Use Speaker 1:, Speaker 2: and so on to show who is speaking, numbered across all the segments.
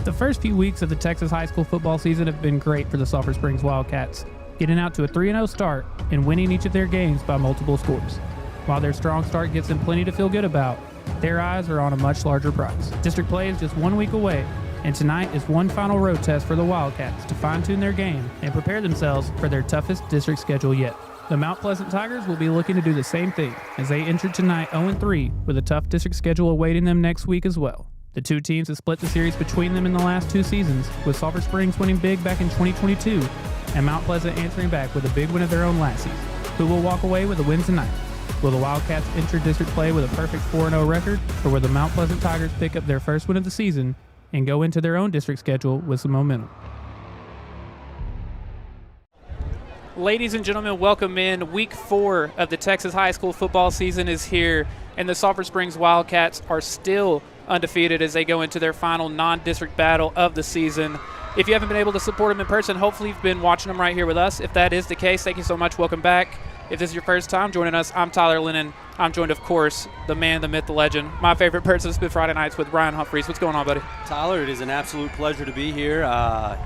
Speaker 1: The first few weeks of the Texas high school football season have been great for the Sulphur Springs Wildcats, getting out to a 3-0 start and winning each of their games by multiple scores. While their strong start gives them plenty to feel good about, their eyes are on a much larger prize. District play is just 1 week away, and tonight is one final road test for the Wildcats to fine-tune their game and prepare themselves for their toughest district schedule yet. The Mount Pleasant Tigers will be looking to do the same thing as they entered tonight 0-3 with a tough district schedule awaiting them next week as well. The two teams have split the series between them in the last 2 seasons, with Sulphur Springs winning big back in 2022 and Mount Pleasant answering back with a big win of their own last season. Who will walk away with a win tonight? Will the Wildcats enter district play with a perfect 4-0 record, or will the Mount Pleasant Tigers pick up their first win of the season and go into their own district schedule with some momentum? Ladies and gentlemen, welcome in. Week 4 of the Texas high school football season is here, and the Sulphur Springs Wildcats are still undefeated as they go into their final non-district battle of the season. If you haven't been able to support them in person, hopefully you've been watching them right here with us. If that is the case, thank you so much. Welcome back. If this is your first time joining us, I'm Tyler Lennon. I'm joined, of course, the man, the myth, the legend, my favorite person to spend Friday nights with, Ryan Humphries. What's going on, buddy?
Speaker 2: Tyler, it is an absolute pleasure to be here.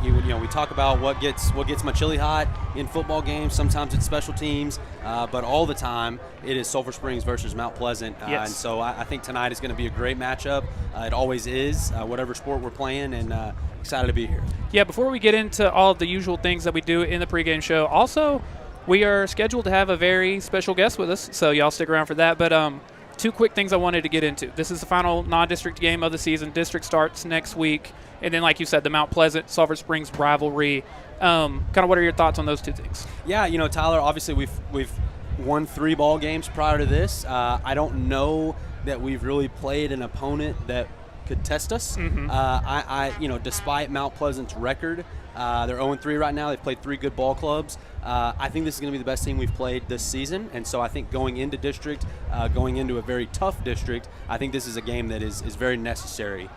Speaker 2: We talk about what gets my chili hot in football games. Sometimes it's special teams, but all the time it is Sulphur Springs versus Mount Pleasant.
Speaker 1: Yes.
Speaker 2: And so I think tonight is going to be a great matchup. It always is, whatever sport we're playing, and excited to be here. Yeah,
Speaker 1: before we get into all of the usual things that we do in the pregame show, also, we are scheduled to have a very special guest with us, so y'all stick around for that. But 2 quick things I wanted to get into. This is the final non-district game of the season. District starts next week. And then, like you said, the Mount Pleasant, Sulphur Springs rivalry. Kind of what are your thoughts on those 2 things?
Speaker 2: Yeah, Tyler, obviously we've won 3 ball games prior to this. I don't know that we've really played an opponent that could test us.
Speaker 1: Mm-hmm.
Speaker 2: Despite Mount Pleasant's record, they're 0-3 right now. They've played 3 good ball clubs. I think this is going to be the best team we've played this season, and so I think going into district, going into a very tough district, I think this is a game that is very necessary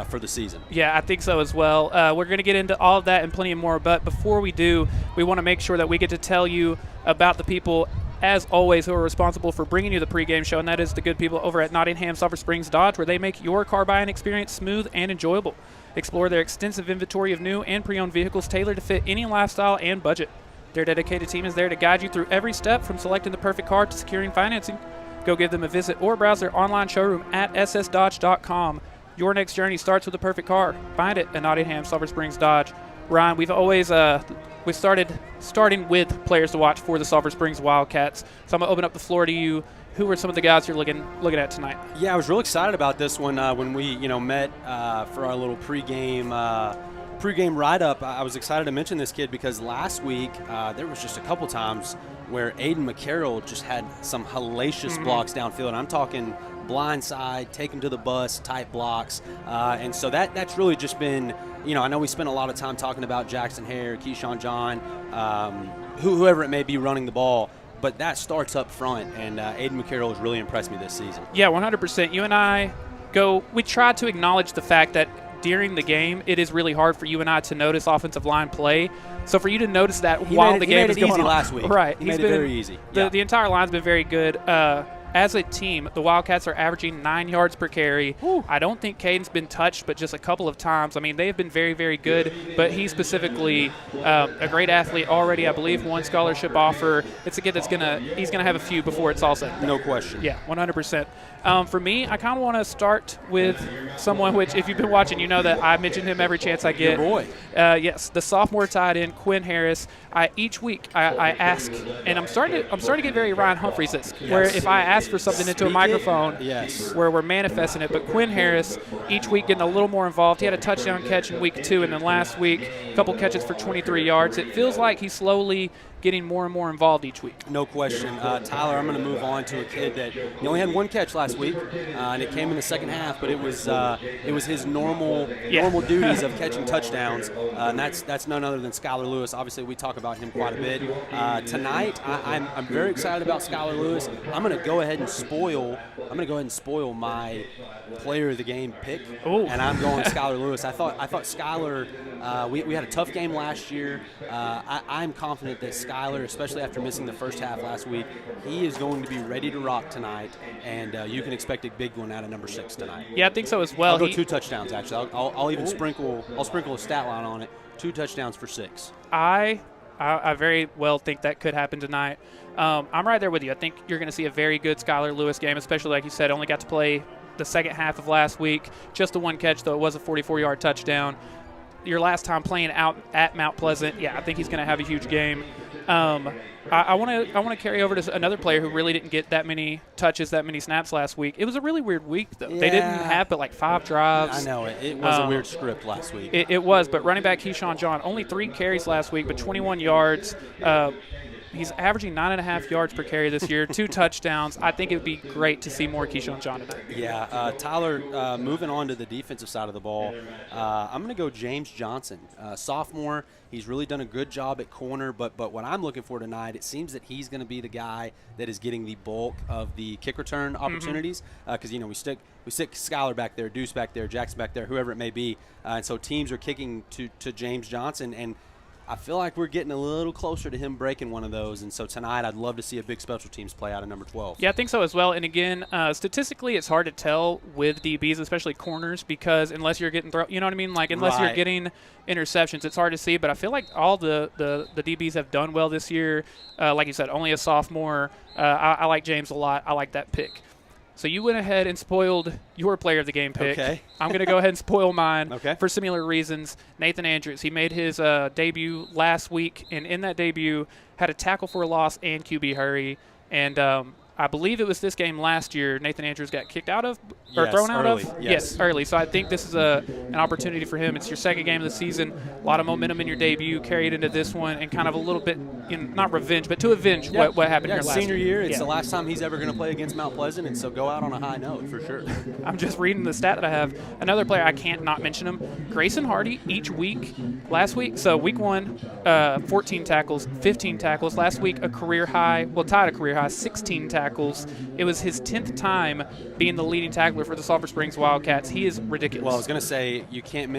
Speaker 2: for the season.
Speaker 1: Yeah, I think so as well. We're going to get into all of that and plenty more, but before we do, we want to make sure that we get to tell you about the people, as always, who are responsible for bringing you the pregame show, and that is the good people over at Nottingham Sulphur Springs Dodge, where they make your car buying experience smooth and enjoyable. Explore their extensive inventory of new and pre-owned vehicles tailored to fit any lifestyle and budget. Their dedicated team is there to guide you through every step from selecting the perfect car to securing financing. Go give them a visit or browse their online showroom at ssdodge.com. Your next journey starts with the perfect car. Find it at Nottingham Sulphur Springs Dodge. Ryan, we've always we starting with players to watch for the Sulphur Springs Wildcats. So I'm going to open up the floor to you. Who are some of the guys you're looking at tonight?
Speaker 2: Yeah, I was real excited about this one when we met for our little pregame write-up. I was excited to mention this kid because last week there was just a couple times where Aiden McCarroll just had some hellacious blocks downfield. I'm talking blindside, take him to the bus type blocks, and so that's really just been, I know we spent a lot of time talking about Jackson Hare, Keyshawn John, whoever it may be running the ball. But that starts up front, and Aiden McCarroll has really impressed me this season.
Speaker 1: Yeah, 100%. You and I we try to acknowledge the fact that during the game, it is really hard for you and I to notice offensive line play. So for you to notice that while the game is going on.
Speaker 2: He made it easy last week.
Speaker 1: Right.
Speaker 2: He made it very easy.
Speaker 1: The entire line's been very good. As a team, the Wildcats are averaging 9 yards per carry.
Speaker 2: Ooh.
Speaker 1: I don't think Caden's been touched, but just a couple of times. I mean, they have been very, very good, but he's specifically a great athlete already. I believe 1 scholarship offer. It's a kid he's gonna have a few before it's all said.
Speaker 2: No question.
Speaker 1: Yeah, 100%. For me, I kind of want to start with someone which, if you've been watching, you know that I mention him every chance I get.
Speaker 2: Your boy.
Speaker 1: Yes, the sophomore tight end, Quinn Harris. Each week I ask, and I'm starting to get very Ryan Humphries-esque, where if I ask for something into a microphone, where we're manifesting it. But Quinn Harris, each week getting a little more involved. He had a touchdown catch in week 2, and then last week, a couple catches for 23 yards. It feels like he's slowly getting more and more involved each week.
Speaker 2: No question. Tyler, I'm going to move on to a kid that he only had 1 catch last week, and it came in the second half, but it was his normal duties of catching touchdowns, and that's none other than Skylar Lewis. Obviously, we talk about him quite a bit. Tonight, I'm very excited about Skylar Lewis. I'm going to go ahead and spoil my player of the game pick, and I'm going Skylar Lewis. I thought Skylar. We had a tough game last year. I'm confident that Skylar Skylar, especially after missing the first half last week. He is going to be ready to rock tonight, and you can expect a big one out of number 6 tonight.
Speaker 1: Yeah, I think so as well.
Speaker 2: I'll go 2 touchdowns, actually. I'll even sprinkle a stat line on it. 2 touchdowns for 6.
Speaker 1: I very well think that could happen tonight. I'm right there with you. I think you're going to see a very good Skylar Lewis game, especially like you said, only got to play the second half of last week. Just the 1 catch, though it was a 44-yard touchdown. Your last time playing out at Mount Pleasant, yeah, I think he's going to have a huge game. I want to carry over to another player who really didn't get that many touches, that many snaps last week. It was a really weird week, though. Yeah. They didn't have but like 5 drives.
Speaker 2: I know. It was a weird script last week.
Speaker 1: It was, but running back Keyshawn John, only 3 carries last week, but 21 yards. He's averaging 9.5 yards per carry this year, 2 touchdowns. I think it would be great to see more Keyshawn John tonight.
Speaker 2: Yeah, Tyler, moving on to the defensive side of the ball, I'm going to go James Johnson, sophomore. He's really done a good job at corner, but what I'm looking for tonight, it seems that he's going to be the guy that is getting the bulk of the kick return opportunities because, we stick Skylar back there, Deuce back there, Jackson back there, whoever it may be, and so teams are kicking to James Johnson, and I feel like we're getting a little closer to him breaking one of those, and so tonight I'd love to see a big special teams play out of number 12.
Speaker 1: Yeah, I think so as well. And again, statistically, it's hard to tell with DBs, especially corners, because unless you're getting you know what I mean? Like unless you're getting interceptions, it's hard to see. But I feel like all the DBs have done well this year. Like you said, only a sophomore. I like James a lot. I like that pick. So you went ahead and spoiled your player of the game pick.
Speaker 2: Okay.
Speaker 1: I'm going to go ahead and spoil mine for similar reasons. Nathan Andrews, he made his debut last week, and in that debut had a tackle for a loss and QB hurry. And I believe it was this game last year Nathan Andrews got kicked out of or thrown out of. Yes, early. So I think this is an opportunity for him. It's your second game of the season. A lot of momentum in your debut carried into this one, and kind of a little bit, not revenge, but to avenge what happened here last
Speaker 2: senior year. It's the last time he's ever going to play against Mount Pleasant, and so go out on a high note for sure.
Speaker 1: I'm just reading the stat that I have. Another player, I can't not mention him, Grayson Hardy, each week. Last week, so week 1, 14 tackles, 15 tackles. Last week, a career high, tied a career high, 16 tackles. It was his 10th time being the leading tackler for the Sulphur Springs Wildcats. He is ridiculous.
Speaker 2: Well, I was going to say you can't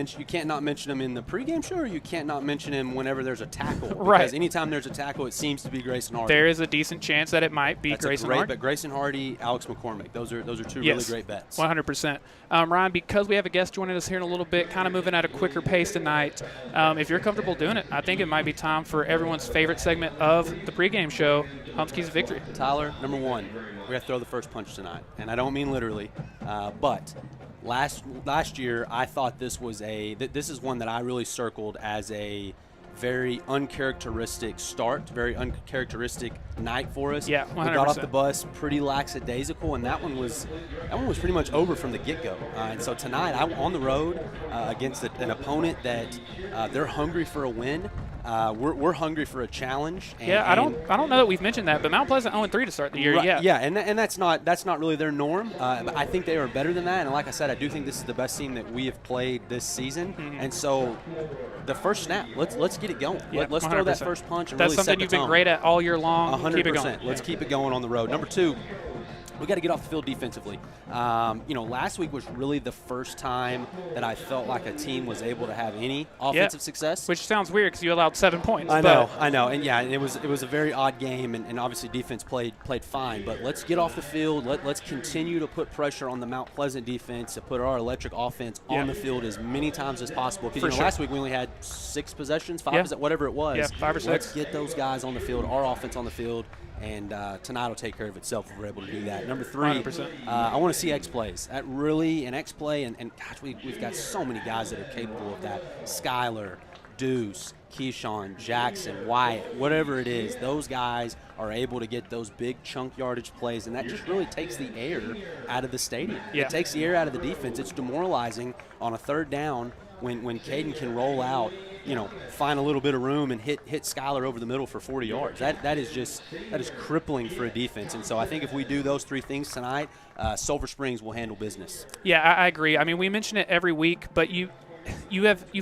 Speaker 2: not mention him in the pregame show, or you can't not mention him whenever there's a tackle. Because anytime there's a tackle, it seems to be Grayson Hardy.
Speaker 1: There is a decent chance that it might be Grayson Hardy.
Speaker 2: But Grayson Hardy, Alex McCormick, those are 2 really great bets.
Speaker 1: 100%. Ryan, because we have a guest joining us here in a little bit, kind of moving at a quicker pace tonight, if you're comfortable doing it, I think it might be time for everyone's favorite segment of the pregame show, Humphries Victory.
Speaker 2: Tyler, number 1. We have to throw the first punch tonight, and I don't mean literally, but last year I thought this was this is one that I really circled as a very uncharacteristic start, very uncharacteristic night for us.
Speaker 1: Yeah, 100%.
Speaker 2: We got off the bus pretty lackadaisical, and that one was pretty much over from the get-go. And so tonight I'm on the road against an opponent that they're hungry for a win. We're hungry for a challenge.
Speaker 1: I don't know that we've mentioned that, but Mount Pleasant 0-3 to start the year.
Speaker 2: Right, and that's not really their norm. But I think they are better than that. And like I said, I do think this is the best team that we have played this season. And so the first snap, let's get it going. Let's 100%. Throw that first punch and
Speaker 1: that's
Speaker 2: really set the tone.
Speaker 1: That's something you've been great at all year long.
Speaker 2: 100%.
Speaker 1: Keep it going.
Speaker 2: Let's keep it going on the road. Number 2. We got to get off the field defensively. Last week was really the first time that I felt like a team was able to have any offensive success.
Speaker 1: Which sounds weird because you allowed 7 points.
Speaker 2: I know, and it was a very odd game, and obviously defense played fine. But let's get off the field. Let's continue to put pressure on the Mount Pleasant defense to put our electric offense on the field as many times as possible. Because last week we only had 6 possessions, 5, whatever it was.
Speaker 1: Yeah, 5 or 6.
Speaker 2: Let's get those guys on the field, our offense on the field. And tonight will take care of itself if we're able to do that. Number 3, I want to see X plays. That really an X play, and gosh, we've got so many guys that are capable of that. Skylar, Deuce, Keyshawn, Jackson, Wyatt, whatever it is, those guys are able to get those big chunk yardage plays, and that just really takes the air out of the stadium. It takes the air out of the defense. It's demoralizing on a 3rd down when Caden can roll out, find a little bit of room and hit Skylar over the middle for 40 yards. That is crippling for a defense. And so I think if we do those 3 things tonight, Sulphur Springs will handle business.
Speaker 1: Yeah, I agree. I mean, we mention it every week, but you've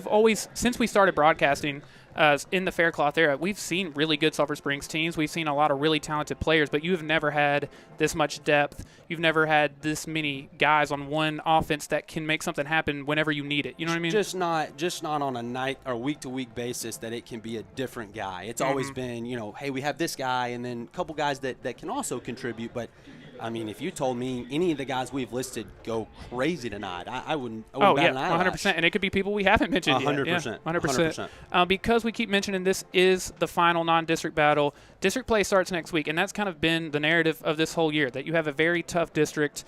Speaker 1: always, since we started broadcasting, in the Faircloth era, we've seen really good Sulphur Springs teams. We've seen a lot of really talented players, but you've never had this much depth. You've never had this many guys on one offense that can make something happen whenever you need it. You know what I mean?
Speaker 2: Just not on a night or week-to-week basis that it can be a different guy. It's always been, hey, we have this guy and then a couple guys that can also contribute. But, I mean, if you told me any of the guys we've listed go crazy tonight, I wouldn't bat an eyelash.
Speaker 1: 100%. And it could be people we haven't mentioned
Speaker 2: 100%,
Speaker 1: yet. Yeah, 100%. Because we keep mentioning this is the final non-district battle. District play starts next week, and that's kind of been the narrative of this whole year, that you have a very tough district.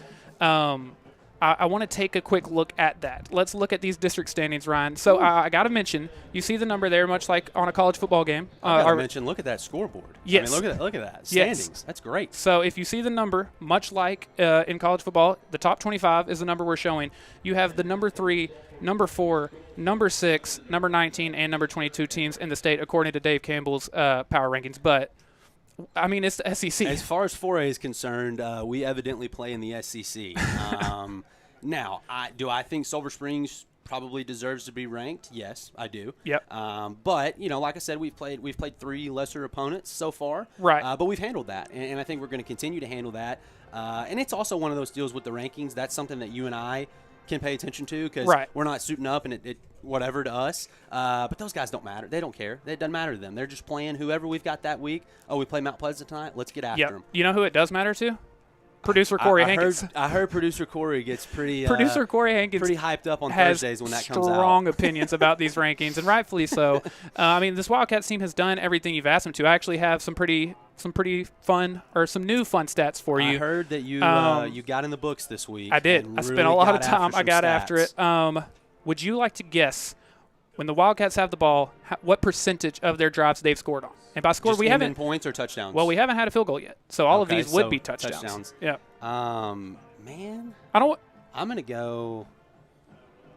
Speaker 1: I want to take a quick look at that. Let's look at these district standings, Ryan. So I got to mention, you see the number there, much like on a college football game.
Speaker 2: I got to mention, look at that scoreboard.
Speaker 1: Yes.
Speaker 2: I mean, look at that. Standings.
Speaker 1: Yes.
Speaker 2: That's great.
Speaker 1: So if you see the number, much like in college football, the top 25 is the number we're showing. You have the number 3, number 4, number 6, number 19, and number 22 teams in the state, according to Dave Campbell's power rankings. But I mean, it's the SEC.
Speaker 2: As far as 4A is concerned, we evidently play in the SEC. Now, do I think Sulphur Springs probably deserves to be ranked? Yes, I do.
Speaker 1: Yep.
Speaker 2: But like I said, we've played 3 lesser opponents so far.
Speaker 1: Right.
Speaker 2: But we've handled that, and I think we're going to continue to handle that. And it's also one of those deals with the rankings. That's something that you and I can pay attention to, because we're not suiting up and it whatever to us. But those guys don't matter. They don't care. It doesn't matter to them. They're just playing whoever we've got that week. Oh, we play Mount Pleasant tonight. Let's get after them.
Speaker 1: You know who it does matter to? Producer Corey Hankins.
Speaker 2: I heard Producer Corey gets pretty
Speaker 1: Producer Corey Hankins
Speaker 2: pretty hyped up on Thursdays when that comes out.
Speaker 1: Strong opinions about these rankings, and rightfully so. I mean, this Wildcats team has done everything you've asked them to. I actually have some pretty fun, or some new fun stats for you.
Speaker 2: I heard that you got in the books this week.
Speaker 1: I did. I spent a lot of time. I got after it. Would you like to guess, when the Wildcats have the ball, what percentage of their drives they've scored on? And by score, we haven't
Speaker 2: points or touchdowns.
Speaker 1: Well, we haven't had a field goal yet, so all of these would be touchdowns. Yeah.
Speaker 2: Man, I'm gonna go.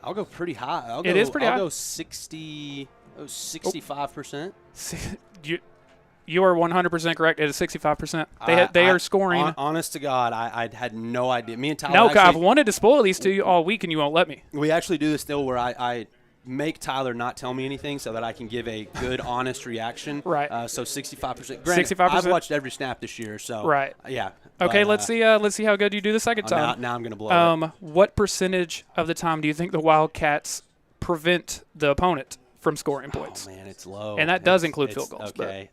Speaker 2: I'll go pretty high. I'll go 65%.
Speaker 1: You are 100% correct. It is 65%. They are scoring.
Speaker 2: Honest to God, I had no idea. Me and Tyler.
Speaker 1: No, I've wanted to spoil these to you all week, and you won't let me.
Speaker 2: We actually do this deal where I make Tyler not tell me anything so that I can give a good, honest reaction.
Speaker 1: Right.
Speaker 2: So 65%.
Speaker 1: 65%.
Speaker 2: I've watched every snap this year, so
Speaker 1: right.
Speaker 2: Yeah.
Speaker 1: Okay, let's see how good you do the second time.
Speaker 2: Now I'm gonna blow it.
Speaker 1: What percentage of the time do you think the Wildcats prevent the opponent from scoring points?
Speaker 2: Oh man, it's low.
Speaker 1: And that does include field goals.
Speaker 2: Okay.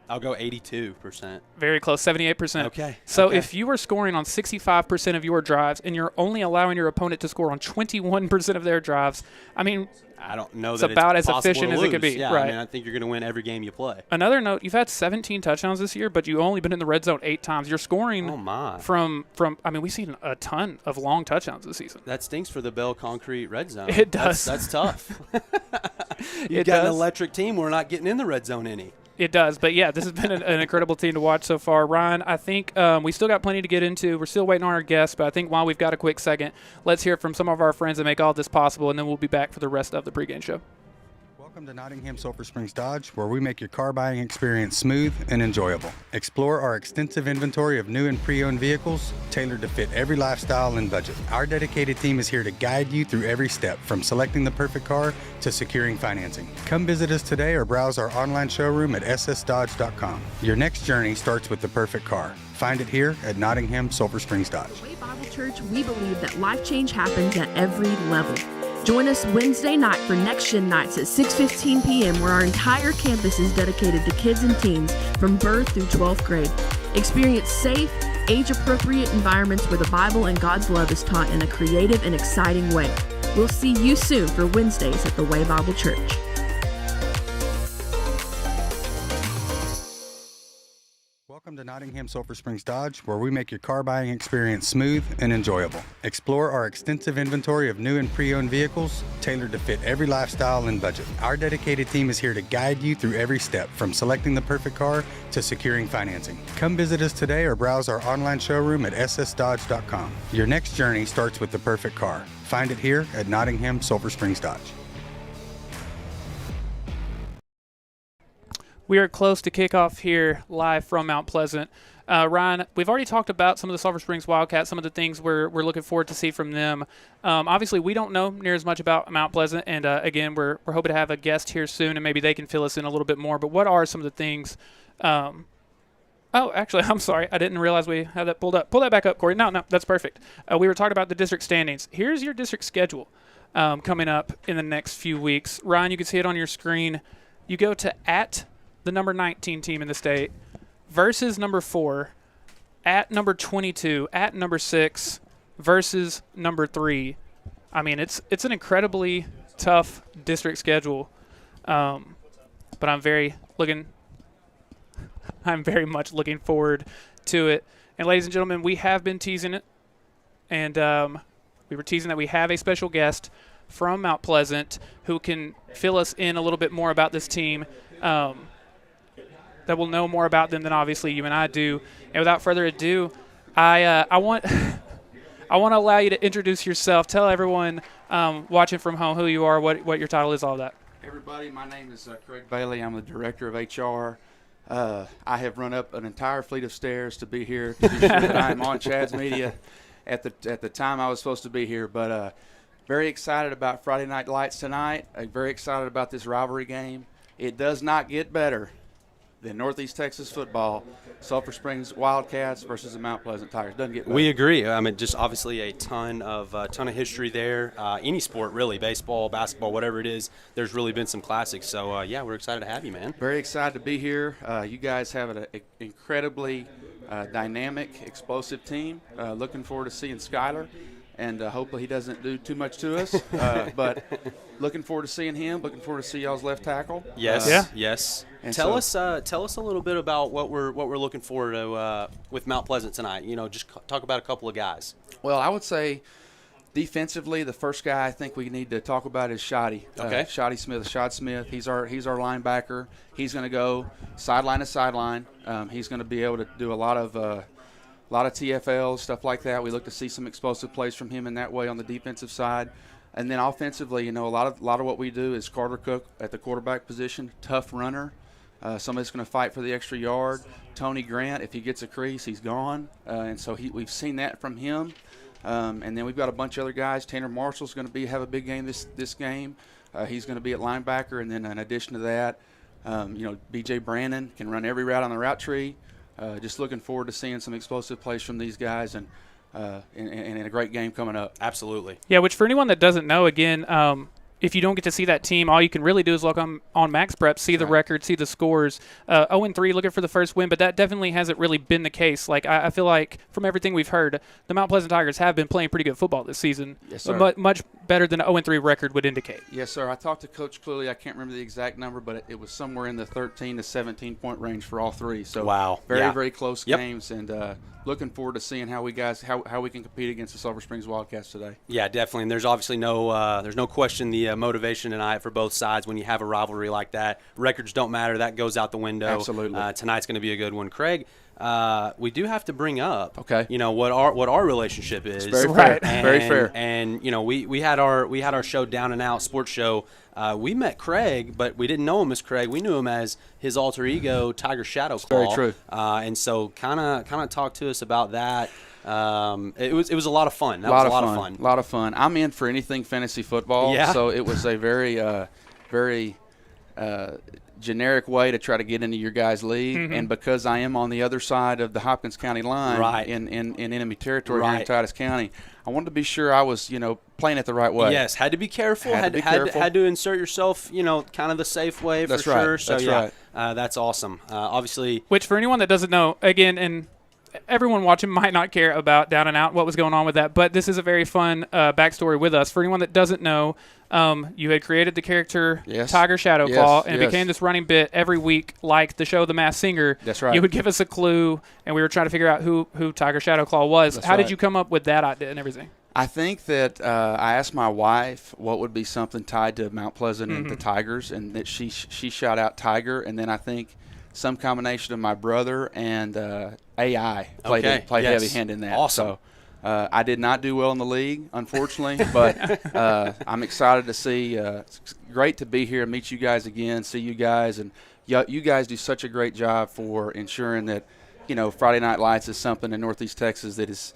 Speaker 2: I'll go 82%.
Speaker 1: Very close, 78%.
Speaker 2: Okay.
Speaker 1: So if you are scoring on 65% of your drives and you're only allowing your opponent to score on 21% of their drives, I mean,
Speaker 2: I don't know
Speaker 1: it's
Speaker 2: that
Speaker 1: about
Speaker 2: it's
Speaker 1: as efficient as it could be.
Speaker 2: Yeah,
Speaker 1: right.
Speaker 2: I mean, I think you're going to win every game you play.
Speaker 1: Another note, you've had 17 touchdowns this year, but you've only been in the red zone 8 times. You're scoring from I mean, we've seen a ton of long touchdowns this season.
Speaker 2: That stinks for the Bell Concrete red zone.
Speaker 1: It does.
Speaker 2: That's tough. You've got an electric team. We're not getting in the red zone any.
Speaker 1: It does. But, yeah, this has been an incredible team to watch so far. Ryan, I think we still got plenty to get into. We're still waiting on our guests, but I think while we've got a quick second, let's hear from some of our friends that make all this possible, and then we'll be back for the rest of the pregame show.
Speaker 3: Welcome to Nottingham Sulphur Springs Dodge, where we make your car buying experience smooth and enjoyable. Explore our extensive inventory of new and pre-owned vehicles tailored to fit every lifestyle and budget. Our dedicated team is here to guide you through every step, from selecting the perfect car to securing financing. Come visit us today or browse our online showroom at ssdodge.com. Your next journey starts with the perfect car. Find it here at Nottingham Sulphur Springs Dodge.
Speaker 4: At Way Bible Church, we believe that life change happens at every level. Join us Wednesday night for Next Gen Nights at 6:15 p.m., where our entire campus is dedicated to kids and teens from birth through 12th grade. Experience safe, age-appropriate environments where the Bible and God's love is taught in a creative and exciting way. We'll see you soon for Wednesdays at the Way Bible Church.
Speaker 3: Welcome to Nottingham Sulphur Springs Dodge, where we make your car buying experience smooth and enjoyable. Explore our extensive inventory of new and pre-owned vehicles tailored to fit every lifestyle and budget. Our dedicated team is here to guide you through every step, from selecting the perfect car to securing financing. Come visit us today or browse our online showroom at ssdodge.com. Your next journey starts with the perfect car. Find it here at Nottingham Sulphur Springs Dodge.
Speaker 1: We are close to kickoff here live from Mount Pleasant. Ryan, we've already talked about some of the Sulphur Springs Wildcats, some of the things we're looking forward to see from them. Obviously, we don't know near as much about Mount Pleasant, and again, we're hoping to have a guest here soon, and maybe they can fill us in a little bit more. But what are some of the things? Actually, I'm sorry. I didn't realize we had that pulled up. Pull that back up, Corey. No, that's perfect. We were talking about the district standings. Here's your district schedule coming up in the next few weeks. Ryan, you can see it on your screen. You go to at the number 19 team in the state versus number 4, at number 22, at number 6 versus number 3. I mean, it's an incredibly tough district schedule, but I'm very much looking forward to it. And ladies and gentlemen, we have been teasing it, and we were teasing that we have a special guest from Mount Pleasant who can fill us in a little bit more about this team, that will know more about them than obviously you and I do. And without further ado, I want I want to allow you to introduce yourself. Tell everyone watching from home who you are, what your title is, all that.
Speaker 5: Everybody, my name is Craig Bailey. I'm the director of HR. I have run up an entire fleet of stairs to be here to be sure that I'm on Chad's Media at the time I was supposed to be here. But very excited about Friday Night Lights tonight. Very excited about this rivalry game. It does not get better than Northeast Texas football, Sulphur Springs Wildcats versus the Mount Pleasant Tigers. Doesn't get better.
Speaker 2: We agree. I mean, just obviously a ton of history there. Any sport, really, baseball, basketball, whatever it is, there's really been some classics. So, yeah, we're excited to have you, man.
Speaker 5: Very excited to be here. You guys have an incredibly dynamic, explosive team. Looking forward to seeing Skyler. And hopefully he doesn't do too much to us. But looking forward to seeing him. Looking forward to see y'all's left tackle.
Speaker 2: Yes, yes. Tell us a little bit about what we're looking forward to with Mount Pleasant tonight. You know, just talk about a couple of guys.
Speaker 5: Well, I would say defensively, the first guy I think we need to talk about is Shotty.
Speaker 2: Okay.
Speaker 5: Shad Smith. He's our linebacker. He's going to go sideline to sideline. He's going to be able to do a lot of TFLs, stuff like that. We look to see some explosive plays from him in that way on the defensive side. And then offensively, you know, a lot of what we do is Carter Cook at the quarterback position, tough runner, somebody's going to fight for the extra yard. Tony Grant, if he gets a crease, he's gone. And so we've seen that from him. And then we've got a bunch of other guys. Tanner Marshall's going to have a big game this game. He's going to be at linebacker. And then in addition to that, B.J. Brandon can run every route on the route tree. Just looking forward to seeing some explosive plays from these guys and a great game coming up.
Speaker 2: Absolutely.
Speaker 1: Yeah, which for anyone that doesn't know, again, if you don't get to see that team, all you can really do is look on Max Prep, see the record, see the scores. 0-3, looking for the first win, but that definitely hasn't really been the case. Like I feel like from everything we've heard, the Mount Pleasant Tigers have been playing pretty good football this season.
Speaker 5: Yes, sir.
Speaker 1: Much better than an 0-3 record would indicate.
Speaker 5: Yes, sir. I talked to Coach Cluley. I can't remember the exact number, but it was somewhere in the 13 to 17-point range for all three. So
Speaker 2: wow,
Speaker 5: very close games, and looking forward to seeing how we can compete against the Sulphur Springs Wildcats today.
Speaker 2: Yeah, definitely. And there's obviously no question the motivation tonight for both sides when you have a rivalry like that. Records don't matter. That goes out the window.
Speaker 5: Absolutely.
Speaker 2: Tonight's going to be a good one. Craig, we do have to bring up,
Speaker 5: okay,
Speaker 2: you know, what our relationship is.
Speaker 5: It's very fair. Very fair.
Speaker 2: And you know, we had our show Down and Out sports show. We met Craig, but we didn't know him as Craig. We knew him as his alter ego, Tiger Shadow Claw.
Speaker 5: Very true.
Speaker 2: And so kind of talk to us about that. It was a lot of fun. That was a lot of fun.
Speaker 5: A lot of fun. I'm in for anything fantasy football.
Speaker 2: Yeah.
Speaker 5: So it was a very generic way to try to get into your guys' league. Mm-hmm. And because I am on the other side of the Hopkins County line in enemy territory here in Titus County, I wanted to be sure I was, playing it the right way.
Speaker 2: Yes, had to be careful. Had to insert yourself, kind of the safe way for sure. So
Speaker 5: right.
Speaker 2: That's awesome. Obviously,
Speaker 1: which for anyone that doesn't know, again, and everyone watching might not care about Down and Out, what was going on with that, but this is a very fun backstory with us. For anyone that doesn't know, you had created the character Tiger Shadowclaw, and it became this running bit every week, like the show The Masked Singer.
Speaker 5: That's right.
Speaker 1: You would give us a clue, and we were trying to figure out who Tiger Shadowclaw was. How did you come up with that idea and everything?
Speaker 5: I think that I asked my wife what would be something tied to Mount Pleasant and the Tigers, and that she shot out Tiger, and then I think some combination of my brother and AI played heavy hand in that.
Speaker 2: Awesome.
Speaker 5: So I did not do well in the league, unfortunately, but I'm excited to see. It's great to be here and meet you guys again, see you guys, and you guys do such a great job for ensuring that, Friday Night Lights is something in Northeast Texas that is,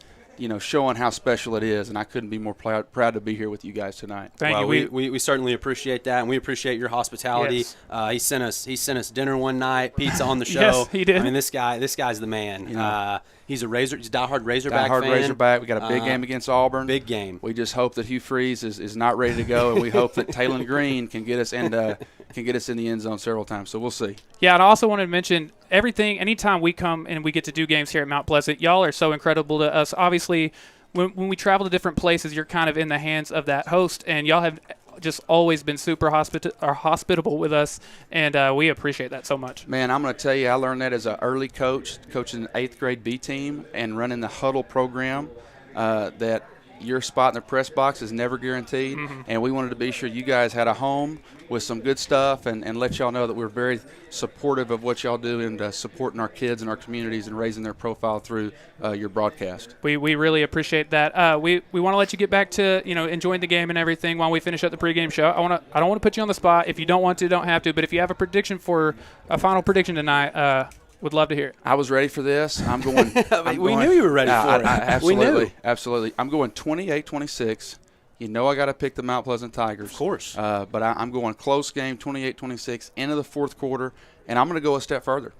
Speaker 5: showing how special it is, and I couldn't be more proud to be here with you guys tonight.
Speaker 1: Thank you.
Speaker 2: We certainly appreciate that, and we appreciate your hospitality.
Speaker 1: Yes.
Speaker 2: He sent us dinner one night, pizza on the show.
Speaker 1: Yes, he did.
Speaker 2: I mean, this guy's the man. He's a diehard Razorback fan.
Speaker 5: Razorback. We got a big game against Auburn.
Speaker 2: Big game.
Speaker 5: We just hope that Humphries is not ready to go, and we hope that Talon Green can get us in the end zone several times. So we'll see.
Speaker 1: Yeah, and I also wanted to mention anytime we come and we get to do games here at Mount Pleasant, y'all are so incredible to us. Obviously, when we travel to different places, you're kind of in the hands of that host, and y'all have just always been super hospitable with us, and we appreciate that so much.
Speaker 5: Man, I'm going to tell you, I learned that as an early coach, coaching the 8th grade B team and running the huddle program, that your spot in the press box is never guaranteed, and we wanted to be sure you guys had a home with some good stuff and let y'all know that we're very supportive of what y'all do and supporting our kids and our communities and raising their profile through your broadcast.
Speaker 1: We really appreciate that. We want to let you get back to enjoying the game and everything while we finish up the pregame show. I don't want to put you on the spot. If you don't want to, don't have to. But if you have a final prediction tonight, would love to hear it.
Speaker 5: I was ready for this. I'm going.
Speaker 2: We knew you were ready for it.
Speaker 5: Absolutely,
Speaker 2: we knew.
Speaker 5: Absolutely. I'm going 28-26. I got to pick the Mount Pleasant Tigers.
Speaker 2: Of course.
Speaker 5: But I'm going close game, 28-26, into the fourth quarter, and I'm going to go a step further.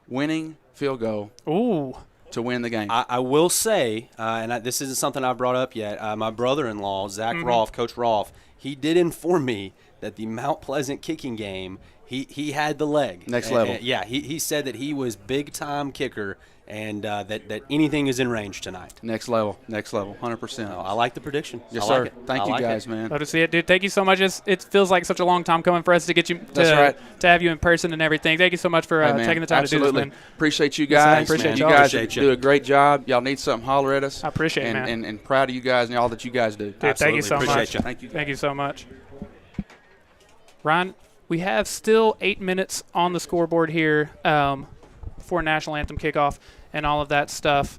Speaker 5: Winning field goal.
Speaker 1: Ooh.
Speaker 5: To win the game.
Speaker 2: I will say, this isn't something I've brought up yet, my brother-in-law, Zach Rolfe, Coach Rolfe, he did inform me that the Mount Pleasant kicking game, he had the leg.
Speaker 5: Next level.
Speaker 2: Yeah, he said that he was big-time kicker, and that anything is in range tonight.
Speaker 5: Next level, 100%.
Speaker 2: I like the prediction.
Speaker 5: Yes,
Speaker 2: I
Speaker 5: sir.
Speaker 2: like it.
Speaker 5: Thank you guys, man.
Speaker 1: Love to see it, dude. Thank you so much. It feels like such a long time coming for us to get you to have you in person and everything. Thank you so much for taking the time to do this, man.
Speaker 5: Appreciate you guys.
Speaker 1: Appreciate
Speaker 5: you guys do a great job. Y'all need something, holler at us.
Speaker 1: I appreciate it, man.
Speaker 5: And proud of you guys and all that you guys do.
Speaker 1: Dude, thank you so much.
Speaker 2: You.
Speaker 1: Thank you so much. Ryan, we have still 8 minutes on the scoreboard here before national anthem kickoff and all of that stuff.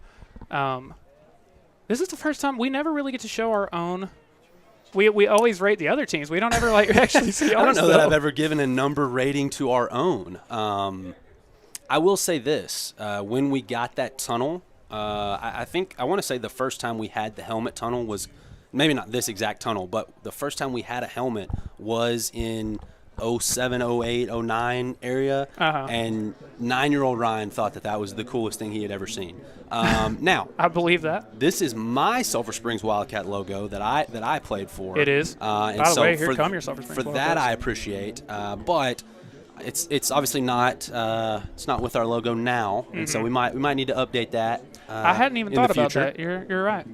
Speaker 1: This is the first time we never really get to show our own. We always rate the other teams. We don't ever actually see ours.
Speaker 2: I don't know that I've ever given a number rating to our own. I will say this: when we got that tunnel, I think I want to say the first time we had the helmet tunnel was maybe not this exact tunnel, but the first time we had a helmet was in 07, 08, 09 area, and 9-year-old Ryan thought that was the coolest thing he had ever seen. Now,
Speaker 1: I believe that.
Speaker 2: This is my Sulphur Springs Wildcat logo that I played for.
Speaker 1: It is.
Speaker 2: And
Speaker 1: By the way, here come your Sulphur Springs
Speaker 2: For
Speaker 1: Wildcats.
Speaker 2: that I appreciate, but it's obviously not it's not with our logo now, and so we might need to update that.
Speaker 1: I hadn't even thought about
Speaker 2: future.
Speaker 1: that. You're right.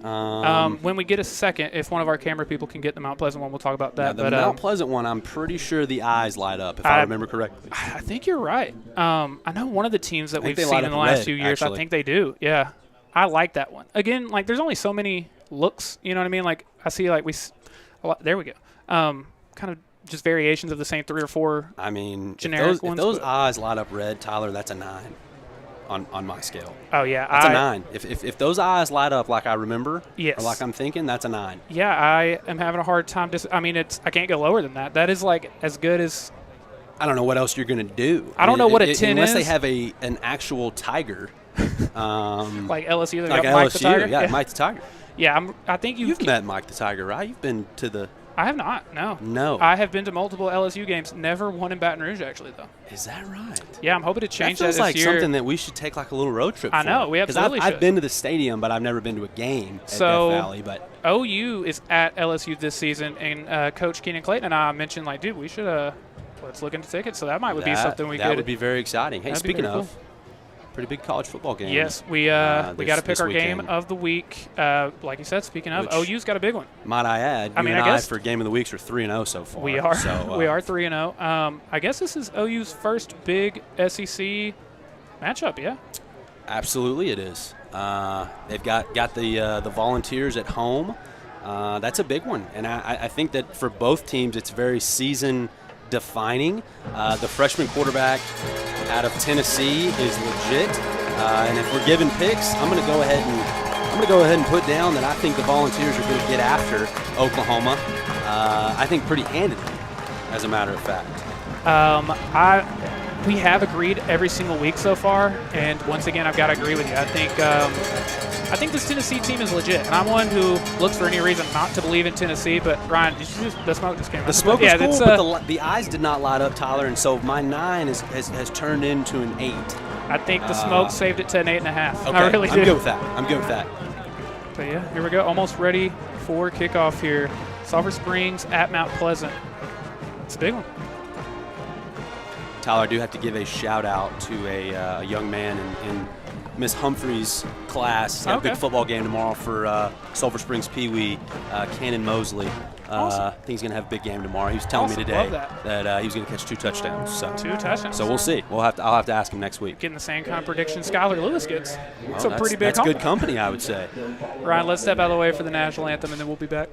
Speaker 1: When we get a second, if one of our camera people can get the Mount Pleasant one, we'll talk about that.
Speaker 2: The Mount Pleasant one, I'm pretty sure the eyes light up, if I remember correctly.
Speaker 1: I think you're right. I know one of the teams that we've
Speaker 2: they
Speaker 1: seen
Speaker 2: light
Speaker 1: in the
Speaker 2: up
Speaker 1: last
Speaker 2: red,
Speaker 1: few years,
Speaker 2: actually.
Speaker 1: I think they do. Yeah. I like that one. Again, there's only so many looks, you know what I mean? I see there we go. Kind of just variations of the same 3 or 4 generic ones.
Speaker 2: If those eyes light up red, Tyler, that's a 9 on my scale.
Speaker 1: Oh, yeah.
Speaker 2: That's a 9. If those eyes light up like I remember,
Speaker 1: yes,
Speaker 2: or like I'm thinking, that's a 9.
Speaker 1: Yeah, I am having a hard time. I can't go lower than that. That is as good as.
Speaker 2: I don't know what else you're going to do.
Speaker 1: I don't know what a 10
Speaker 2: unless
Speaker 1: is.
Speaker 2: Unless they have an actual tiger.
Speaker 1: Like LSU. They
Speaker 2: like
Speaker 1: got
Speaker 2: LSU,
Speaker 1: Mike the Tiger.
Speaker 2: Yeah, Mike the Tiger.
Speaker 1: Yeah, I think
Speaker 2: you've met Mike the Tiger, right? You've been to the.
Speaker 1: I have not. No.
Speaker 2: No.
Speaker 1: I have been to multiple LSU games. Never one in Baton Rouge, actually, though.
Speaker 2: Is that right?
Speaker 1: Yeah, I'm hoping to change that
Speaker 2: feels
Speaker 1: this
Speaker 2: like
Speaker 1: year.
Speaker 2: Something that we should take a little road trip.
Speaker 1: I know we absolutely should.
Speaker 2: I've been to the stadium, but I've never been to a game at Death Valley. But
Speaker 1: OU is at LSU this season, and Coach Keenan Clayton and I mentioned, dude, we should let's look into tickets. So that be something we could.
Speaker 2: That would be very exciting. Hey, speaking of.
Speaker 1: Cool.
Speaker 2: Pretty big college football game.
Speaker 1: Yes, we got to pick our game of the week. Like you said, speaking of, OU's got a big one.
Speaker 2: Might I add? I guess for game of the weeks are 3-0 so far.
Speaker 1: We are. So, we are 3-0. I guess this is OU's first big SEC matchup. Yeah.
Speaker 2: Absolutely, it is. They've got the Volunteers at home. That's a big one, and I think that for both teams, it's very season-defining. The freshman quarterback out of Tennessee is legit, and if we're giving picks, I'm going to go ahead and put down that I think the Volunteers are going to get after Oklahoma. I think pretty handedly, as a matter of fact.
Speaker 1: we have agreed every single week so far, and once again, I've got to agree with you. I think this Tennessee team is legit, and I'm one who looks for any reason not to believe in Tennessee. But Ryan, the smoke just came out.
Speaker 2: The smoke was cool, but the eyes did not light up, Tyler, and so my 9 has turned into an 8.
Speaker 1: I think the smoke saved it to an 8.5.
Speaker 2: Okay,
Speaker 1: I really
Speaker 2: I'm
Speaker 1: do.
Speaker 2: good with that. I'm good with that.
Speaker 1: But yeah, here we go. Almost ready for kickoff here. Sulphur Springs at Mount Pleasant. It's a big one.
Speaker 2: Tyler, I do have to give a shout out to a young man in Miss Humphries' class. Got a big football game tomorrow for Sulphur Springs Pee Wee, Cannon Mosley.
Speaker 1: Awesome.
Speaker 2: I think he's going to have a big game tomorrow. He was telling me today that he was going to catch 2 touchdowns. So
Speaker 1: 2 touchdowns.
Speaker 2: So we'll see. I'll have to ask him next week.
Speaker 1: Getting the same kind of prediction Skylar Lewis gets.
Speaker 2: Well,
Speaker 1: it's a pretty big
Speaker 2: That's good company, I would say.
Speaker 1: Ryan, let's step out of the way for the national anthem, and then we'll be back.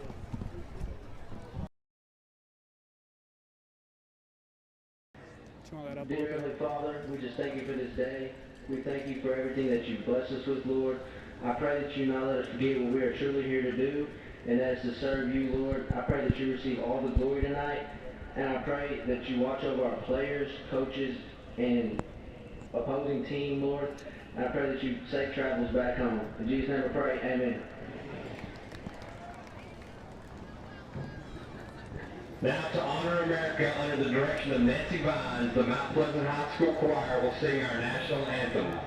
Speaker 6: Dear Heavenly Father, we just thank you for this day. We thank you for everything that you've blessed us with, Lord. I pray that you not let us forget what we are truly here to do, and that is to serve you, Lord. I pray that you receive all the glory tonight, and I pray that you watch over our players, coaches, and opposing team, Lord. And I pray that you safe travels back home. In Jesus' name I pray, amen.
Speaker 7: Now to honor America under the direction of Nancy Vines, the Mount Pleasant High School Choir will sing our national anthem.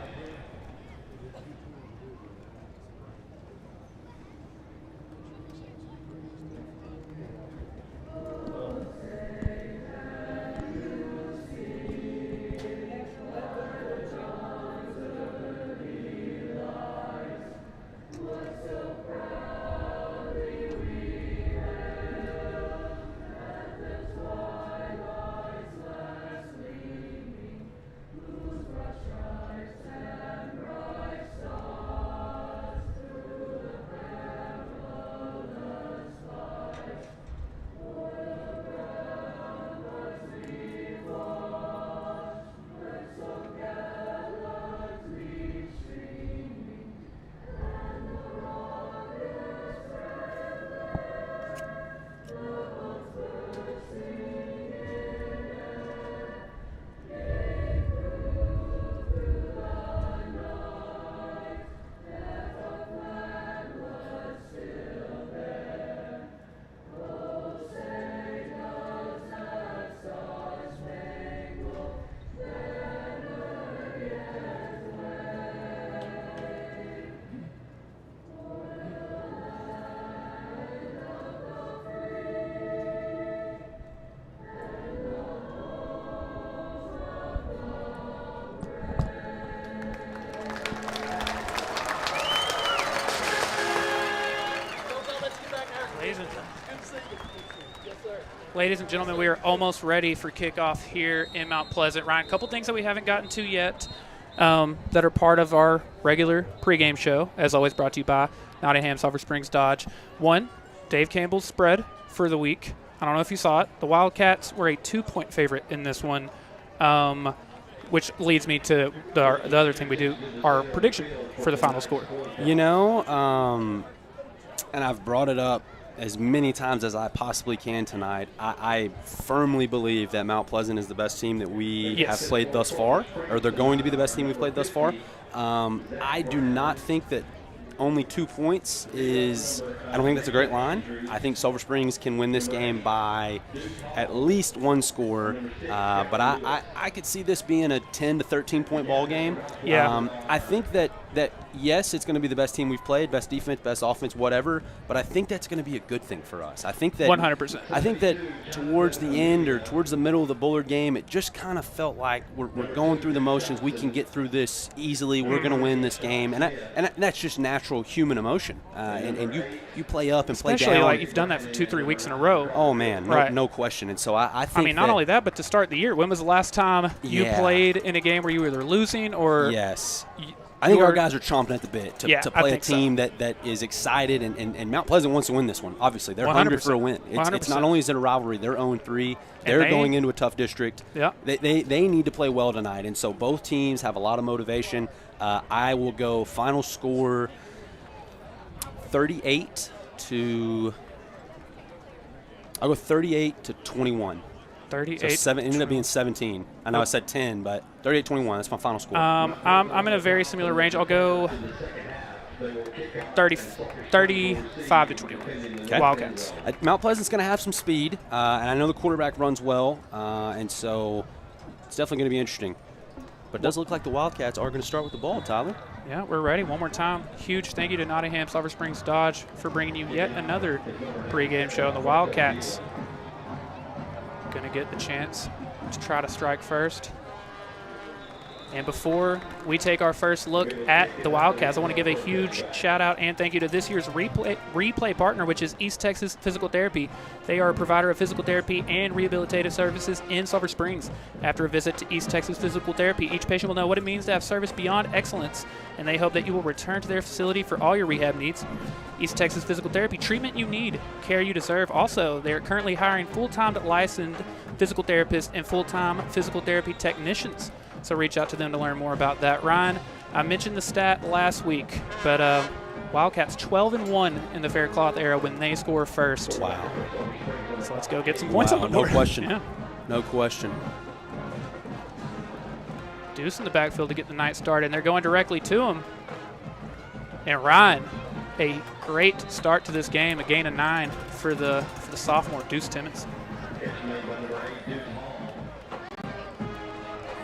Speaker 1: Ladies and gentlemen, we are almost ready for kickoff here in Mount Pleasant. Ryan, a couple things that we haven't gotten to yet that are part of our regular pregame show, as always brought to you by Nottingham Sulphur Springs Dodge. One, Dave Campbell's spread for the week. I don't know if you saw it. The Wildcats were a 2-point favorite in this one, which leads me to the other thing we do, our prediction for the final score.
Speaker 2: You know, and I've brought it up as many times as I possibly can tonight. I firmly believe that Mount Pleasant is the best team that we have played thus far, or they're going to be the best team we've played thus far. I do not think that only 2 points I don't think that's a great line. I think Sulphur Springs can win this game by at least 1 score, but I could see this being a 10 to 13 point ball game.
Speaker 1: Yeah.
Speaker 2: I think that yes, it's going to be the best team we've played, best defense, best offense, whatever, but I think that's going to be a good thing for us. I think that
Speaker 1: 100%.
Speaker 2: I think that towards the end or towards the middle of the Bullard game, it just kind of felt like we're going through the motions. We can get through this easily. We're going to win this game, and that's just natural human emotion. And you play up and play down.
Speaker 1: Especially like you've done that for 2-3 weeks in a row.
Speaker 2: Oh man, no question. And so I think.
Speaker 1: I mean, not only that, but to start the year, when was the last time you played in a game where you were either losing or?
Speaker 2: Yes. I think our guys are chomping at the bit to play a team that is excited, and Mount Pleasant wants to win this one. Obviously, they're hungry for a win. It's not only is it a rivalry, they're 0-3. They're going into a tough district.
Speaker 1: Yeah.
Speaker 2: They need to play well tonight, and so both teams have a lot of motivation. I will go final score 38 to 21.
Speaker 8: 38.
Speaker 2: So ended up being 17. I know I said 10, but 38-21. That's my final score.
Speaker 8: I'm in a very similar range. I'll go 35 to 21.
Speaker 2: Okay.
Speaker 8: Wildcats.
Speaker 2: Mount Pleasant's going to have some speed, and I know the quarterback runs well, and so it's definitely going to be interesting. But it does look like the Wildcats are going to start with the ball, Tyler.
Speaker 8: Yeah, we're ready. One more time, huge thank you to Nottingham Sulphur Springs Dodge for bringing you yet another pregame show. The Wildcats going to get the chance to try to strike first. And before we take our first look at the Wildcats, I want to give a huge shout out and thank you to this year's replay partner, which is East Texas Physical Therapy. They are a provider of physical therapy and rehabilitative services in Sulphur Springs. After a visit to East Texas Physical Therapy, each patient will know what it means to have service beyond excellence, and they hope that you will return to their facility for all your rehab needs. East Texas Physical Therapy, treatment you need, care you deserve. Also, they are currently hiring full-time licensed physical therapists and full-time physical therapy technicians. So reach out to them to learn more about that. Ryan, I mentioned the stat last week, but Wildcats 12-1 in the Faircloth era when they score first.
Speaker 2: Wow.
Speaker 8: So let's go get some points on the board.
Speaker 2: No question.
Speaker 8: Yeah.
Speaker 2: No question.
Speaker 8: Deuce in the backfield to get the night started, and they're going directly to him. And Ryan, a great start to this game, a gain of 9 for the sophomore, Deuce Timmons.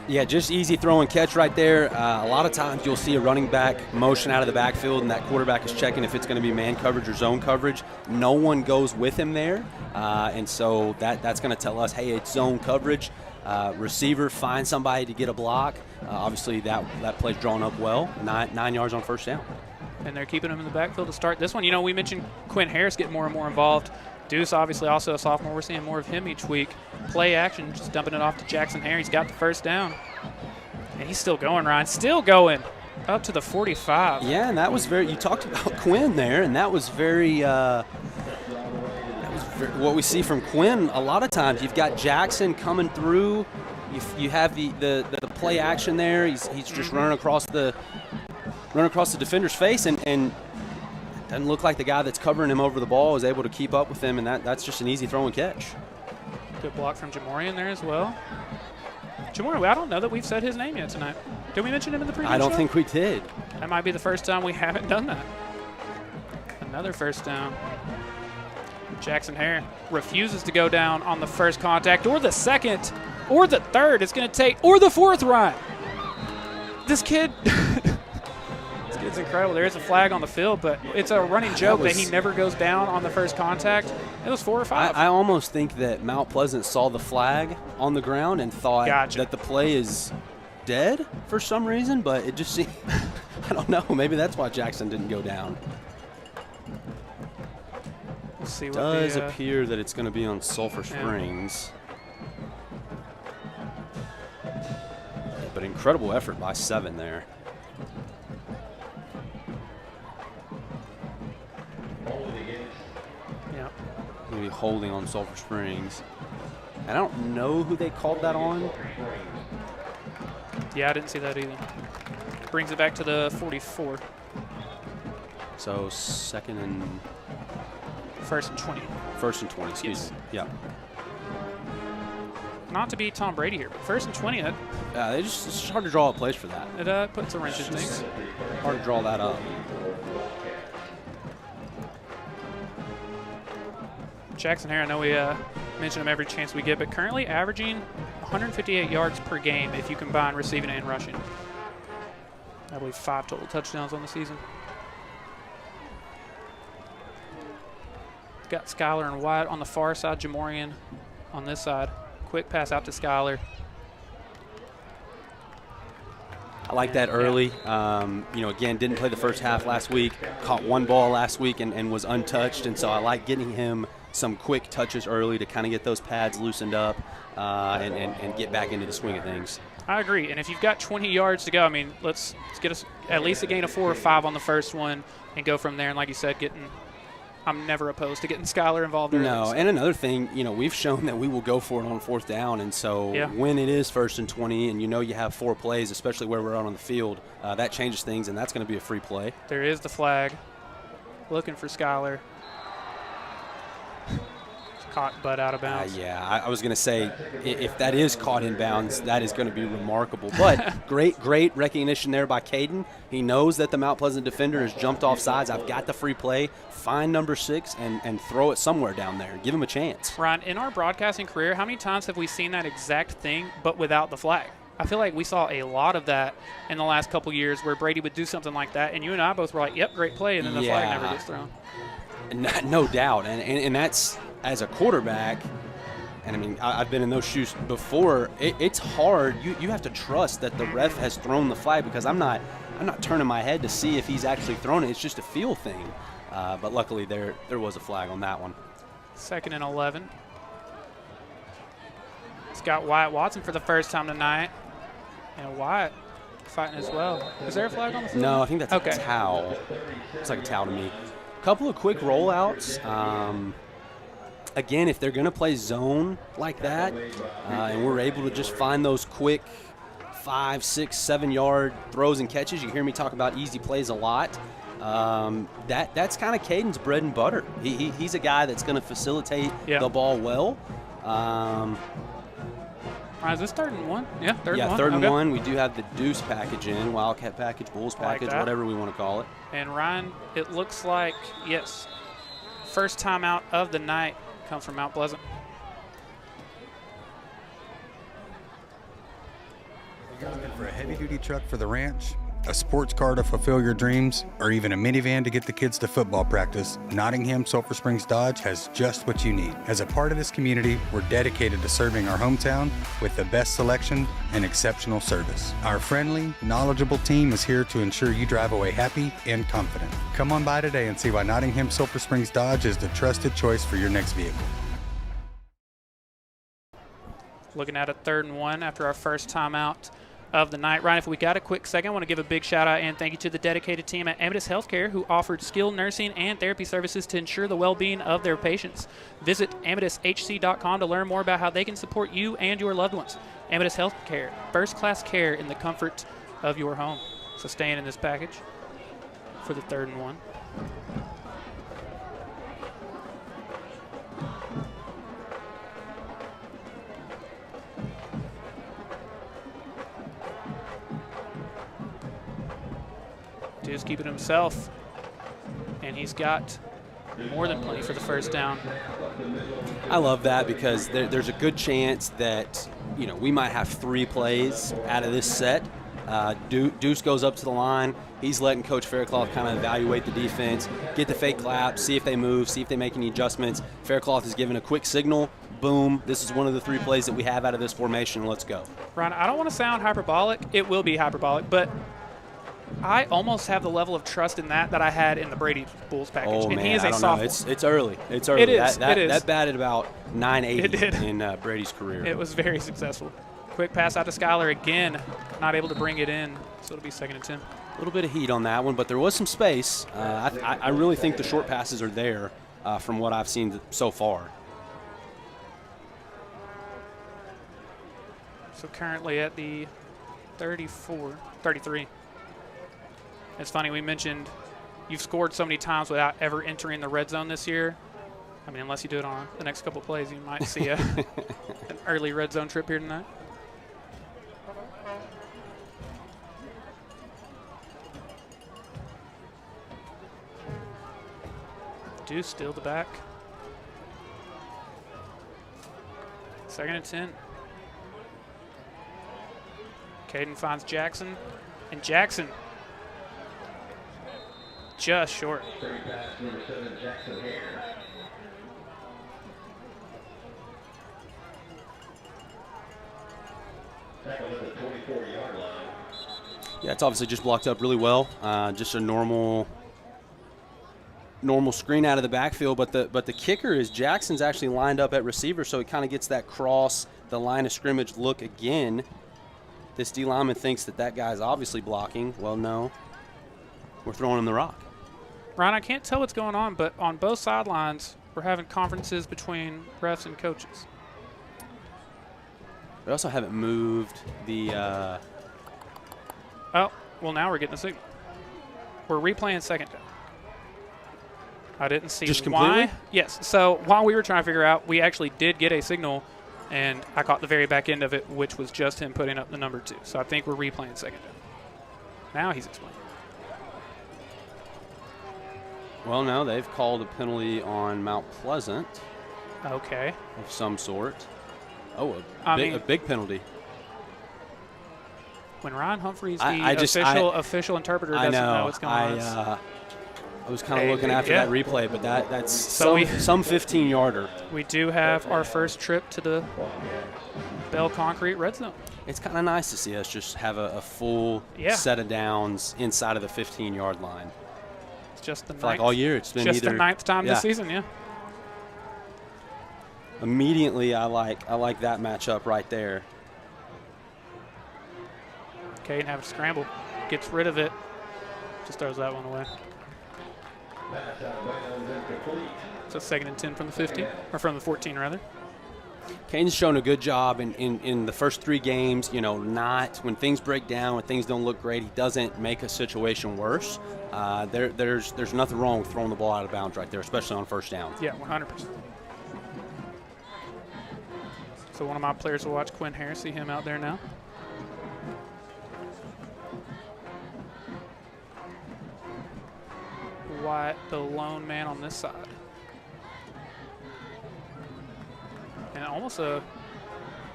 Speaker 2: Yeah, just easy throw and catch right there. A lot of times you'll see a running back motion out of the backfield, and that quarterback is checking if it's going to be man coverage or zone coverage. No one goes with him there, and so that's going to tell us, hey, it's zone coverage. Receiver, find somebody to get a block. Obviously, that play's drawn up well. 9 yards on first down.
Speaker 8: And they're keeping him in the backfield to start this one. You know, we mentioned Quinn Harris getting more and more involved. Deuce, obviously, also a sophomore. We're seeing more of him each week. Play action, just dumping it off to Jackson Hare. He's got the first down. And he's still going, Ryan. Still going up to the 45.
Speaker 2: Yeah, and that was you talked about Quinn there, and that was very what we see from Quinn a lot of times. You've got Jackson coming through. You have the play action there. He's just running across the defender's face, and doesn't look like the guy that's covering him over the ball is able to keep up with him, and that's just an easy throw and catch.
Speaker 8: Good block from Jamorian there as well. Jamorian, I don't know that we've said his name yet tonight. Did we mention him in the pregame show?
Speaker 2: I don't think we did.
Speaker 8: That might be the first time we haven't done that. Another first down. Jackson Hare refuses to go down on the first contact, or the second, or the third. It's going to take, or the fourth, Ryan. This kid... It's incredible. There is a flag on the field, but it's a running joke that he never goes down on the first contact. It was 4 or 5.
Speaker 2: I almost think that Mount Pleasant saw the flag on the ground and thought that the play is dead for some reason, but it just seemed, I don't know, maybe that's why Jackson didn't go down.
Speaker 8: We'll see
Speaker 2: It
Speaker 8: what
Speaker 2: does appear that it's going to be on Sulphur Springs. But incredible effort by 7 there. Going to be holding on Sulphur Springs. I don't know who they called that on.
Speaker 8: Yeah, I didn't see that either. Brings it back to the 44.
Speaker 2: So second and...
Speaker 8: First and 20.
Speaker 2: First and 20, excuse me. Yeah.
Speaker 8: Not to be Tom Brady here, but first and 20.
Speaker 2: It's just hard to draw a place for that.
Speaker 8: It puts a wrench in things.
Speaker 2: Hard to draw that up.
Speaker 8: Jackson Hare, I know we mention him every chance we get, but currently averaging 158 yards per game if you combine receiving and rushing. I believe 5 total touchdowns on the season. Got Skylar and White on the far side, Jamorian on this side. Quick pass out to Skylar.
Speaker 2: I like that early. Again, didn't play the first half last week. Caught 1 ball last week and was untouched, and so I like getting him some quick touches early to kind of get those pads loosened up and get back into the swing of things.
Speaker 8: I agree. And if you've got 20 yards to go, I mean, let's get us at least a gain of 4 or 5 on the first one and go from there. And like you said, I'm never opposed to getting Skylar involved.
Speaker 2: No, and another thing, we've shown that we will go for it on 4th down. And so when it is 1st and 20 and you have 4 plays, especially where we're out on the field, that changes things, and that's going to be a free play.
Speaker 8: There is the flag. Looking for Skylar. caught butt out of bounds.
Speaker 2: Yeah, I was going to say, if that is caught in bounds, that is going to be remarkable. But great recognition there by Caden. He knows that the Mount Pleasant defender has jumped off sides. I've got the free play. Find number 6 and throw it somewhere down there. Give him a chance.
Speaker 8: Ron, in our broadcasting career, how many times have we seen that exact thing but without the flag? I feel like we saw a lot of that in the last couple years where Brady would do something like that, and you and I both were like, yep, great play, and then the flag never gets thrown.
Speaker 2: No doubt. And that's as a quarterback, and I mean, I've been in those shoes before. It's hard. You have to trust that the ref has thrown the flag, because I'm not turning my head to see if he's actually thrown it. It's just a feel thing. But luckily there was a flag on that one.
Speaker 8: 2nd and 11. It's got Wyatt Watson for the first time tonight. And Wyatt fighting as well. Is there a flag on the field?
Speaker 2: No, I think that's a towel. Looks like a towel to me. A couple of quick rollouts. Again, if they're going to play zone like that, and we're able to just find those quick 5, 6, 7 yard throws and catches, you hear me talk about easy plays a lot. That's kind of Caden's bread and butter. He's a guy that's going to facilitate the ball well.
Speaker 8: Is this 3rd and 1? Yeah, 3rd and 1.
Speaker 2: Yeah, 3rd and 1. We do have the deuce package in, Wildcat package, Bulls package, whatever we want to call it.
Speaker 8: And Ryan, it looks like, yes, first timeout of the night comes from Mount Pleasant.
Speaker 3: You're looking for a heavy-duty truck for the ranch, a sports car to fulfill your dreams, or even a minivan to get the kids to football practice, Nottingham Sulphur Springs Dodge has just what you need. As a part of this community, we're dedicated to serving our hometown with the best selection and exceptional service. Our friendly, knowledgeable team is here to ensure you drive away happy and confident. Come on by today and see why Nottingham Sulphur Springs Dodge is the trusted choice for your next vehicle.
Speaker 8: Looking at a 3rd and 1 after our first timeout of the night. Ryan, if we got a quick second, I want to give a big shout out and thank you to the dedicated team at Amadeus Healthcare, who offered skilled nursing and therapy services to ensure the well-being of their patients. Visit AmadeusHC.com to learn more about how they can support you and your loved ones. Amadeus Healthcare, first-class care in the comfort of your home. So staying in this package for the 3rd and 1. Deuce keeping himself, and he's got more than plenty for the first down.
Speaker 2: I love that, because there's a good chance that, we might have 3 plays out of this set. Deuce goes up to the line. He's letting Coach Faircloth kind of evaluate the defense, get the fake clap, see if they move, see if they make any adjustments. Faircloth is giving a quick signal. Boom, this is one of the 3 plays that we have out of this formation. Let's go.
Speaker 8: Ron, I don't want to sound hyperbolic. It will be hyperbolic, but I almost have the level of trust in that I had in the Brady Bulls package.
Speaker 2: Oh,
Speaker 8: and
Speaker 2: man,
Speaker 8: he is a sophomore.
Speaker 2: It's early. It's early.
Speaker 8: It is.
Speaker 2: That batted about 980 in Brady's career.
Speaker 8: It was very successful. Quick pass out to Skyler again. Not able to bring it in, so it'll be 2nd and 10.
Speaker 2: A little bit of heat on that one, but there was some space. I really think the short passes are there from what I've seen so far.
Speaker 8: So currently at the 33. It's funny, we mentioned you've scored so many times without ever entering the red zone this year. I mean, unless you do it on the next couple plays, you might see an early red zone trip here tonight. Deuce still the back. 2nd and 10. Caden finds Jackson, and Jackson just short.
Speaker 7: Number 7, Jackson Hare. Tackle at the 24-yard line.
Speaker 2: Yeah, it's obviously just blocked up really well. Just a normal screen out of the backfield, but the kicker is Jackson's actually lined up at receiver, so he kind of gets that cross the line of scrimmage look again. This D lineman thinks that guy's obviously blocking. Well, no, we're throwing him the rock.
Speaker 8: Ryan, I can't tell what's going on, but on both sidelines, we're having conferences between refs and coaches.
Speaker 2: We also haven't moved the.
Speaker 8: Oh, well, now we're getting a signal. We're replaying 2nd down. I didn't see
Speaker 2: Just
Speaker 8: why.
Speaker 2: completely?
Speaker 8: Yes. So while we were trying to figure out, we actually did get a signal, and I caught the very back end of it, which was just him putting up the number 2. So I think we're replaying second down. Now he's explaining.
Speaker 2: Well, no, they've called a penalty on Mount Pleasant
Speaker 8: Okay.
Speaker 2: of some sort. Oh,
Speaker 8: I
Speaker 2: a
Speaker 8: mean-
Speaker 2: big penalty.
Speaker 8: When Ryan Humphries,
Speaker 2: I
Speaker 8: the
Speaker 2: just-
Speaker 8: official interpreter,
Speaker 2: I
Speaker 8: doesn't
Speaker 2: know.
Speaker 8: know what's going on.
Speaker 2: I was kind of looking after
Speaker 8: yeah.
Speaker 2: that replay, but that's
Speaker 8: So
Speaker 2: some 15-yarder.
Speaker 8: We do have our first trip to the Bell Concrete Red Zone.
Speaker 2: It's kind of nice to see us just have a full set of downs inside of the 15-yard line.
Speaker 8: It's just the
Speaker 2: I feel like all year it's been
Speaker 8: just
Speaker 2: either
Speaker 8: the 9th time this season, yeah.
Speaker 2: Immediately, I like that matchup right there.
Speaker 8: Okay, and have a scramble. Gets rid of it. Just throws that one away. So 2nd and 10 from the 15, or from the 14 rather.
Speaker 2: Caden's shown a good job in the first 3 games. You know, not when things break down, when things don't look great, he doesn't make a situation worse. There's nothing wrong with throwing the ball out of bounds right there, especially on first down.
Speaker 8: Yeah, 100%. So one of my players will watch, Quinn Harris. See him out there now. Wyatt, the lone man on this side. And almost a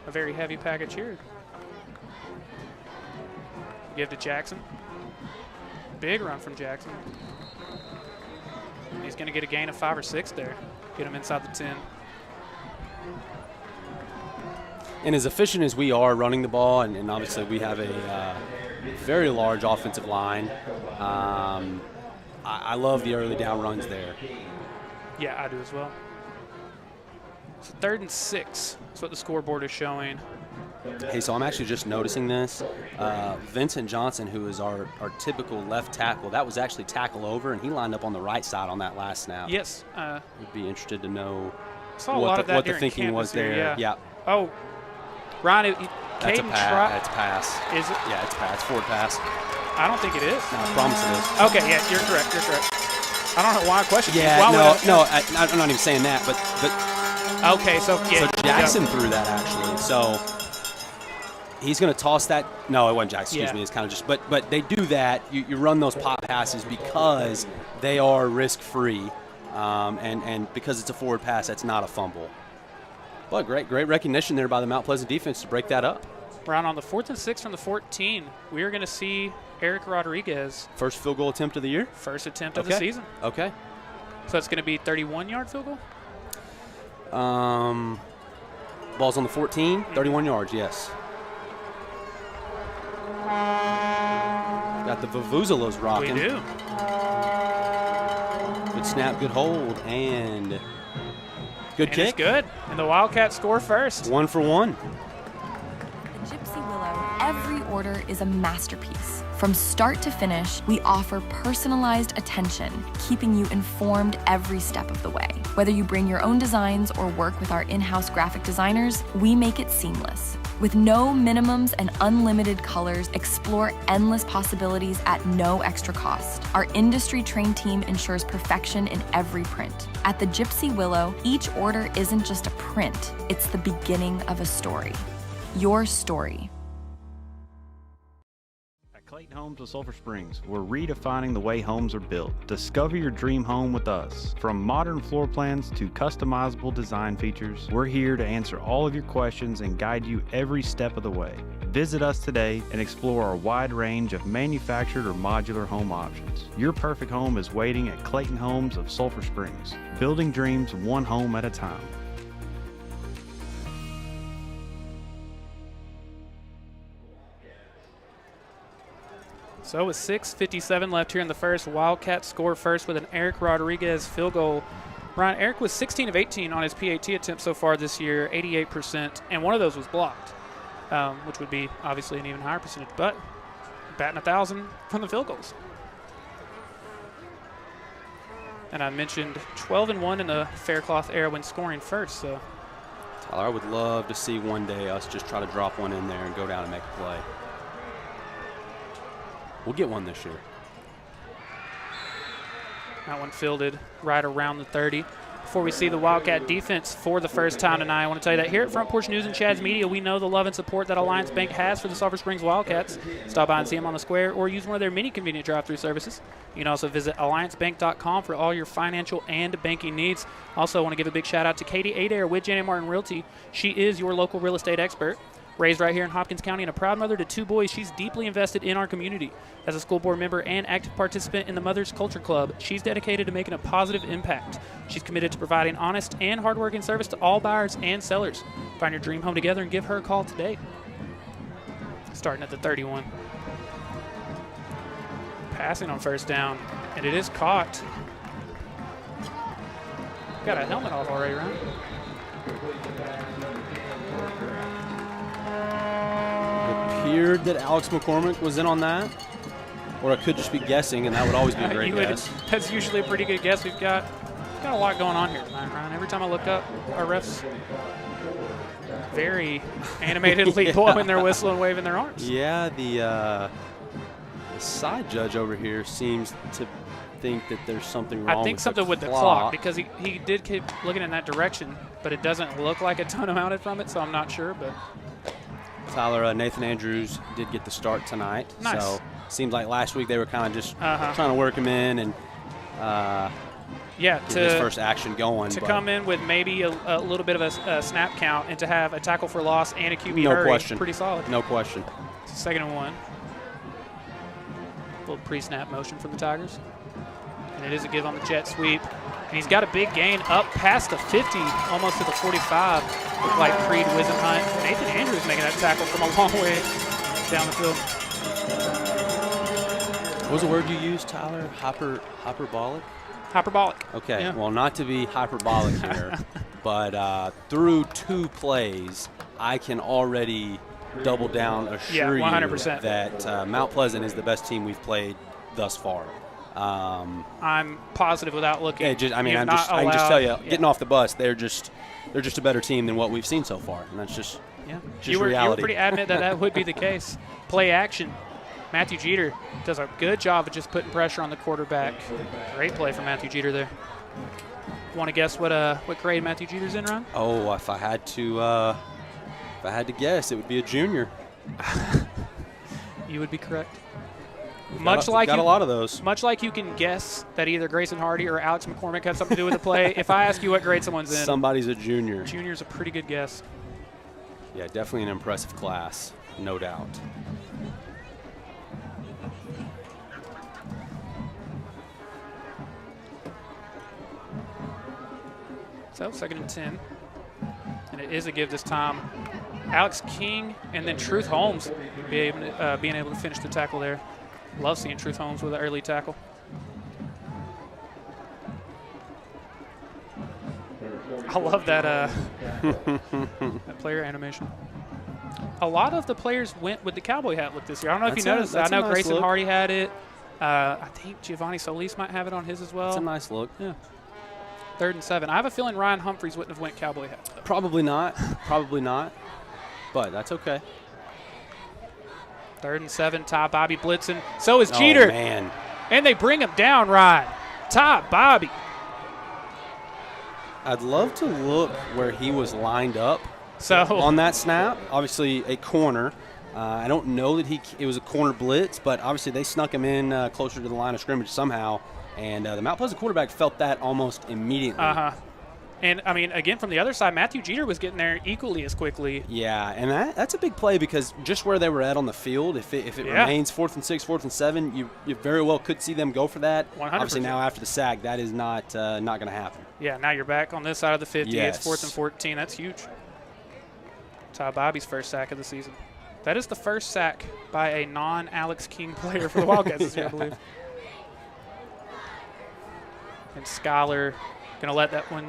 Speaker 8: very heavy package here. Give to Jackson. Big run from Jackson. He's going to get a gain of 5 or 6 there. Get him inside the 10.
Speaker 2: And as efficient as we are running the ball, and obviously we have a very large offensive line, I love the early down runs there.
Speaker 8: Yeah, I do as well. So 3rd and 6 is what the scoreboard is showing.
Speaker 2: Hey, so I'm actually just noticing this. Vincent Johnson, who is our typical left tackle, that was actually tackle over, and he lined up on the right side on that last snap.
Speaker 8: Yes.
Speaker 2: Would be interested to know
Speaker 8: what
Speaker 2: the thinking was there.
Speaker 8: Yeah. Oh, Ryan,
Speaker 2: that's
Speaker 8: Caden
Speaker 2: That's pass.
Speaker 8: Is it?
Speaker 2: Yeah, it's pass. Forward pass.
Speaker 8: I don't think it is.
Speaker 2: No, I promise it is.
Speaker 8: Okay, yeah, you're correct. You're correct. I don't know why I questioned.
Speaker 2: Yeah, I'm not even saying that, but
Speaker 8: okay, so yeah.
Speaker 2: So Jackson threw that actually. So he's going to toss that. No, it wasn't Jackson. Excuse me. It's kind of just. But they do that. You run those pop passes because they are risk free, and because it's a forward pass, that's not a fumble. But great recognition there by the Mount Pleasant defense to break that up.
Speaker 8: Brown on the 4th and 6 from the 14. We are going to see Eric Rodriguez.
Speaker 2: First field goal attempt of the year?
Speaker 8: First attempt of the season.
Speaker 2: Okay.
Speaker 8: So it's going to be 31-yard field goal?
Speaker 2: Ball's on the 14, 31 yards, yes. Got the Vuvuzelas rocking.
Speaker 8: We do.
Speaker 2: Good snap, good hold, and good kick.
Speaker 8: It's good. And the Wildcats score first.
Speaker 2: 1 for 1.
Speaker 9: Gypsy Willow, every order is a masterpiece. From start to finish, we offer personalized attention, keeping you informed every step of the way. Whether you bring your own designs or work with our in-house graphic designers, we make it seamless. With no minimums and unlimited colors, explore endless possibilities at no extra cost. Our industry-trained team ensures perfection in every print. At the Gypsy Willow, each order isn't just a print, it's the beginning of a story. Your story.
Speaker 10: At Clayton Homes of Sulphur Springs, we're redefining the way homes are built. Discover your dream home with us. From modern floor plans to customizable design features, we're here to answer all of your questions and guide you every step of the way. Visit us today and explore our wide range of manufactured or modular home options. Your perfect home is waiting at Clayton Homes of Sulphur Springs, building dreams one home at a time.
Speaker 8: So with 6:57 left here in the first, Wildcats score first with an Eric Rodriguez field goal. Ryan, Eric was 16 of 18 on his PAT attempts so far this year, 88%, and one of those was blocked, which would be obviously an even higher percentage, but batting 1,000 from the field goals. And I mentioned 12-1 in the Faircloth era when scoring first. So,
Speaker 2: Tyler, I would love to see one day us just try to drop one in there and go down and make a play. We'll get one this year.
Speaker 8: That one fielded right around the 30. Before we see the Wildcat defense for the first time tonight, I want to tell you that here at Front Porch News and Chad's Media, we know the love and support that Alliance Bank has for the Sulphur Springs Wildcats. Stop by and see them on the square or use one of their many convenient drive-through services. You can also visit alliancebank.com for all your financial and banking needs. Also, I want to give a big shout-out to Katie Adair with Janet Martin Realty. She is your local real estate expert. Raised right here in Hopkins County and a proud mother to 2 boys, she's deeply invested in our community. As a school board member and active participant in the Mothers Culture Club, she's dedicated to making a positive impact. She's committed to providing honest and hardworking service to all buyers and sellers. Find your dream home together and give her a call today. Starting at the 31. Passing on first down, and it is caught. Got a helmet off already, right?
Speaker 2: Appeared that Alex McCormick was in on that, or I could just be guessing, and that would always be a great guess.
Speaker 8: That's usually a pretty good guess. We've got a lot going on here tonight, Ryan. Every time I look up, our refs very animatedly blowing their whistle and waving their arms.
Speaker 2: Yeah, the side judge over here seems to think that there's something wrong.
Speaker 8: I think something with the clock, because he did keep looking in that direction, but it doesn't look like a ton mounted from it, so I'm not sure. But
Speaker 2: Tyler, Nathan Andrews did get the start tonight.
Speaker 8: Nice.
Speaker 2: So seems like last week they were kind of just trying to work him in and get his first action going.
Speaker 8: To come in with maybe a little bit of a snap count and to have a tackle for loss and a QB hurry,
Speaker 2: question.
Speaker 8: Pretty solid.
Speaker 2: No question.
Speaker 8: It's 2nd and 1. A little pre-snap motion from the Tigers. And it is a give on the jet sweep. And he's got a big gain up past the 50, almost to the 45. Looked like Creed Wisenhunt. Nathan Andrews making that tackle from a long way down the field.
Speaker 2: What was the word you used, Tyler? Hyperbolic?
Speaker 8: Hyperbolic.
Speaker 2: Okay,
Speaker 8: yeah.
Speaker 2: Well, not to be hyperbolic here, but through 2 plays, I can already double down, assure
Speaker 8: 100%.
Speaker 2: you that Mount Pleasant is the best team we've played thus far.
Speaker 8: I'm positive without looking.
Speaker 2: I can just tell you, getting off the bus, they're just a better team than what we've seen so far, and that's just reality.
Speaker 8: You were pretty adamant that would be the case. Play action. Matthew Jeter does a good job of just putting pressure on the quarterback. Great play from Matthew Jeter there. Want to guess what grade Matthew Jeter's in, Ron?
Speaker 2: Oh, if I had to guess, it would be a junior.
Speaker 8: You would be correct.
Speaker 2: Got a lot of those.
Speaker 8: Much like you can guess that either Grayson Hardy or Alex McCormick have something to do with the play, if I ask you what grade someone's in,
Speaker 2: somebody's a junior.
Speaker 8: Junior's a pretty good guess.
Speaker 2: Yeah, definitely an impressive class, no doubt.
Speaker 8: So 2nd and 10, and it is a give this time. Alex King and then Truth Holmes being able to finish the tackle there. Love seeing Truth Holmes with an early tackle. I love that that player animation. A lot of the players went with the cowboy hat look this year. I don't know if you noticed that. I know Grayson Hardy had it. I think Giovanni Solis might have it on his as well.
Speaker 2: It's a nice look.
Speaker 8: Yeah. 3rd and 7. I have a feeling Ryan Humphries wouldn't have went cowboy hat.
Speaker 2: Probably not. Probably not. But that's okay.
Speaker 8: 3rd and 7. Ty Bobby blitzing. So is Jeter.
Speaker 2: Oh, man.
Speaker 8: And they bring him down, Ryan. Ty Bobby.
Speaker 2: I'd love to look where he was lined up
Speaker 8: So
Speaker 2: on that snap. Obviously a corner. I don't know that it was a corner blitz, but obviously they snuck him in closer to the line of scrimmage somehow. And the Mount Pleasant quarterback felt that almost immediately.
Speaker 8: And, I mean, again, from the other side, Matthew Jeter was getting there equally as quickly.
Speaker 2: Yeah, and that's a big play because just where they were at on the field, if it remains 4th and 6, 4th and 7, you very well could see them go for that.
Speaker 8: 100%.
Speaker 2: Obviously now after the sack, that is not going to happen.
Speaker 8: Yeah, now you're back on this side of the 50.
Speaker 2: Yes.
Speaker 8: It's 4th and 14. That's huge. Ty Bobby's first sack of the season. That is the first sack by a non-Alex King player for the Wildcats this year, I believe. And Scholar going to let that one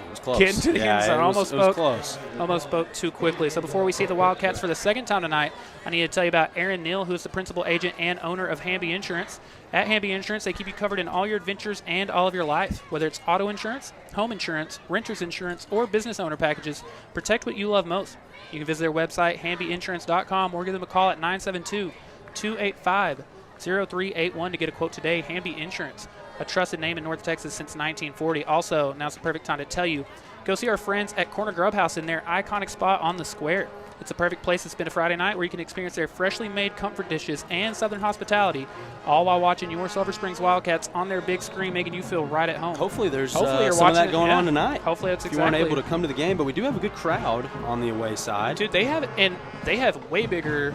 Speaker 2: was close.
Speaker 8: Get into the end zone.
Speaker 2: It was close.
Speaker 8: Almost spoke too quickly. So before we see the Wildcats for the second time tonight, I need to tell you about Aaron Neal, who is the principal agent and owner of Hamby Insurance. At Hamby Insurance, they keep you covered in all your adventures and all of your life. Whether it's auto insurance, home insurance, renter's insurance, or business owner packages, protect what you love most. You can visit their website, hambyinsurance.com, or give them a call at 972-285-0381 to get a quote today. Hamby Insurance. a trusted name in North Texas since 1940. Also, now's the perfect time to tell you, go see our friends at Corner Grub House in their iconic spot on the square. It's a perfect place to spend a Friday night where you can experience their freshly made comfort dishes and Southern hospitality, all while watching your Sulphur Springs Wildcats on their big screen, making you feel right at home.
Speaker 2: Hopefully there's
Speaker 8: you're
Speaker 2: some of that
Speaker 8: it,
Speaker 2: going on tonight.
Speaker 8: Hopefully that's
Speaker 2: if
Speaker 8: exactly.
Speaker 2: you weren't able to come to the game, but we do have a good crowd on the away side.
Speaker 8: Dude, they have way bigger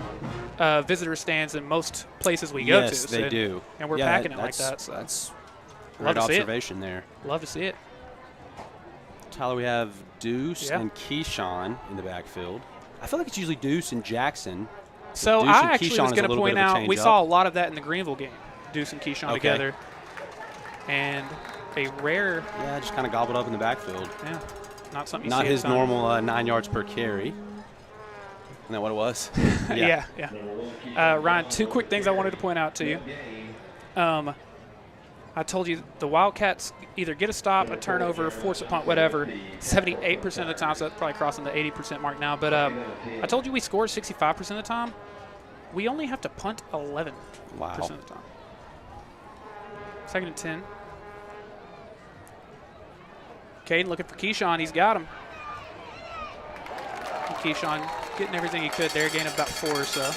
Speaker 8: visitor stands than most places we go to.
Speaker 2: Yes, they do.
Speaker 8: And we're packing it like that. So
Speaker 2: that's
Speaker 8: love
Speaker 2: great
Speaker 8: to see
Speaker 2: observation there.
Speaker 8: Love to see it.
Speaker 2: Tyler, we have Deuce and Keyshawn in the backfield. I feel like it's usually Deuce and Jackson.
Speaker 8: So
Speaker 2: Deuce
Speaker 8: I
Speaker 2: and
Speaker 8: actually
Speaker 2: Keyshawn
Speaker 8: was going to point out, we saw a lot of that in the Greenville game, Deuce and Keyshawn together. And a rare.
Speaker 2: Yeah, just kind of gobbled up in the backfield.
Speaker 8: Yeah, not something you
Speaker 2: Not
Speaker 8: see
Speaker 2: his normal 9 yards per carry. Isn't that what it was?
Speaker 8: Yeah. Ryan, 2 quick things I wanted to point out to you. I told you the Wildcats either get a stop, a turnover, force a punt, whatever, 78% of the time, so that's probably crossing the 80% mark now. But I told you we score 65% of the time. We only have to punt 11% of the time. 2nd and 10. Caden looking for Keyshawn. He's got him. And Keyshawn getting everything he could there, gain about 4 or so.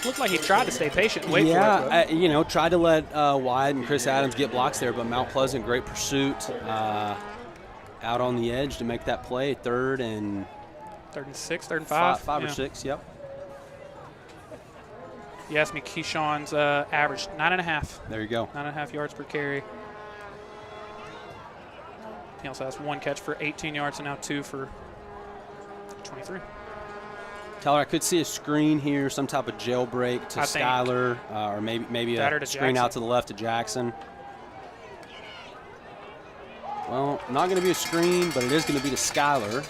Speaker 8: Looked like he tried to stay patient and wait for it.
Speaker 2: Tried to let Wyatt and Chris Adams get blocks there, but Mount Pleasant, great pursuit out on the edge to make that play. 3rd and
Speaker 8: 6, 3rd and 5.
Speaker 2: 5 or 6, yep.
Speaker 8: You asked me Keyshawn's average, 9.5.
Speaker 2: There you go.
Speaker 8: 9.5 yards per carry. He also has 1 catch for 18 yards and now 2 for 23.
Speaker 2: Tyler, I could see a screen here, some type of jailbreak to Skyler, or maybe a screen out to the left to Jackson. Well, not going to be a screen, but it is going to be to Skyler,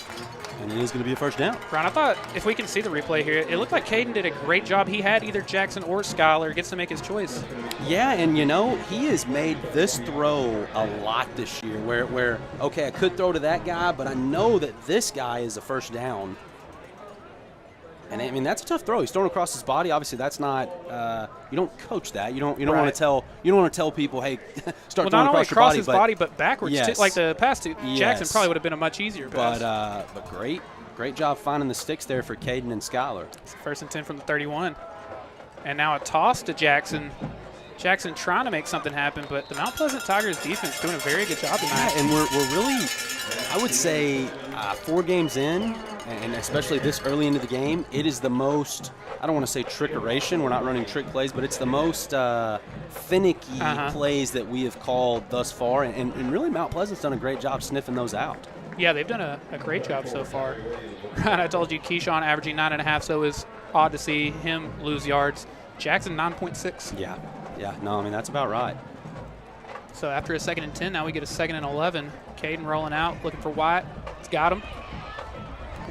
Speaker 2: and it is going to be a first down.
Speaker 8: Ron, I thought if we can see the replay here, it looked like Caden did a great job. He had either Jackson or Skyler. Gets to make his choice.
Speaker 2: Yeah, and he has made this throw a lot this year where okay, I could throw to that guy, but I know that this guy is a first down. And I mean, that's a tough throw. He's thrown across his body. Obviously, that's not. You don't coach that. You don't want to tell. You don't want to tell people, hey, start throwing across your body.
Speaker 8: Not only across his body, but backwards.
Speaker 2: Yes.
Speaker 8: Too, like the pass to Jackson
Speaker 2: Yes.
Speaker 8: probably would have been a much easier pass.
Speaker 2: But great job finding the sticks there for Caden and Skyler.
Speaker 8: It's 1st and 10 from the 31, and now a toss to Jackson. Jackson trying to make something happen, but the Mount Pleasant Tigers defense doing a very good job tonight.
Speaker 2: Yeah, and we're really, I would say, 4 games in, and especially this early into the game, it is the most, I don't want to say trickeration, we're not running trick plays, but it's the most finicky plays that we have called thus far, and really Mount Pleasant's done a great job sniffing those out.
Speaker 8: Yeah, they've done a great job so far. I told you Keyshawn averaging 9.5, so it was odd to see him lose yards. Jackson 9.6.
Speaker 2: Yeah, no, I mean, that's about right.
Speaker 8: So after a 2nd and 10, now we get a 2nd and 11. Caden rolling out, looking for Wyatt. He's got him.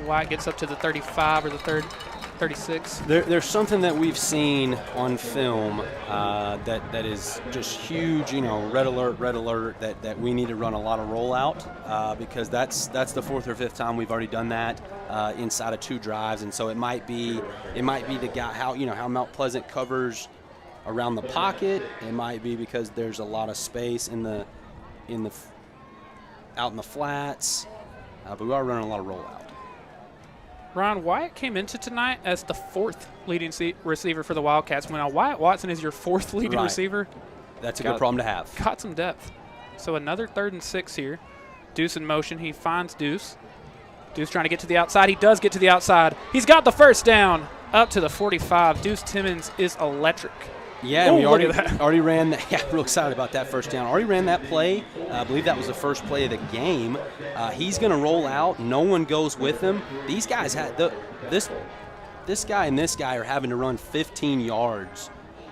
Speaker 8: Wyatt gets up to the 35 or the 36.
Speaker 2: There's something that we've seen on film that is just huge, red alert, that we need to run a lot of rollout because that's the 4th or 5th time we've already done that inside of 2 drives. And so it might be the guy, how Mount Pleasant covers around the pocket. It might be because there's a lot of space out in the flats, but we are running a lot of rollout.
Speaker 8: Ron, Wyatt came into tonight as the 4th leading receiver for the Wildcats. When Wyatt Watson is your 4th leading receiver,
Speaker 2: that's a good problem to have.
Speaker 8: Got some depth. So another 3rd and 6 here. Deuce in motion. He finds Deuce. Deuce trying to get to the outside. He does get to the outside. He's got the first down up to the 45. Deuce Timmons is electric.
Speaker 2: Yeah, and we already ran that. Yeah, real excited about that first down. Already ran that play. I believe that was the first play of the game. He's going to roll out. No one goes with him. These guys had this guy and this guy are having to run 15 yards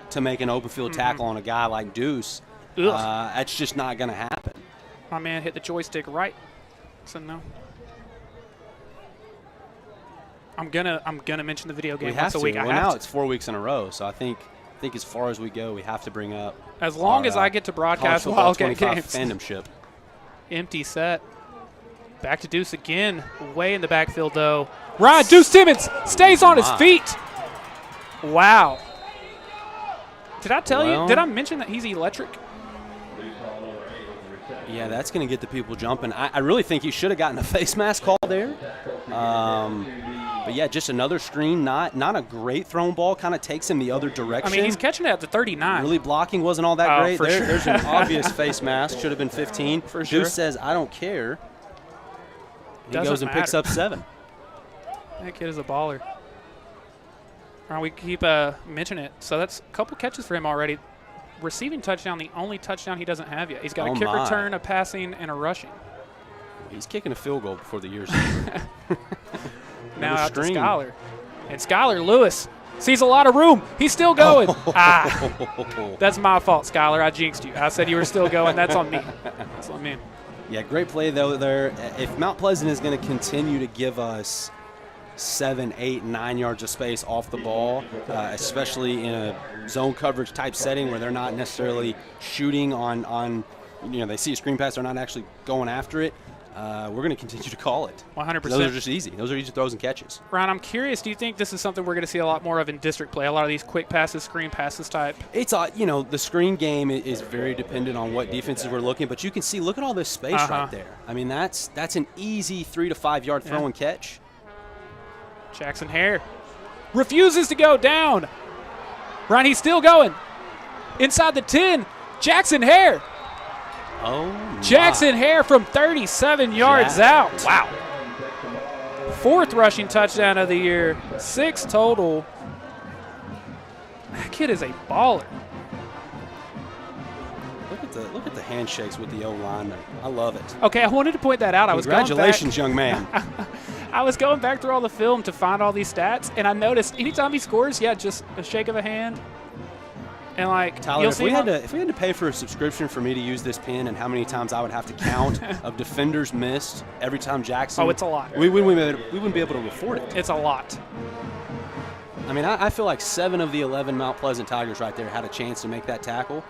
Speaker 2: to make an open field tackle on a guy like Deuce. That's just not going to happen.
Speaker 8: My man hit the joystick right. So no. I'm gonna mention the video game
Speaker 2: we have
Speaker 8: once a week.
Speaker 2: Well, now it's 4 weeks in a row, so I think as far as we go, we have to bring up.
Speaker 8: As long as I get to broadcast Wildcat games.
Speaker 2: Fandomship.
Speaker 8: Empty set. Back to Deuce again. Way in the backfield, though. Deuce Timmons stays on his feet. Wow. Did I tell you? Did I mention that he's electric?
Speaker 2: Yeah, that's going to get the people jumping. I really think he should have gotten a face mask call there. But, yeah, just another screen. Not a great thrown ball. Kind of takes him the other direction.
Speaker 8: I mean, he's catching it at the 39.
Speaker 2: Really blocking wasn't all that great.
Speaker 8: For sure.
Speaker 2: There's an obvious face mask. Should have been 15.
Speaker 8: For sure.
Speaker 2: Deuce says, I don't care. He
Speaker 8: Doesn't
Speaker 2: goes and picks
Speaker 8: matter.
Speaker 2: up 7.
Speaker 8: That kid is a baller. All right, we keep mentioning it. So that's a couple catches for him already. Receiving touchdown, the only touchdown he doesn't have yet. He's got a kick return, a passing, and a rushing.
Speaker 2: He's kicking a field goal before the year's over.
Speaker 8: Now out to Skylar. And Skylar Lewis sees a lot of room. He's still going. That's my fault, Skylar. I jinxed you. I said you were still going. That's on me. That's on me.
Speaker 2: Yeah, great play, though, there. If Mount Pleasant is going to continue to give us 7, 8, 9 yards of space off the ball, especially in a zone coverage type setting where they're not necessarily shooting on they see a screen pass, they're not actually going after it, we're going to continue to call it.
Speaker 8: 100%.
Speaker 2: Those are just easy. Those are easy throws and catches.
Speaker 8: Ron, I'm curious, do you think this is something we're going to see a lot more of in district play, a lot of these quick passes, screen passes type?
Speaker 2: It's, the screen game is very dependent on what defenses we're looking, but you can see, look at all this space right there. I mean, that's an easy 3 to 5 yard throw and catch.
Speaker 8: Jackson Hare refuses to go down. Ron, he's still going. Inside the 10, Jackson Hare. Jackson Hare from 37 yards out. Wow. 4th rushing touchdown of the year. 6 total. That kid is a baller.
Speaker 2: Look at the handshakes with the O-lineman. I love it.
Speaker 8: Okay, I wanted to point that out.
Speaker 2: Congratulations, young man.
Speaker 8: I was going back through all the film to find all these stats, and I noticed anytime he scores, just a shake of a hand. And
Speaker 2: Tyler,
Speaker 8: you'll
Speaker 2: if
Speaker 8: see
Speaker 2: we had to pay for a subscription for me to use this pin, and how many times I would have to count of defenders missed every time Jackson.
Speaker 8: Oh, it's a lot.
Speaker 2: We wouldn't be able to afford it.
Speaker 8: It's a lot.
Speaker 2: I mean, I feel like 7 of the 11 Mount Pleasant Tigers right there had a chance to make that tackle,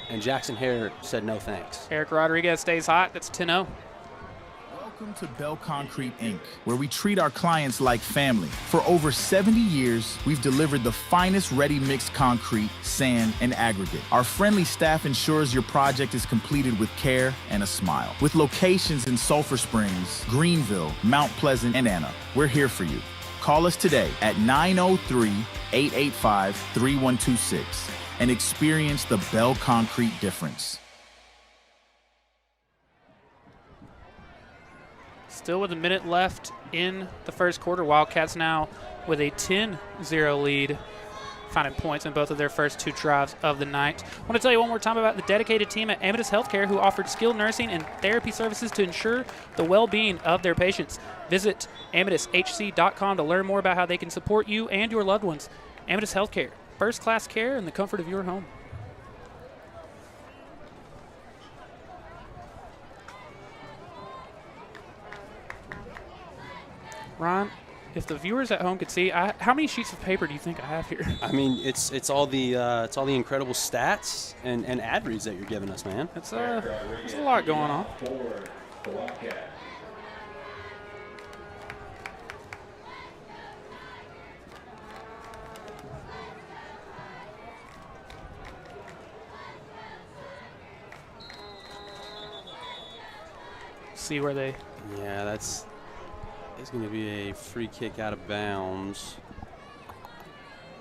Speaker 2: and Jackson Hare said no thanks.
Speaker 8: Eric Rodriguez stays hot. That's 10-0.
Speaker 11: Welcome to Bell Concrete, Inc., where we treat our clients like family. For over 70 years, we've delivered the finest ready-mixed concrete, sand, and aggregate. Our friendly staff ensures your project is completed with care and a smile. With locations in Sulphur Springs, Greenville, Mount Pleasant, and Anna, we're here for you. Call us today at 903-885-3126 and experience the Bell Concrete difference.
Speaker 8: Still with a minute left in the first quarter. Wildcats now with a 10-0 lead, finding points in both of their first 2 drives of the night. I want to tell you one more time about the dedicated team at Amadeus Healthcare, who offered skilled nursing and therapy services to ensure the well-being of their patients. Visit AmadeusHC.com to learn more about how they can support you and your loved ones. Amadeus Healthcare, first-class care in the comfort of your home. Ron, if the viewers at home could see, how many sheets of paper do you think I have here?
Speaker 2: I mean, it's all the incredible stats and ad reads that you're giving us, man.
Speaker 8: There's a lot going on. See where they.
Speaker 2: Yeah, it's going to be a free kick out of bounds.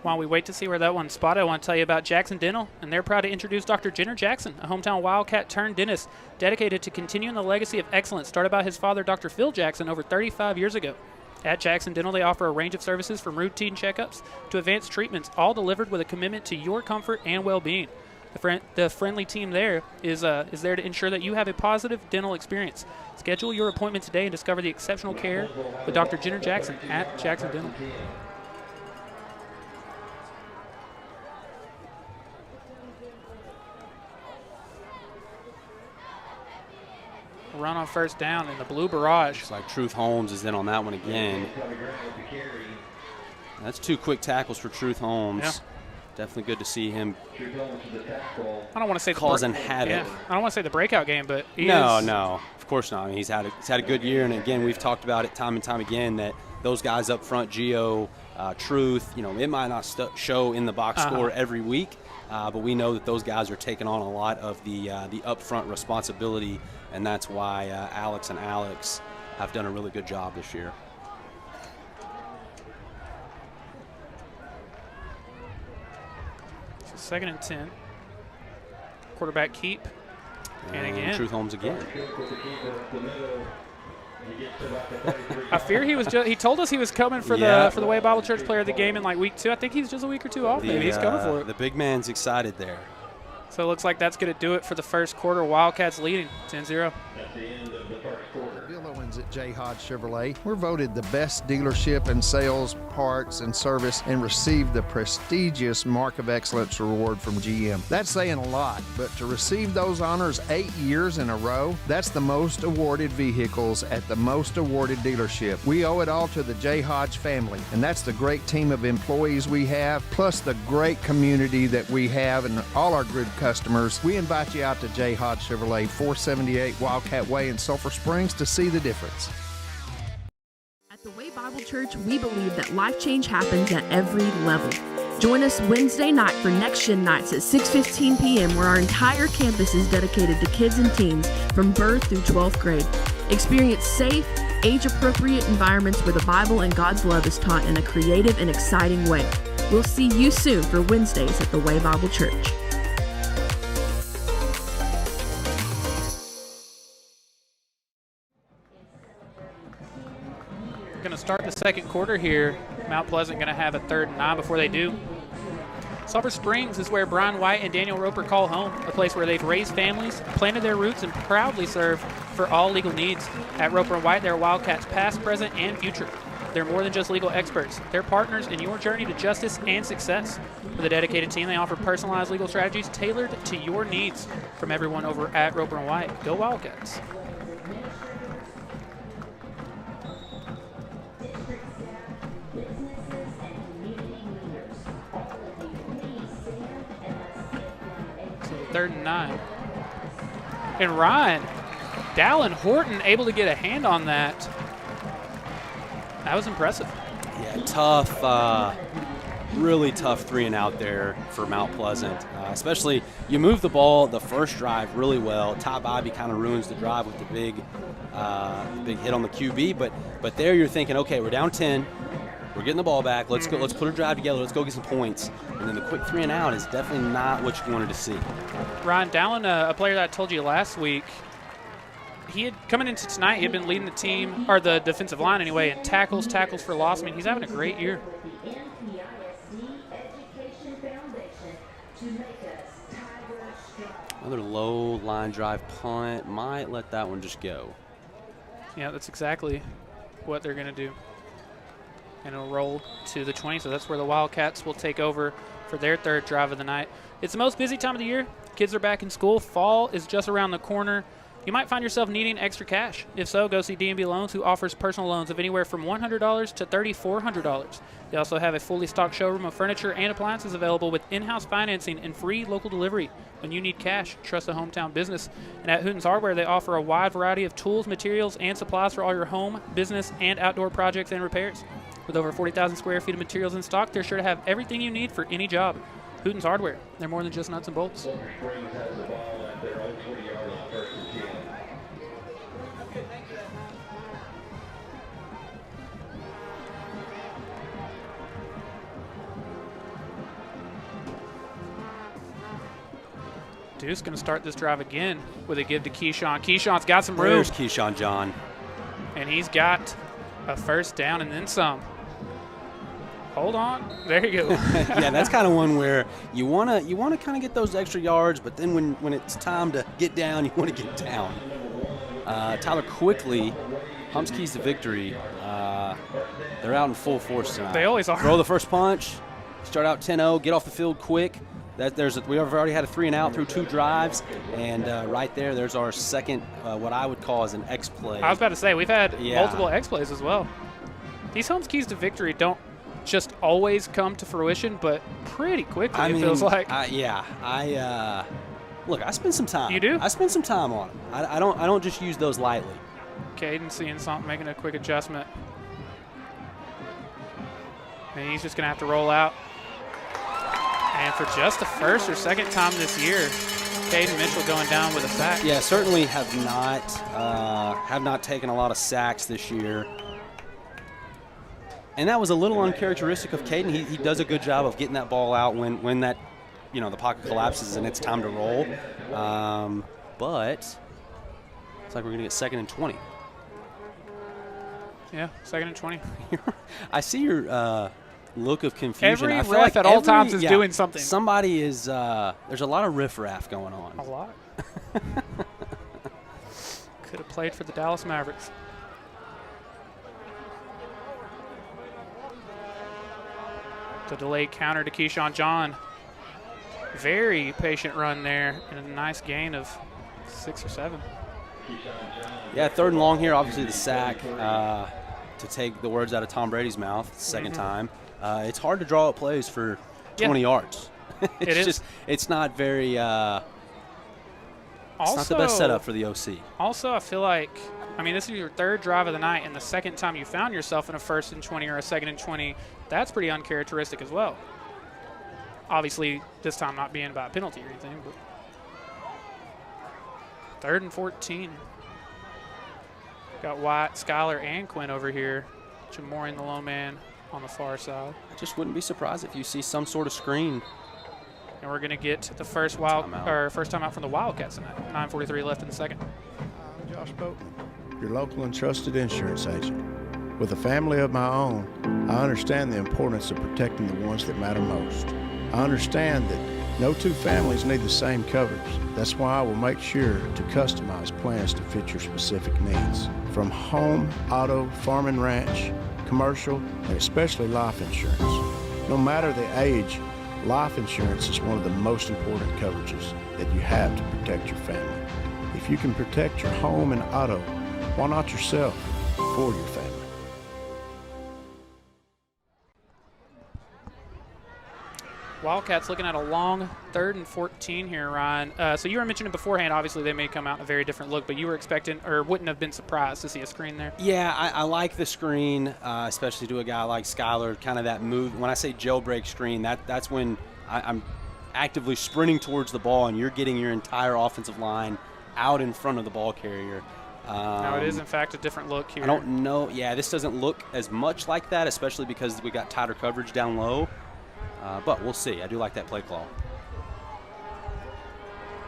Speaker 8: While we wait to see where that one's spotted, I want to tell you about Jackson Dental, and they're proud to introduce Dr. Jenner Jackson, a hometown Wildcat turned dentist dedicated to continuing the legacy of excellence started by his father, Dr. Phil Jackson, over 35 years ago. At Jackson Dental, they offer a range of services from routine checkups to advanced treatments, all delivered with a commitment to your comfort and well-being. The friendly team there is there to ensure that you have a positive dental experience. Schedule your appointment today and discover the exceptional care with Dr. Jenner Jackson at Jackson Dental. Run on first down in the blue barrage.
Speaker 2: It's like Truth Holmes is in on that one again. That's 2 quick tackles for Truth Holmes.
Speaker 8: Yeah.
Speaker 2: Definitely good to see him.
Speaker 8: I don't want to say
Speaker 2: causing havoc.
Speaker 8: Yeah, I don't want to say the breakout game, but
Speaker 2: no, of course not. I mean, he's had a good year, and again, we've talked about it time and time again that those guys up front, Gio, truth. It might not show in the box score every week, but we know that those guys are taking on a lot of the upfront responsibility, and that's why Alex and Alex have done a really good job this year.
Speaker 8: So 2nd and 10. Quarterback keep. And again.
Speaker 2: Truth Holmes again.
Speaker 8: I fear he told us he was coming for the Way Bible Church Player of the Game in like week 2. I think he's just a week or 2 off. Maybe he's coming for it.
Speaker 2: The big man's excited there.
Speaker 8: So it looks like that's going to do it for the first quarter. Wildcats leading 10-0.
Speaker 7: At the end of the first quarter.
Speaker 12: Bill Owens at J. Hodge Chevrolet. We're voted the best dealership in sales, parts, and service, and received the prestigious Mark of Excellence award from GM. That's saying a lot, but to receive those honors 8 years in a row, that's the most awarded vehicles at the most awarded dealership. We owe it all to the J. Hodge family, and that's the great team of employees we have, plus the great community that we have and all our good customers. We invite you out to J. Hodge Chevrolet, 478 Wildcat Way in Sulphur Springs to see the difference.
Speaker 4: At the Way Bible Church, we believe that life change happens at every level. Join us Wednesday night for Next Gen Nights at 6:15 p.m. where our entire campus is dedicated to kids and teens from birth through 12th grade. Experience safe, age-appropriate environments where the Bible and God's love is taught in a creative and exciting way. We'll see you soon for Wednesdays at the Way Bible Church.
Speaker 8: Going to start the second quarter here. Mount Pleasant going to have a 3rd and 9 before they do. Sulphur Springs is where Brian White and Daniel Roper call home, a place where they've raised families, planted their roots, and proudly serve for all legal needs. At Roper and White, they're Wildcats past, present, and future. They're more than just legal experts. They're partners in your journey to justice and success. With a dedicated team, they offer personalized legal strategies tailored to your needs. From everyone over at Roper and White, go Wildcats. So 3rd and 9. And Ryan, Dallin Horton able to get a hand on that. That was impressive.
Speaker 2: Yeah, tough, really tough 3 and out there for Mount Pleasant. Especially, you move the ball the first drive really well. Ty Bobby kind of ruins the drive with the big hit on the QB. But there you're thinking, okay, we're down 10. We're getting the ball back. Let's go. Let's put a drive together. Let's go get some points. And then the quick 3 and out is definitely not what you wanted to see.
Speaker 8: Ryan Dallin, a player that I told you last week, he had coming into tonight, he had been leading the team, or the defensive line anyway, in tackles for loss. I mean, he's having a great year.
Speaker 2: Another low line drive punt. Might let that one just go.
Speaker 8: Yeah, that's exactly what they're going to do. And it'll roll to the 20, so that's where the Wildcats will take over for their 3rd drive of the night. It's the most busy time of the year. Kids are back in school. Fall is just around the corner. You might find yourself needing extra cash. If so, go see D&B Loans, who offers personal loans of anywhere from $100 to $3,400. They also have a fully stocked showroom of furniture and appliances available with in-house financing and free local delivery. When you need cash, trust a hometown business. And at Hooten's Hardware, they offer a wide variety of tools, materials, and supplies for all your home, business, and outdoor projects and repairs. With over 40,000 square feet of materials in stock, they're sure to have everything you need for any job. Hooten's Hardware. They're more than just nuts and bolts.
Speaker 7: Sulphur Springs has the ball at their own 20-yard line, 1st and 10.
Speaker 8: Duke's going to start this drive again with a give to Keyshawn. Keyshawn's got some room.
Speaker 2: There's Keyshawn John.
Speaker 8: And he's got a 1st down and then some. Hold on. There you go.
Speaker 2: Yeah, that's kind of one where you wanna kind of get those extra yards, but then when it's time to get down, you want to get down. Tyler quickly, Humps keys to victory. They're out in full force tonight.
Speaker 8: They always are.
Speaker 2: Throw the first punch, start out 10-0, get off the field quick. We've already had a 3 and out through 2 drives, and right there's our second, what I would call as an X play.
Speaker 8: I was about to say, we've had multiple X plays as well. These Humps keys to victory don't just always come to fruition, but pretty quickly, it feels like.
Speaker 2: Look, I spend some time.
Speaker 8: You do?
Speaker 2: I spend some time on them. I don't just use those lightly.
Speaker 8: Caden seeing something, making a quick adjustment. And he's just going to have to roll out. And for just the first or second time this year, Caden Mitchell going down with a sack.
Speaker 2: Yeah, certainly have not taken a lot of sacks this year. And that was a little uncharacteristic of Caden. He does a good job of getting that ball out when that, the pocket collapses and it's time to roll. But it's like we're going to get 2nd and 20.
Speaker 8: Yeah, 2nd and 20.
Speaker 2: I see your look of confusion.
Speaker 8: Every
Speaker 2: I feel
Speaker 8: ref
Speaker 2: like
Speaker 8: at all times is doing something.
Speaker 2: Somebody is there's a lot of riff-raff going on.
Speaker 8: A lot. Could have played for the Dallas Mavericks. The delayed counter to Keyshawn John. Very patient run there and a nice gain of 6 or 7.
Speaker 2: Yeah, 3rd and long here. Obviously the sack to take the words out of Tom Brady's mouth, 2nd time. It's hard to draw up plays for 20 yards. It's not very it's not the best setup for the OC.
Speaker 8: Also, I feel like, this is your 3rd drive of the night, and the 2nd time you found yourself in a 1st and 20 or a 2nd and 20, that's pretty uncharacteristic as well. Obviously, this time not being by a penalty or anything, but 3rd and 14. Got White, Skyler, and Quinn over here. Jamori the low man on the far side.
Speaker 2: I just wouldn't be surprised if you see some sort of screen.
Speaker 8: And we're going to get the first time out from the Wildcats tonight. 9:43 left in the 2nd.
Speaker 12: I'm Josh Boatman, your local and trusted insurance agent. With a family of my own, I understand the importance of protecting the ones that matter most. I understand that no two families need the same coverage. That's why I will make sure to customize plans to fit your specific needs. From home, auto, farm and ranch, commercial, and especially life insurance. No matter the age, life insurance is one of the most important coverages that you have to protect your family. If you can protect your home and auto, why not yourself or your family?
Speaker 8: Wildcats looking at a long 3rd and 14 here, Ryan. So you were mentioning beforehand, obviously they may come out in a very different look, but you were expecting or wouldn't have been surprised to see a screen there?
Speaker 2: Yeah, I like the screen, especially to a guy like Skyler, kind of that move. When I say jailbreak screen, that's when I'm actively sprinting towards the ball and you're getting your entire offensive line out in front of the ball carrier.
Speaker 8: Now it is, in fact, a different look here.
Speaker 2: I don't know. Yeah, this doesn't look as much like that, especially because we got tighter coverage down low. But we'll see. I do like that play call.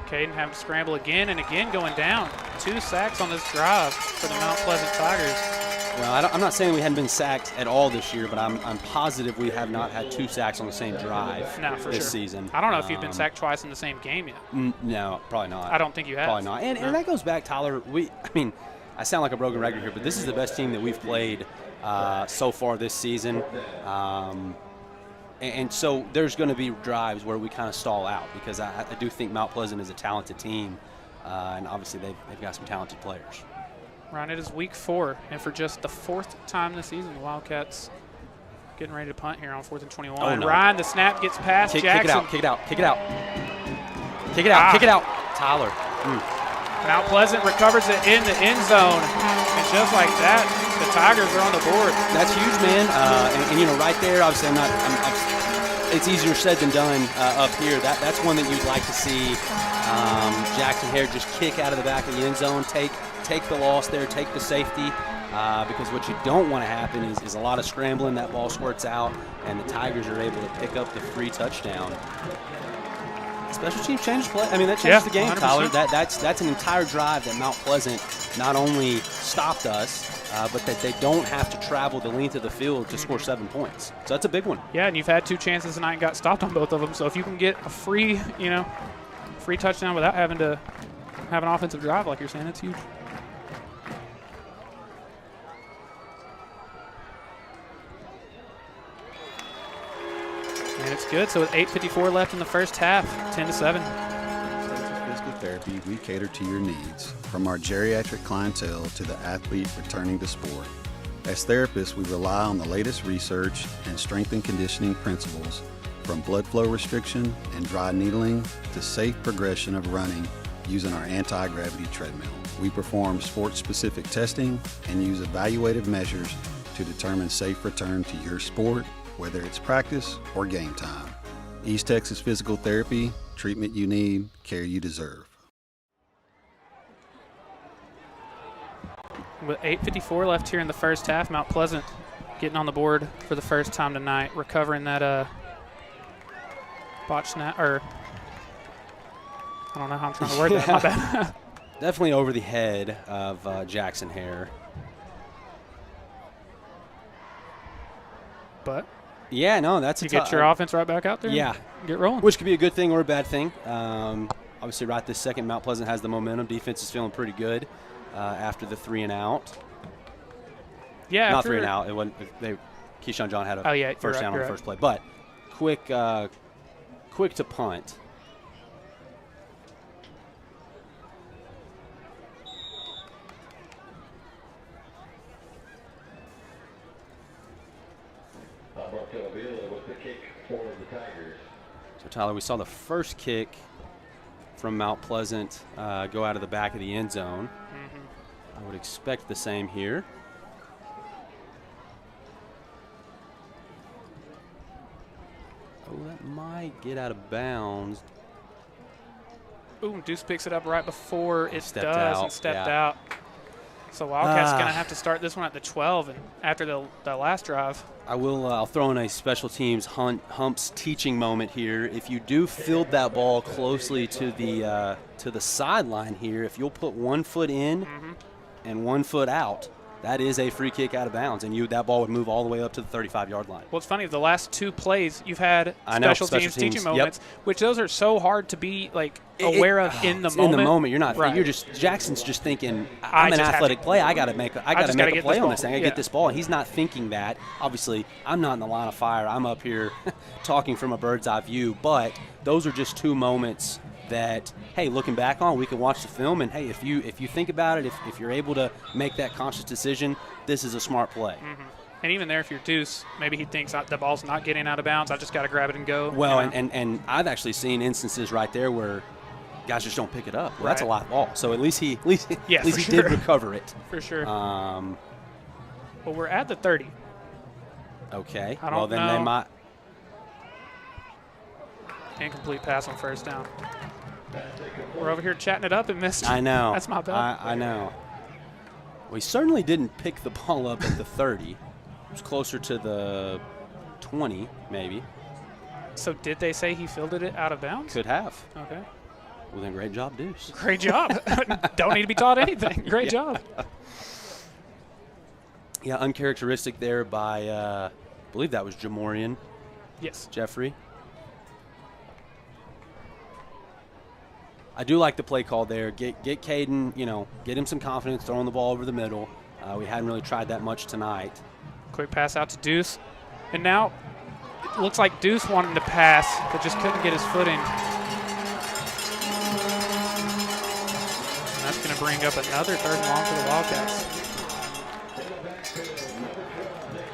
Speaker 8: Caden having to scramble again and again going down. 2 sacks on this drive for the Mount Pleasant Tigers.
Speaker 2: Well, I'm not saying we hadn't been sacked at all this year, but I'm positive we have not had 2 sacks on the same drive this season.
Speaker 8: I don't know if you've been sacked twice in the same game yet.
Speaker 2: No, probably not.
Speaker 8: I don't think you have.
Speaker 2: Probably not. And that goes back, Tyler. I sound like a broken record here, but this is the best team that we've played so far this season. And so there's going to be drives where we kind of stall out because I do think Mount Pleasant is a talented team, and obviously they've got some talented players.
Speaker 8: Ryan, it is week 4, and for just the 4th time this season, the Wildcats getting ready to punt here on 4th and 21.
Speaker 2: Oh, no.
Speaker 8: Ryan, the snap gets past Jackson.
Speaker 2: Kick it out. Tyler.
Speaker 8: Mount Pleasant recovers it in the end zone, and just like that, the Tigers are on the board.
Speaker 2: That's huge, man. And right there, obviously, it's easier said than done up here. That's one that you'd like to see Jackson Hare just kick out of the back of the end zone, take the loss there, take the safety, because what you don't want to happen is a lot of scrambling. That ball squirts out, and the Tigers are able to pick up the free touchdown. Special teams changes play. That changes the game, 100%. Tyler. That's an entire drive that Mount Pleasant not only stopped us, but that they don't have to travel the length of the field to score 7 points. So that's a big one.
Speaker 8: Yeah, and you've had 2 chances tonight and got stopped on both of them. So if you can get a free touchdown without having to have an offensive drive, like you're saying, that's huge. And it's good. So with 8:54 left in the first half, 10-7.
Speaker 13: Physical therapy, we cater to your needs, from our geriatric clientele to the athlete returning to sport. As therapists, we rely on the latest research and strength and conditioning principles, from blood flow restriction and dry needling to safe progression of running using our anti-gravity treadmill. We perform sport-specific testing and use evaluative measures to determine safe return to your sport whether it's practice or game time. East Texas Physical Therapy, treatment you need, care you deserve.
Speaker 8: With 8:54 left here in the first half, Mount Pleasant getting on the board for the first time tonight, recovering that botch snap, or I don't know how I'm trying to word that. My bad.
Speaker 2: Definitely over the head of Jackson Hare.
Speaker 8: But
Speaker 2: yeah, no, that's
Speaker 8: you get your offense right back out there.
Speaker 2: Yeah,
Speaker 8: get rolling.
Speaker 2: Which could be a good thing or a bad thing. Obviously, right this second, Mount Pleasant has the momentum. Defense is feeling pretty good after the 3 and out.
Speaker 8: Yeah,
Speaker 2: not 3 and out. It wasn't. Keyshawn John had a first down on the first play, but quick to punt.
Speaker 7: With the kick for the Tigers.
Speaker 2: So, Tyler, we saw the first kick from Mount Pleasant go out of the back of the end zone. I would expect the same here. Oh, that might get out of bounds.
Speaker 8: Ooh, Deuce picks it up right before it
Speaker 2: Stepped
Speaker 8: does
Speaker 2: out,
Speaker 8: and stepped
Speaker 2: yeah.
Speaker 8: out. So Wildcats going to have to start this one at the 12 and after the last drive.
Speaker 2: I'll throw in a special teams Humps teaching moment here. If you do field that ball closely to the sideline here, if you'll put 1 foot in and 1 foot out, that is a free kick out of bounds, and that ball would move all the way up to the 35-yard line.
Speaker 8: Well, it's funny. The last 2 plays, you've had special teams teaching moments, which those are so hard to be aware of in the moment.
Speaker 2: In the moment, you're not.
Speaker 8: Right.
Speaker 2: You're just Jackson's just thinking, I'm an athletic play. I got to make a play on this thing. I get this ball, and he's not thinking that. Obviously, I'm not in the line of fire. I'm up here talking from a bird's eye view, but those are just 2 moments that, hey, looking back on, we can watch the film, and hey, if you think about it, if you're able to make that conscious decision, this is a smart play.
Speaker 8: And even there, if you're Deuce, maybe he thinks the ball's not getting out of bounds. I just got to grab it and go.
Speaker 2: Well, and I've actually seen instances right there where guys just don't pick it up. Well, that's a live ball. So at least he did recover it.
Speaker 8: For sure. Well, we're at the 30.
Speaker 2: Okay.
Speaker 8: I don't know.
Speaker 2: They might.
Speaker 8: Incomplete pass on first down. We're over here chatting it up and missed.
Speaker 2: I know.
Speaker 8: That's my bad.
Speaker 2: I know. We certainly didn't pick the ball up at the 30. It was closer to the 20, maybe.
Speaker 8: So did they say he fielded it out of bounds?
Speaker 2: Could have.
Speaker 8: Okay.
Speaker 2: Well, then great job, Deuce.
Speaker 8: Great job. Don't need to be taught anything. Great job.
Speaker 2: Yeah, uncharacteristic there by, I believe that was Jamorian.
Speaker 8: Yes.
Speaker 2: Jeffrey. I do like the play call there. Get Caden, get him some confidence throwing the ball over the middle. We hadn't really tried that much tonight.
Speaker 8: Quick pass out to Deuce. And now it looks like Deuce wanted to pass, but just couldn't get his footing. And that's going to bring up another 3rd and long for the Wildcats.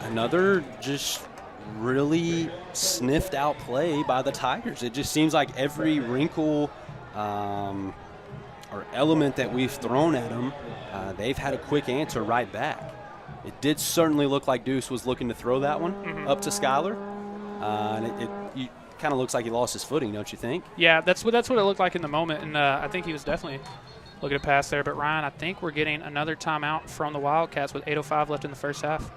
Speaker 2: Another just really sniffed out play by the Tigers. It just seems like every wrinkle or element that we've thrown at them, they've had a quick answer right back. It did certainly look like Deuce was looking to throw that one up to Skyler, and it kind of looks like he lost his footing, don't you think?
Speaker 8: Yeah, that's what it looked like in the moment, and I think he was definitely looking to pass there. But, Ryan, I think we're getting another timeout from the Wildcats with 8:05 left in the first half.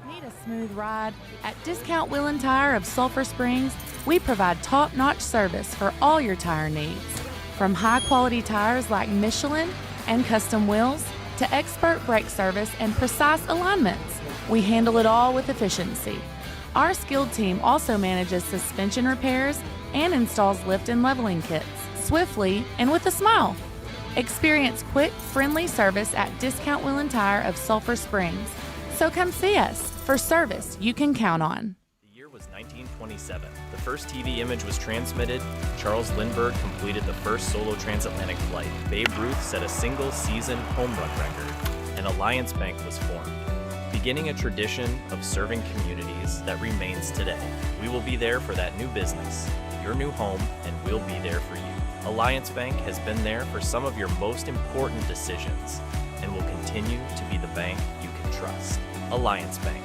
Speaker 14: Need a smooth ride? At Discount Wheel and Tire of Sulphur Springs, we provide top-notch service for all your tire needs. From high-quality tires like Michelin and custom wheels to expert brake service and precise alignments, we handle it all with efficiency. Our skilled team also manages suspension repairs and installs lift and leveling kits swiftly and with a smile. Experience quick, friendly service at Discount Wheel and Tire of Sulphur Springs. So come see us for service you can count on.
Speaker 15: The year was 1927. The first TV image was transmitted. Charles Lindbergh completed the first solo transatlantic flight. Babe Ruth set a single-season home run record. And Alliance Bank was formed, beginning a tradition of serving communities that remains today. We will be there for that new business, your new home, and we'll be there for you. Alliance Bank has been there for some of your most important decisions and will continue to be the bank you can trust. Alliance Bank,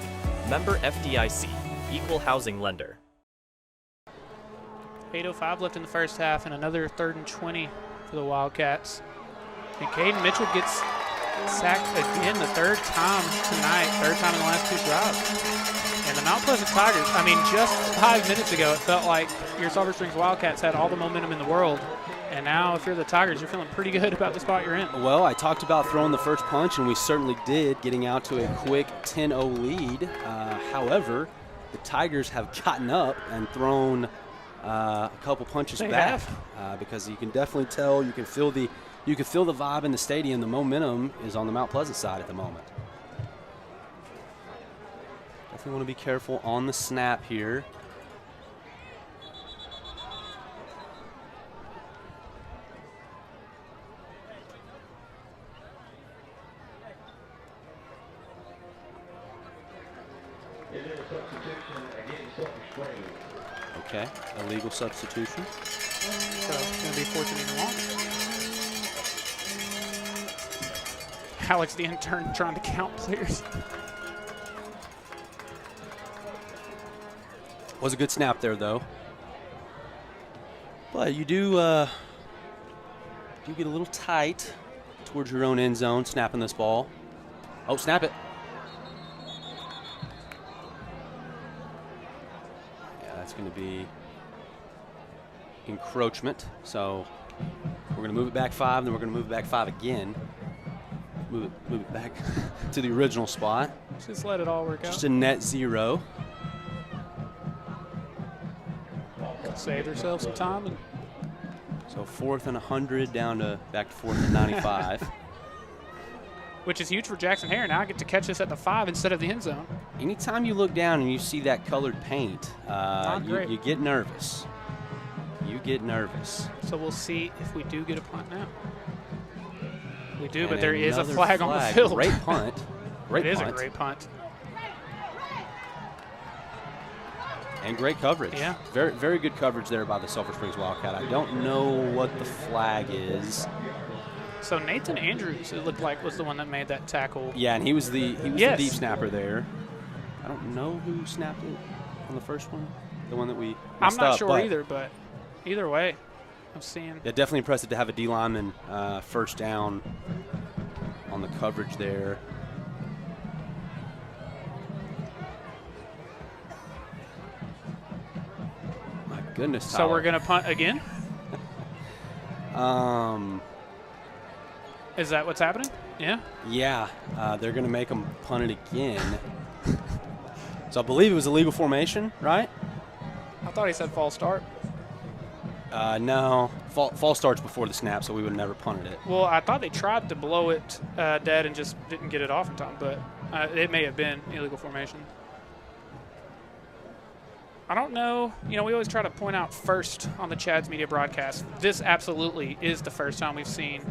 Speaker 15: Member FDIC, Equal Housing Lender.
Speaker 8: 8:05 left in the first half, and another 3rd and 20 for the Wildcats. And Caden Mitchell gets sacked again the 3rd time tonight, 3rd time in the last 2 drives. And the Mount Pleasant Tigers, I mean, just 5 minutes ago, it felt like your Sulphur Springs Wildcats had all the momentum in the world. And now, if you're the Tigers, you're feeling pretty good about the spot you're in.
Speaker 2: Well, I talked about throwing the first punch, and we certainly did, getting out to a quick 10-0 lead. However, the Tigers have gotten up and thrown a couple punches back because you can definitely tell, you can feel the vibe in the stadium. The momentum is on the Mount Pleasant side at the moment. Definitely want to be careful on the snap here. Okay, illegal substitution.
Speaker 8: So it's going to be 14 and long. Alex, the intern, trying to count players.
Speaker 2: Was a good snap there, though. But you do get a little tight towards your own end zone, snapping this ball. Oh, snap it. That's going to be encroachment. So we're going to move it back 5, then we're going to move it back 5 again. Move it back to the original spot.
Speaker 8: Just let it all work out.
Speaker 2: Just a net 0.
Speaker 8: Save yourself some time. And
Speaker 2: so 4th and 100 down to back to 4th and 95.
Speaker 8: Which is huge for Jackson Hare. Now I get to catch this at the 5 instead of the end zone.
Speaker 2: Anytime you look down and you see that colored paint, you get nervous. You get nervous.
Speaker 8: So we'll see if we do get a punt now. We do,
Speaker 2: And
Speaker 8: but there is a
Speaker 2: another
Speaker 8: flag on the field.
Speaker 2: Great punt. Great
Speaker 8: It
Speaker 2: punt.
Speaker 8: is a great punt.
Speaker 2: And great coverage.
Speaker 8: Yeah.
Speaker 2: Very, very good coverage there by the Sulphur Springs Wildcat. I don't know what the flag is.
Speaker 8: So Nathan Andrews, it looked like, was the one that made that tackle.
Speaker 2: Yeah, and he was the
Speaker 8: Yes.
Speaker 2: deep snapper there. I don't know who snapped it on the first one. The one that we messed
Speaker 8: I'm not
Speaker 2: up,
Speaker 8: sure
Speaker 2: but
Speaker 8: either, but either way, I'm seeing.
Speaker 2: Yeah, definitely impressive to have a D lineman first down on the coverage there. My goodness.
Speaker 8: So
Speaker 2: Tyler.
Speaker 8: we're going to punt again? Is that what's happening? Yeah.
Speaker 2: Yeah, they're going to make them punt it again. So I believe it was a legal formation, right?
Speaker 8: I thought he said false start.
Speaker 2: No, false starts before the snap, so we would have never punted it.
Speaker 8: Well, I thought they tried to blow it dead and just didn't get it off in time, but it may have been illegal formation. I don't know. You know, we always try to point out first on the Chad's Media broadcast. This absolutely is the first time we've seen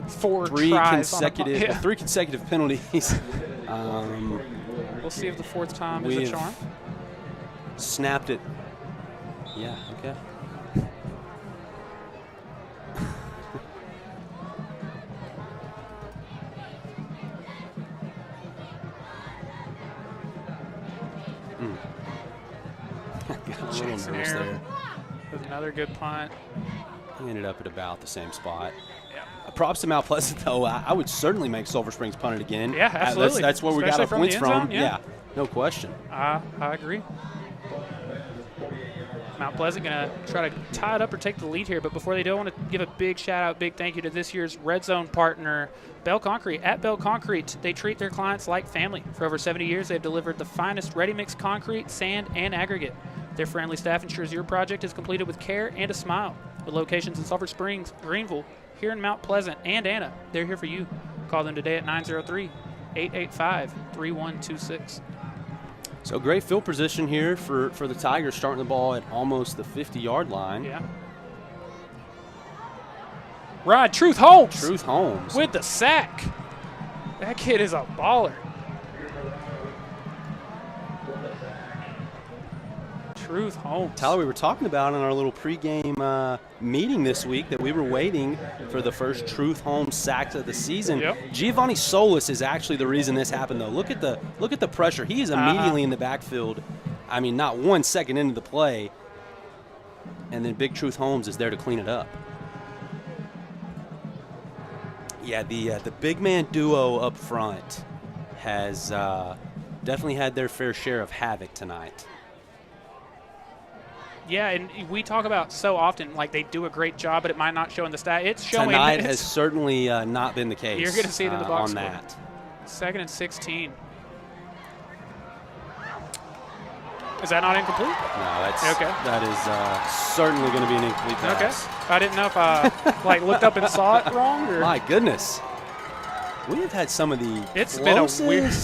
Speaker 8: three
Speaker 2: consecutive penalties.
Speaker 8: We'll see if the 4th time is a charm.
Speaker 2: Snapped it. Yeah, okay.
Speaker 8: Jackson Hare with another good punt.
Speaker 2: He ended up at about the same spot.
Speaker 8: Yeah.
Speaker 2: Props to Mount Pleasant, though. I would certainly make Sulphur Springs punt it again.
Speaker 8: Yeah, absolutely.
Speaker 2: That's where we got our points from.
Speaker 8: Yeah,
Speaker 2: no question.
Speaker 8: I agree. Mount Pleasant going to try to tie it up or take the lead here, but before they do, I want to give a big shout-out, big thank you to this year's Red Zone partner, Bell Concrete. At Bell Concrete, they treat their clients like family. For over 70 years, they've delivered the finest ready-mix concrete, sand, and aggregate. Their friendly staff ensures your project is completed with care and a smile. With locations in Sulphur Springs, Greenville, here in Mount Pleasant, and Anna, they're here for you. Call them today at 903-885-3126.
Speaker 2: So great field position here for the Tigers, starting the ball at almost the 50-yard line.
Speaker 8: Yeah. Rod Truth Holmes.
Speaker 2: Truth Holmes.
Speaker 8: With the sack. That kid is a baller. Truth Holmes.
Speaker 2: Tyler, we were talking about in our little pregame meeting this week that we were waiting for the first Truth Holmes sacks of the season.
Speaker 8: Yep.
Speaker 2: Giovanni Solis is actually the reason this happened, though. Look at the pressure. He is immediately in the backfield. I mean, not 1 second into the play, and then Big Truth Holmes is there to clean it up. Yeah, the big man duo up front has definitely had their fair share of havoc tonight.
Speaker 8: Yeah, and we talk about so often, like they do a great job, but it might not show in the stat. It's showing.
Speaker 2: Tonight has certainly not been the case.
Speaker 8: You're going to see it in the box
Speaker 2: on
Speaker 8: score.
Speaker 2: that.
Speaker 8: 2nd and 16. Is that not incomplete?
Speaker 2: No, that is certainly going to be an incomplete pass.
Speaker 8: Okay. I didn't know if I looked up and saw it wrong. Or?
Speaker 2: My goodness. We have had some of the
Speaker 8: It's been a weird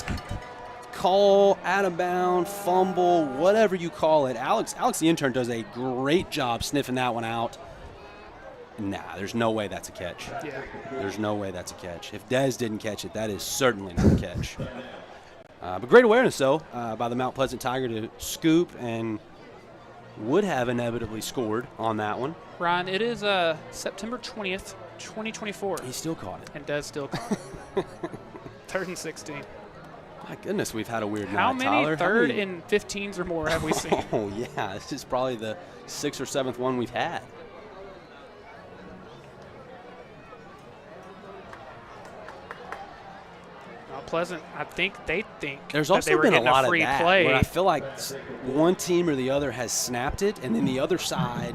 Speaker 2: call, out of bound, fumble, whatever you call it. Alex the intern does a great job sniffing that one out. Nah, there's no way that's a catch.
Speaker 8: Yeah.
Speaker 2: There's no way that's a catch. If Dez didn't catch it, that is certainly not a catch. But great awareness, though, by the Mount Pleasant Tiger to scoop and would have inevitably scored on that one.
Speaker 8: Ryan, it is September 20th, 2024.
Speaker 2: He still caught it.
Speaker 8: And Dez still caught it. 3rd and 16.
Speaker 2: My goodness, we've had a weird
Speaker 8: How
Speaker 2: night,
Speaker 8: many
Speaker 2: Tyler.
Speaker 8: 3rd and 15s or more have we seen?
Speaker 2: Oh, yeah. This is probably the 6th or 7th one we've had.
Speaker 8: Pleasant, I think they think
Speaker 2: there's
Speaker 8: that
Speaker 2: also
Speaker 8: they were
Speaker 2: been a
Speaker 8: getting
Speaker 2: lot
Speaker 8: a free
Speaker 2: of that
Speaker 8: play.
Speaker 2: where I feel like one team or the other has snapped it, and then the other side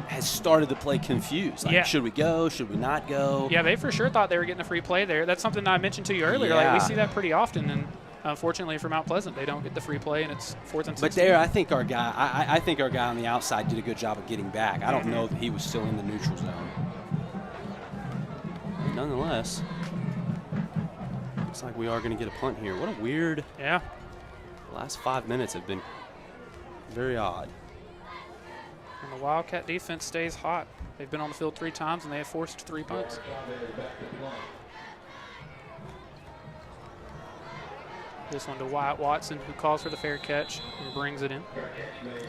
Speaker 2: has started to play confused. Like,
Speaker 8: Yeah.
Speaker 2: should we go? Should we not go?
Speaker 8: Yeah, they for sure thought they were getting a free play there. That's something I mentioned to you earlier. Like, we
Speaker 2: Yeah.
Speaker 8: see that pretty often, and unfortunately for Mount Pleasant, they don't get the free play, and it's 4th and 16.
Speaker 2: But there, I think our guy, I think our guy on the outside did a good job of getting back. I don't know that he was still in the neutral zone. Nonetheless, looks like we are going to get a punt here. What a weird.
Speaker 8: Yeah.
Speaker 2: The last 5 minutes have been very odd.
Speaker 8: And the Wildcat defense stays hot. They've been on the field 3 times, and they have forced 3 punts. This one to Wyatt Watson, who calls for the fair catch and brings it in.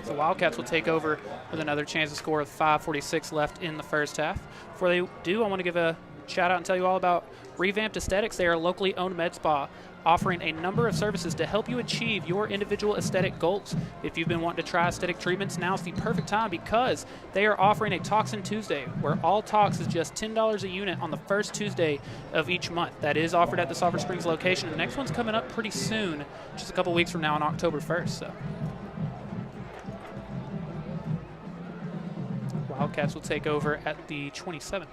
Speaker 8: So the Wildcats will take over with another chance to score with 5:46 left in the first half. Before they do, I want to give a shout out and tell you all about Revamped Aesthetics. They are a locally owned med spa offering a number of services to help you achieve your individual aesthetic goals. If you've been wanting to try aesthetic treatments, now's the perfect time because they are offering a Toxin Tuesday where all tox is just $10 a unit on the first Tuesday of each month. That is offered at the Sulphur Springs location. The next one's coming up pretty soon, just a couple weeks from now on October 1st. So Wildcats will take over at the 27.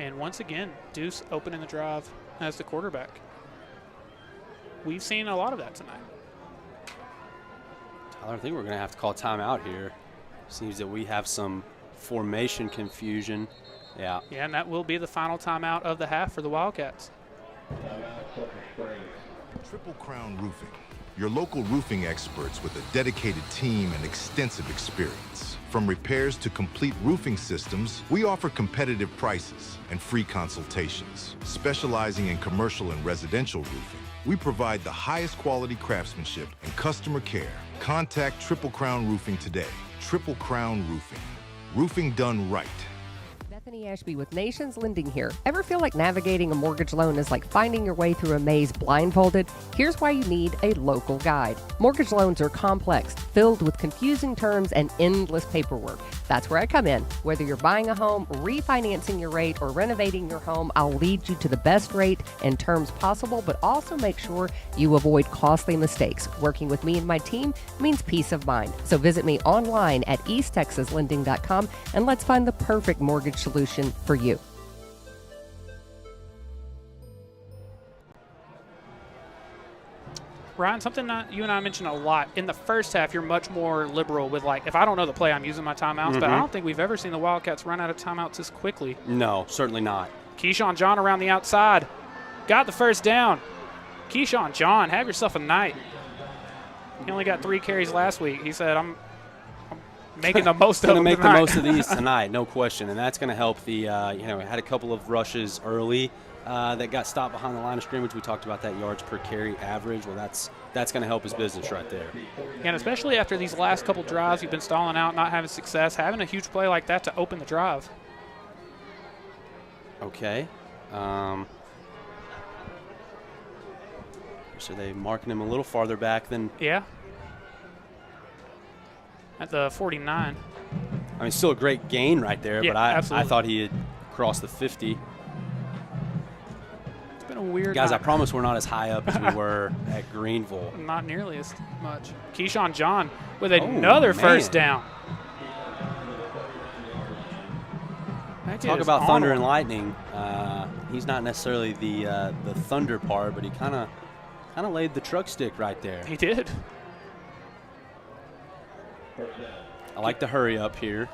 Speaker 8: And once again, Deuce opening the drive as the quarterback. We've seen a lot of that tonight.
Speaker 2: Tyler, I think we're going to have to call timeout here. Seems that we have some formation confusion. Yeah.
Speaker 8: Yeah, and that will be the final timeout of the half for the Wildcats.
Speaker 16: Triple Crown Roofing, your local roofing experts with a dedicated team and extensive experience. From repairs to complete roofing systems, we offer competitive prices and free consultations. Specializing in commercial and residential roofing, we provide the highest quality craftsmanship and customer care. Contact Triple Crown Roofing today. Triple Crown Roofing. Roofing done right.
Speaker 17: Bethany Ashby with Nations Lending here. Ever feel like navigating a mortgage loan is like finding your way through a maze blindfolded? Here's why you need a local guide. Mortgage loans are complex, filled with confusing terms and endless paperwork. That's where I come in. Whether you're buying a home, refinancing your rate, or renovating your home, I'll lead you to the best rate and terms possible, but also make sure you avoid costly mistakes. Working with me and my team means peace of mind. So visit me online at easttexaslending.com and let's find the perfect mortgage solution for you.
Speaker 8: Ryan, something that you and I mentioned a lot. In the first half, you're much more liberal with, like, if I don't know the play, I'm using my timeouts. But I don't think we've ever seen the Wildcats run out of timeouts this quickly.
Speaker 2: No, certainly not.
Speaker 8: Keyshawn John around the outside. Got the first down. Keyshawn John, have yourself a night. He only got 3 carries last week. He said, I'm making the most of them
Speaker 2: tonight. Going to make the most of these
Speaker 8: tonight,
Speaker 2: no question. And that's going to help the, had a couple of rushes early. that got stopped behind the line of scrimmage. We talked about that yards per carry average. Well, that's going to help his business right there.
Speaker 8: And especially after these last couple drives, you've been stalling out, not having success, having a huge play like that to open the drive.
Speaker 2: Okay. So they marking him a little farther back than.
Speaker 8: Yeah. At the 49.
Speaker 2: I mean, still a great gain right there,
Speaker 8: Yeah,
Speaker 2: but I
Speaker 8: absolutely.
Speaker 2: thought he had crossed the 50.
Speaker 8: It's been a weird
Speaker 2: Guys,
Speaker 8: night.
Speaker 2: I promise we're not as high up as we were at Greenville.
Speaker 8: Not nearly as much. Keyshawn John with another first down. That kid
Speaker 2: Talk
Speaker 8: is
Speaker 2: about
Speaker 8: on
Speaker 2: thunder
Speaker 8: one.
Speaker 2: and lightning. He's not necessarily the thunder part, but he kind of laid the truck stick right there.
Speaker 8: He did.
Speaker 2: I like the hurry up here.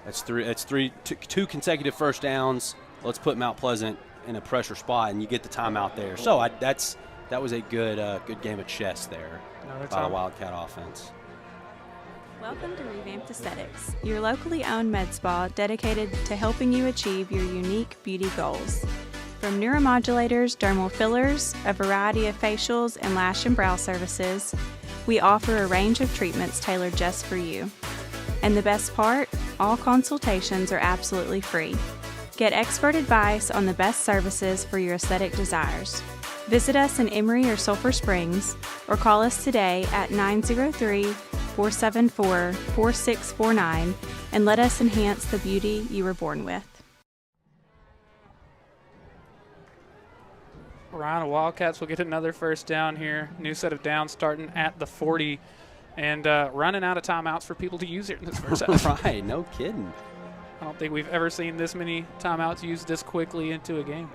Speaker 2: That's two consecutive first downs. Let's put Mount Pleasant in a pressure spot, and you get the timeout there. So that was a good game of chess there by the Wildcat offense.
Speaker 18: Welcome to Revamped Aesthetics, your locally owned med spa dedicated to helping you achieve your unique beauty goals. From neuromodulators, dermal fillers, a variety of facials, and lash and brow services, we offer a range of treatments tailored just for you. And the best part, all consultations are absolutely free. Get expert advice on the best services for your aesthetic desires. Visit us in Emory or Sulphur Springs, or call us today at 903-474-4649 and let us enhance the beauty you were born with.
Speaker 8: Ryan, Wildcats will get another first down here. New set of downs starting at the 40 and running out of timeouts for people to use here in this first half.
Speaker 2: Right, no kidding.
Speaker 8: I don't think we've ever seen this many timeouts used this quickly into a game.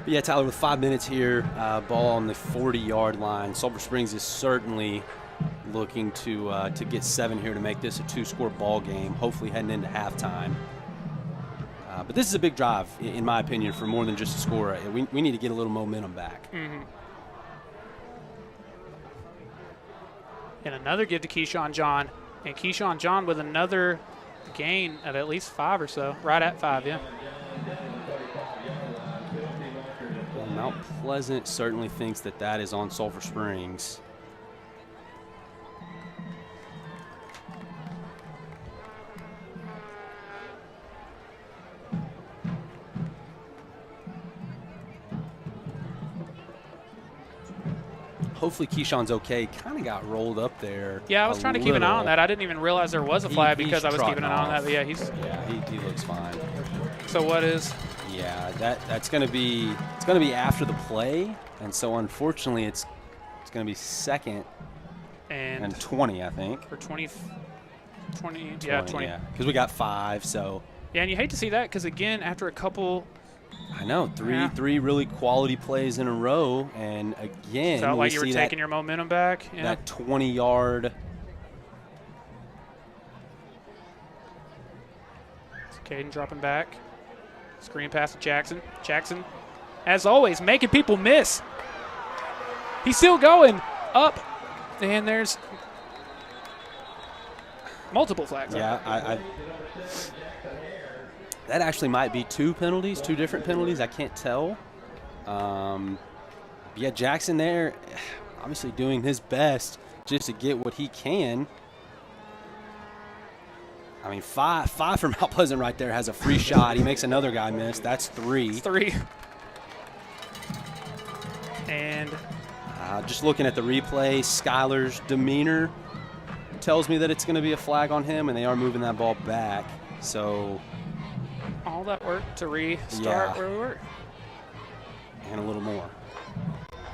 Speaker 2: But yeah, Tyler, with 5 minutes here, ball on the 40-yard line. Sulphur Springs is certainly looking to get 7 here to make this a 2-score ball game, hopefully heading into halftime. But this is a big drive, in my opinion, for more than just a score. We need to get a little momentum back.
Speaker 8: Mm-hmm. And another give to Keyshawn John. And Keyshawn John with another gain of at least 5 or so. Right at 5, yeah.
Speaker 2: Well, Mount Pleasant certainly thinks that is on Sulphur Springs. Hopefully Keyshawn's okay. Kind of got rolled up there.
Speaker 8: Yeah, I was trying to keep an eye on that. I didn't even realize there was a flag because I was keeping an eye on that. But yeah,
Speaker 2: he looks fine.
Speaker 8: So what is?
Speaker 2: Yeah, that's going to be after the play, and so unfortunately it's going to be second and 20, I think.
Speaker 8: For 20.
Speaker 2: Yeah, 20. Yeah, because we got 5. So.
Speaker 8: Yeah, and you hate to see that because again, after a couple.
Speaker 2: I know, three really quality plays in a row, and again,
Speaker 8: felt like you were taking your momentum back. Yeah.
Speaker 2: That 20-yard.
Speaker 8: Caden dropping back. Screen pass to Jackson. Jackson, as always, making people miss. He's still going up, and there's multiple flags.
Speaker 2: Yeah, that actually might be 2 different penalties. I can't tell. Yeah, Jackson there, obviously doing his best just to get what he can. I mean, 5 from Mount Pleasant right there has a free shot. He makes another guy miss. That's 3.
Speaker 8: It's 3. And
Speaker 2: just looking at the replay, Skylar's demeanor tells me that it's going to be a flag on him, and they are moving that ball back. So
Speaker 8: all that work to restart where we were.
Speaker 2: And a little more.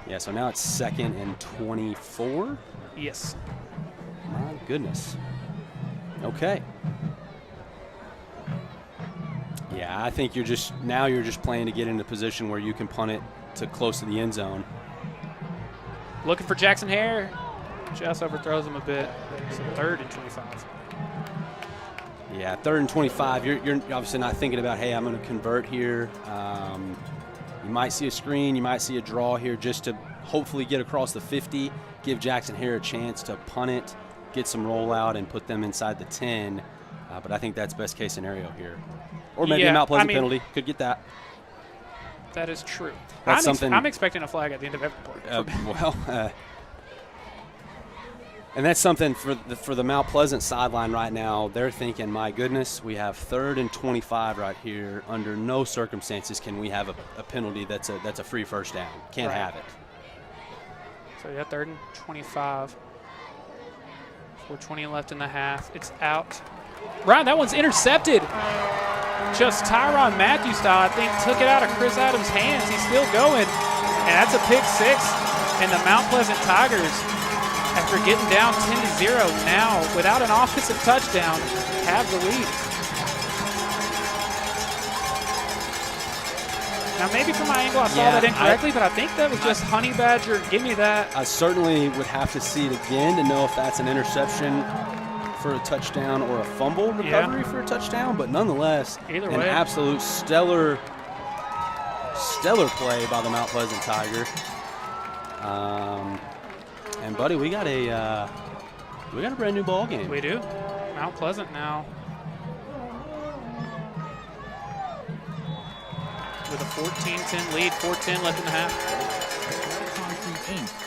Speaker 2: Yeah, so now it's 2nd and 24.
Speaker 8: Yes.
Speaker 2: My goodness. Okay. Yeah, I think you're just playing to get into a position where you can punt it to close to the end zone.
Speaker 8: Looking for Jackson Hare. Just overthrows him a bit. So 3rd and 25.
Speaker 2: Yeah, 3rd and 25. You're obviously not thinking about, hey, I'm going to convert here. You might see a screen. You might see a draw here just to hopefully get across the 50, give Jackson Hare a chance to punt it, get some rollout, and put them inside the 10. But I think that's best case scenario here. Or maybe a Mount Pleasant penalty. Could get that.
Speaker 8: That is true.
Speaker 2: That's something.
Speaker 8: I'm expecting a flag at the end of every play.
Speaker 2: And that's something for the Mount Pleasant sideline right now. They're thinking, my goodness, we have 3rd and 25 right here. Under no circumstances can we have a penalty that's a free first down. Can't have it.
Speaker 8: So, 3rd and 25. 4:20 left in the half. It's out. Ryan, that one's intercepted. Just Tyrann Matthews style, I think, took it out of Chris Adams' hands. He's still going. And that's a pick 6. And the Mount Pleasant Tigers, after getting down 10-0, now without an offensive touchdown, have the lead. Now, maybe from my angle I saw that incorrectly, but I think that was just Honey Badger. Give me that.
Speaker 2: I certainly would have to see it again to know if that's an interception for a touchdown or a fumble recovery for a touchdown, but nonetheless,
Speaker 8: an
Speaker 2: absolute stellar play by the Mount Pleasant Tiger. And buddy, we got a brand new ball game.
Speaker 8: We do. Mount Pleasant now with a 14-10 lead, 4:10 left in the half.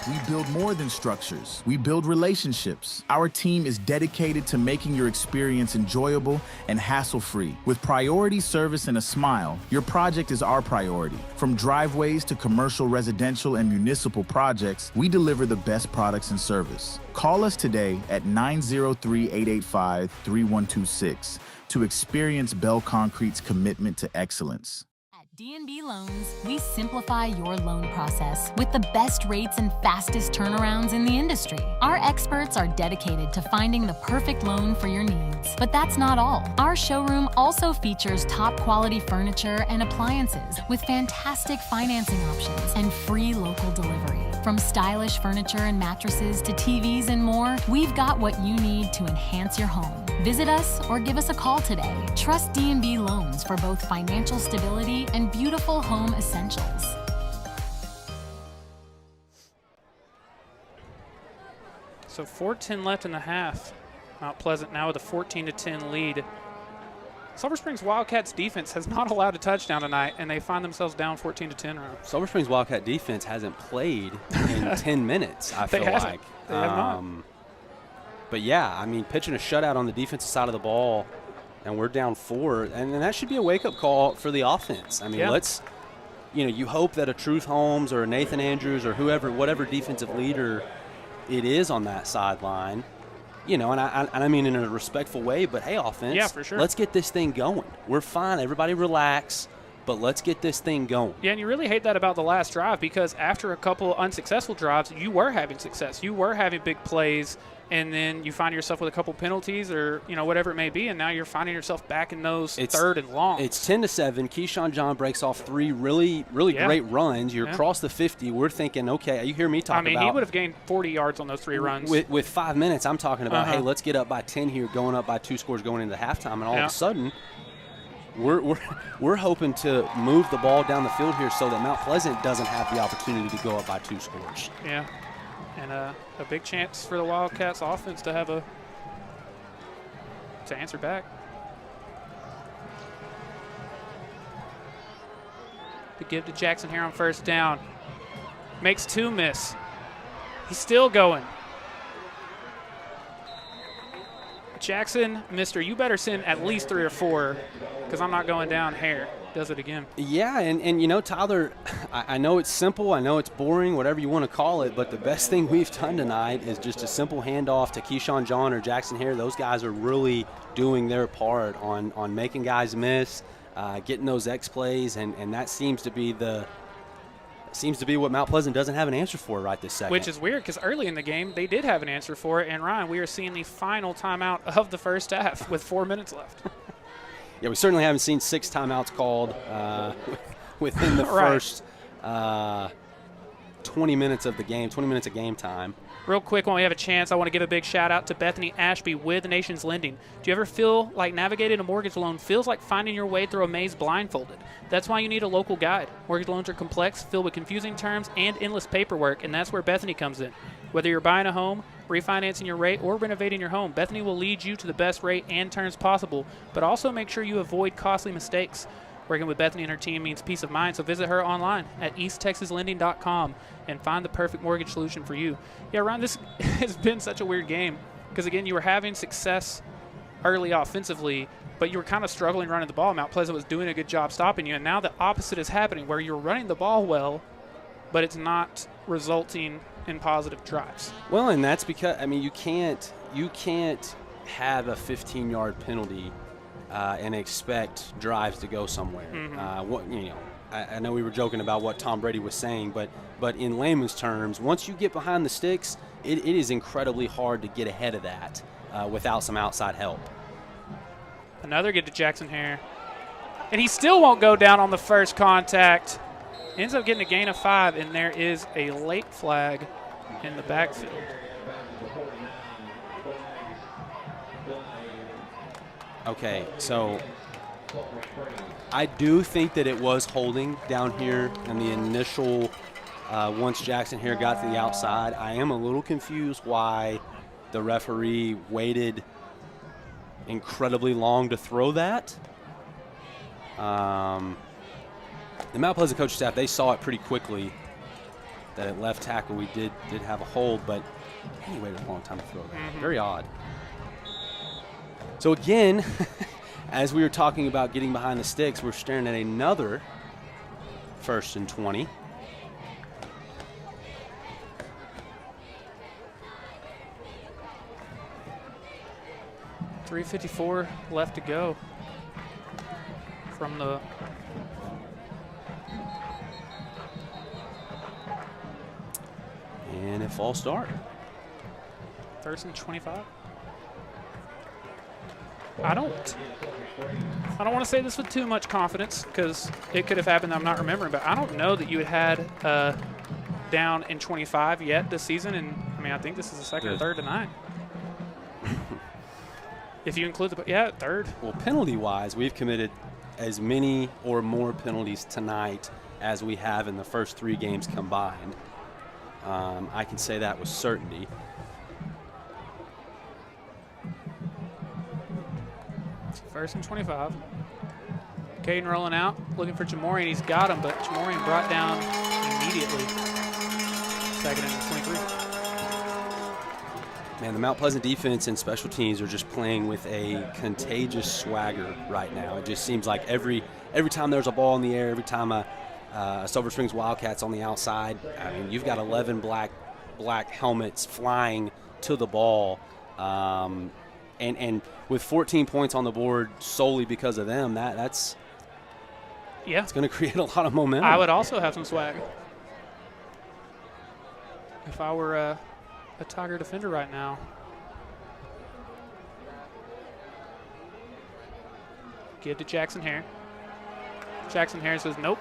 Speaker 11: We build more than structures. We build relationships. Our team is dedicated to making your experience enjoyable and hassle-free. With priority service and a smile, your project is our priority. From driveways to commercial, residential, and municipal projects, we deliver the best products and service. Call us today at 903-885-3126 to experience Bell Concrete's commitment to excellence.
Speaker 19: D&B Loans, we simplify your loan process with the best rates and fastest turnarounds in the industry. Our experts are dedicated to finding the perfect loan for your needs. But that's not all. Our showroom also features top quality furniture and appliances with fantastic financing options and free local delivery. From stylish furniture and mattresses to TVs and more, we've got what you need to enhance your home. Visit us or give us a call today. Trust D&B Loans for both financial stability and beautiful home essentials.
Speaker 8: So 4:10 left in the half. Mount Pleasant now with a 14-10 lead. Sulphur Springs Wildcats defense has not allowed a touchdown tonight, and they find themselves down 14-10.
Speaker 2: Sulphur Springs Wildcat defense hasn't played in 10 minutes, I feel like.
Speaker 8: They have not.
Speaker 2: But yeah, I mean, pitching a shutout on the defensive side of the ball, and we're down 4, and that should be a wake-up call for the offense. I mean, you hope that a Truth Holmes or a Nathan Andrews or whatever defensive leader it is on that sideline, and I mean in a respectful way, but hey, offense,
Speaker 8: yeah, for sure.
Speaker 2: Let's get this thing going. We're fine. Everybody relax, but let's get this thing going.
Speaker 8: Yeah, and you really hate that about the last drive because after a couple unsuccessful drives, you were having success. You were having big plays, and then you find yourself with a couple penalties or, whatever it may be, and now you're finding yourself back in those 3rd and long.
Speaker 2: It's 10-7. Keyshawn John breaks off 3 really, really great runs. You're across the 50. We're thinking, okay, you hear me talking about.
Speaker 8: I mean, he would have gained 40 yards on those 3 runs.
Speaker 2: With 5 minutes, I'm talking about, hey, let's get up by 10 here, going up by 2 scores going into halftime, and all of a sudden we're hoping to move the ball down the field here so that Mount Pleasant doesn't have the opportunity to go up by 2 scores.
Speaker 8: Yeah. And a big chance for the Wildcats offense to have to answer back. To give to Jackson here on first down. Makes 2 miss. He's still going. Jackson, mister, you better send at least 3 or 4 because I'm not going down here. Does it again.
Speaker 2: Yeah, and Tyler, I know it's simple, I know it's boring, whatever you want to call it, but the best thing we've done tonight is just a simple handoff to Keyshawn John or Jackson Hare. Those guys are really doing their part on making guys miss, getting those X plays, and that seems to be what Mount Pleasant doesn't have an answer for right this second.
Speaker 8: Which is weird because early in the game they did have an answer for it, and Ryan, we are seeing the final timeout of the first half with 4 minutes left.
Speaker 2: Yeah, we certainly haven't seen 6 timeouts called within the first 20 minutes of the game, 20 minutes of game time.
Speaker 8: Real quick, when we have a chance, I want to give a big shout-out to Bethany Ashby with Nations Lending. Do you ever feel like navigating a mortgage loan feels like finding your way through a maze blindfolded? That's why you need a local guide. Mortgage loans are complex, filled with confusing terms and endless paperwork, and that's where Bethany comes in. Whether you're buying a home, refinancing your rate, or renovating your home, Bethany will lead you to the best rate and terms possible, but also make sure you avoid costly mistakes. Working with Bethany and her team means peace of mind, so visit her online at easttexaslending.com and find the perfect mortgage solution for you. Yeah, Ron, this has been such a weird game because, again, you were having success early offensively, but you were kind of struggling running the ball. Mount Pleasant was doing a good job stopping you, and now the opposite is happening where you're running the ball well, but it's not resulting in positive drives.
Speaker 2: Well, and that's because, I mean, you can't have a 15-yard penalty and expect drives to go somewhere. I know we were joking about what Tom Brady was saying, but in layman's terms, once you get behind the sticks, it is incredibly hard to get ahead of that without some outside help.
Speaker 8: Another get to Jackson Hare. And he still won't go down on the first contact. Ends up getting a gain of 5, and there is a late flag in the backfield.
Speaker 2: Okay, so I do think that it was holding down here in the initial once Jackson Hare got to the outside. I am a little confused why the referee waited incredibly long to throw that. The Mount Pleasant coaching staff, they saw it pretty quickly that at left tackle we did have a hold, but he waited a long time to throw that. Very odd. So again, as we were talking about getting behind the sticks, we're staring at another 1st and 20.
Speaker 8: .354 left to go from the
Speaker 2: and a false start.
Speaker 8: 1st and 25. I don't want to say this with too much confidence because it could have happened. I'm not remembering, but I don't know that you had down in 25 yet this season. And I mean, I think this is the second or third tonight. If you include third.
Speaker 2: Well, penalty-wise, we've committed as many or more penalties tonight as we have in the first 3 games combined. I can say that with certainty.
Speaker 8: First and 25. Caden rolling out, looking for Jamorian. He's got him, but Jamorian brought down immediately. 2nd and 23.
Speaker 2: Man, the Mount Pleasant defense and special teams are just playing with a contagious swagger right now. It just seems like every time there's a ball in the air, every time a Sulphur Springs Wildcats on the outside, I mean, you've got 11 black helmets flying to the ball. And with 14 points on the board solely because of them, it's going to create a lot of momentum.
Speaker 8: I would also have some swag if I were a Tiger defender right now. Give to Jackson Hare. Jackson Hare says nope.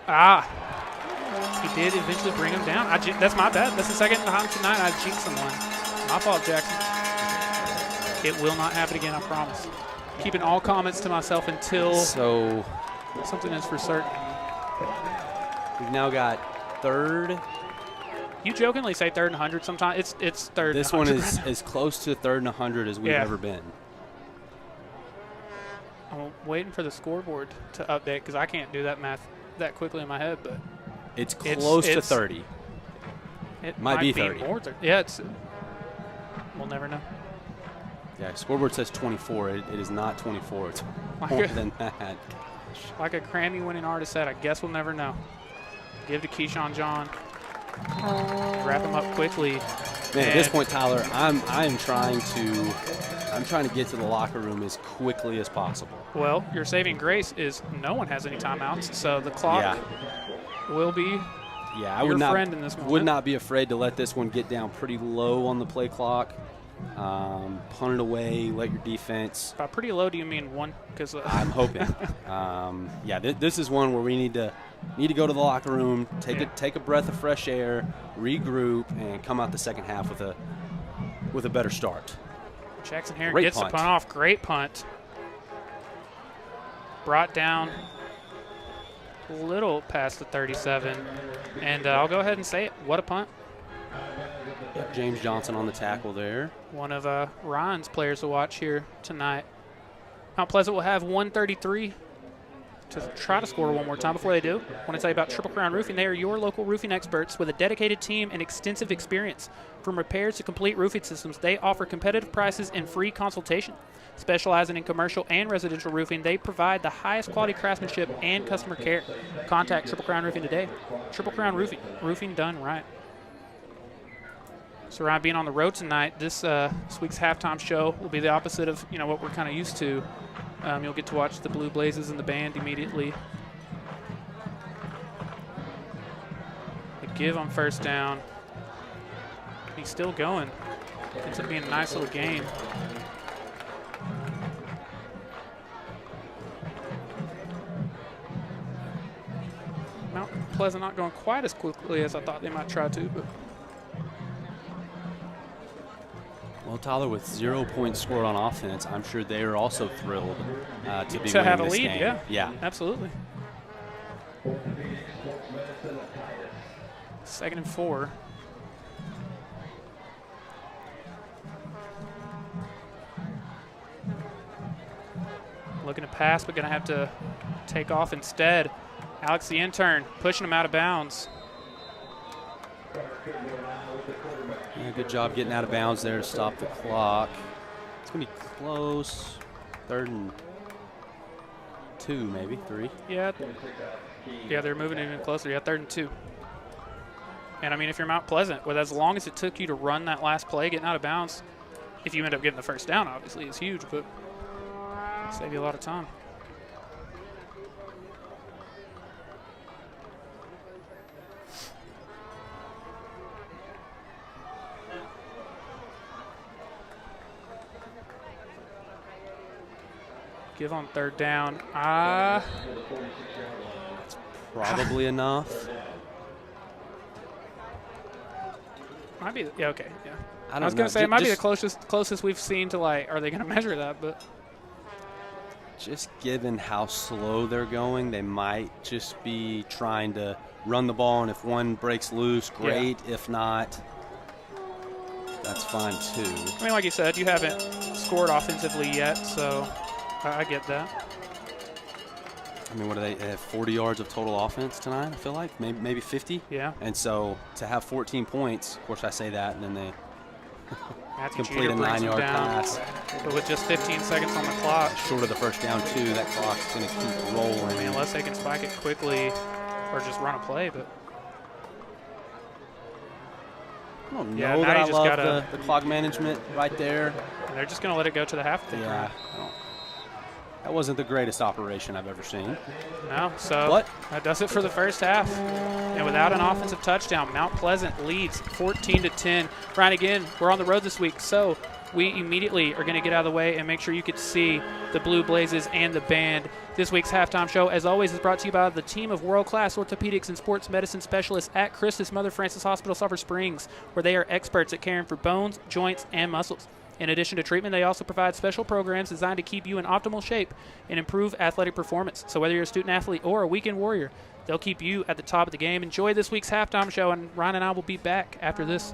Speaker 8: He did eventually bring him down. That's my bad. That's the second time tonight I jinxed someone. My fault, Jackson. It will not happen again, I promise. Keeping all comments to myself until something is for certain.
Speaker 2: We've now got 3rd.
Speaker 8: You jokingly say 3rd and 100 sometimes. It's 3rd.
Speaker 2: This one is as close to 3rd and 100 as we've ever been.
Speaker 8: I'm waiting for the scoreboard to update because I can't do that math that quickly in my head, but
Speaker 2: it's close to 30.
Speaker 8: It
Speaker 2: might be 30.
Speaker 8: More yeah, we'll never know.
Speaker 2: Yeah, scoreboard says 24. It is not 24. It's more than that. Gosh.
Speaker 8: Like a Grammy winning artist said, I guess we'll never know. Give to Keyshawn John. Wrap him up quickly.
Speaker 2: Man, at this point, Tyler, I'm trying to get to the locker room as quickly as possible.
Speaker 8: Well, your saving grace is no one has any timeouts, so the clock will be your friend in this moment.
Speaker 2: Would not be afraid to let this one get down pretty low on the play clock. Punt it away, let your defense.
Speaker 8: By pretty low, do you mean 1? Because
Speaker 2: I'm hoping. This is one where we need to go to the locker room, take a breath of fresh air, regroup, and come out the second half with a better start.
Speaker 8: Jackson Hare gets the punt off. Great punt. Brought down a little past the 37, and I'll go ahead and say it. What a punt.
Speaker 2: Yep, James Johnson on the tackle there.
Speaker 8: One of Ryan's players to watch here tonight. Mount Pleasant will have 133 to try to score one more time. Before they do, I want to tell you about Triple Crown Roofing. They are your local roofing experts with a dedicated team and extensive experience. From repairs to complete roofing systems, they offer competitive prices and free consultation. Specializing in commercial and residential roofing, they provide the highest quality craftsmanship and customer care. Contact Triple Crown Roofing today. Triple Crown Roofing, roofing done right. So Ryan, being on the road tonight, this week's halftime show will be the opposite of what we're kind of used to. You'll get to watch the Blue Blazes and the band immediately. The give on first down. He's still going. Ends up being a nice little game. Mount Pleasant not going quite as quickly as I thought they might try to, but.
Speaker 2: Well, Tyler, with 0 points scored on offense, I'm sure they are also thrilled to be
Speaker 8: to have a
Speaker 2: winning this
Speaker 8: lead.
Speaker 2: game.
Speaker 8: Yeah, absolutely. 2nd and 4. Looking to pass, but going to have to take off instead. Alex, the intern, pushing him out of bounds.
Speaker 2: Yeah, good job getting out of bounds there to stop the clock. It's going to be close. 3rd and 2, maybe 3.
Speaker 8: Yeah, they're moving even closer. Yeah, 3rd and 2. And I mean, if you're Mount Pleasant, with as long as it took you to run that last play, getting out of bounds, if you end up getting the first down, obviously, it's huge, but save you a lot of time. Give on 3rd down.
Speaker 2: It's probably enough.
Speaker 8: Might be. Yeah. Okay. Yeah.
Speaker 2: I
Speaker 8: was going to say it might be the closest we've seen to are they going to measure that? But
Speaker 2: just given how slow they're going, they might just be trying to run the ball, and if one breaks loose, great. Yeah. If not, that's fine too.
Speaker 8: I mean, like you said, you haven't scored offensively yet, so. I get that.
Speaker 2: I mean, what do they have? 40 yards of total offense tonight, I feel like. Maybe 50?
Speaker 8: Yeah.
Speaker 2: And so to have 14 points, of course I say that, and then they complete a
Speaker 8: 9-yard
Speaker 2: pass.
Speaker 8: But with just 15 seconds on the clock.
Speaker 2: Short of the first down, too. That clock's going to keep rolling.
Speaker 8: I mean, unless they can spike it quickly or just run a play, but.
Speaker 2: I don't know that I love the clock management right there.
Speaker 8: And they're just going to let it go to the half.
Speaker 2: Yeah. That wasn't the greatest operation I've ever seen.
Speaker 8: No, so that does it for the first half. And without an offensive touchdown, Mount Pleasant leads 14-10. Ryan, again, we're on the road this week, so we immediately are going to get out of the way and make sure you can see the Blue Blazes and the band. This week's halftime show, as always, is brought to you by the team of world-class orthopedics and sports medicine specialists at Christus Mother Frances Hospital, Sulphur Springs, where they are experts at caring for bones, joints, and muscles. In addition to treatment, they also provide special programs designed to keep you in optimal shape and improve athletic performance. So whether you're a student athlete or a weekend warrior, they'll keep you at the top of the game. Enjoy this week's halftime show, and Ryan and I will be back after this.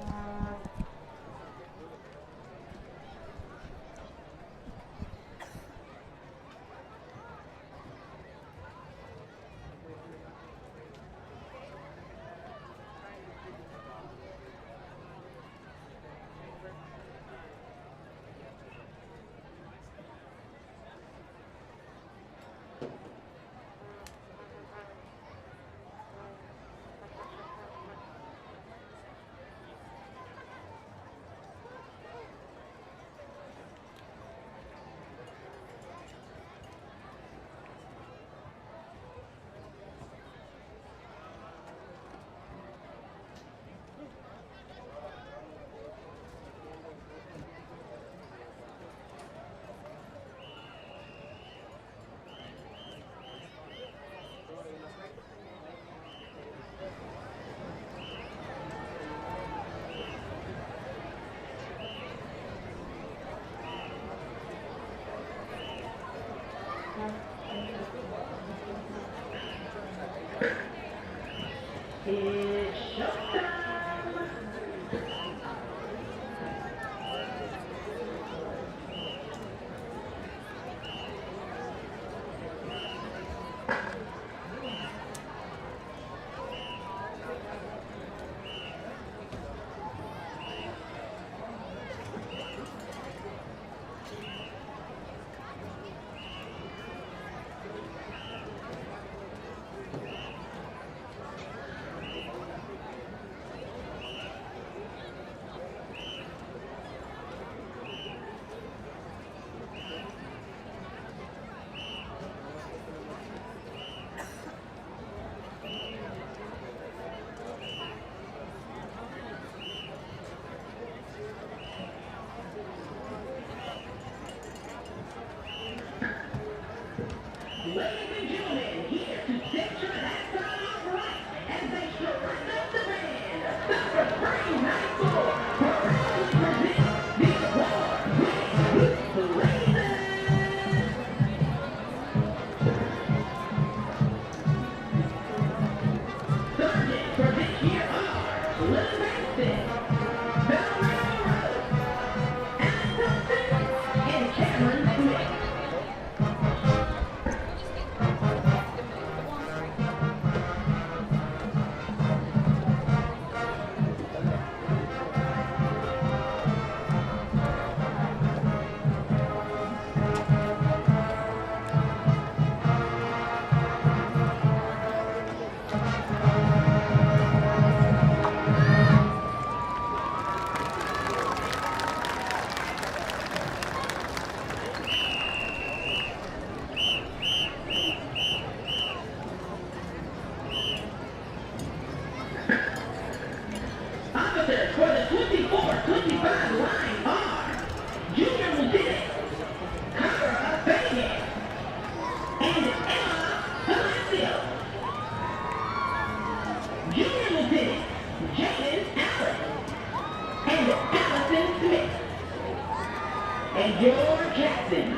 Speaker 7: your captain,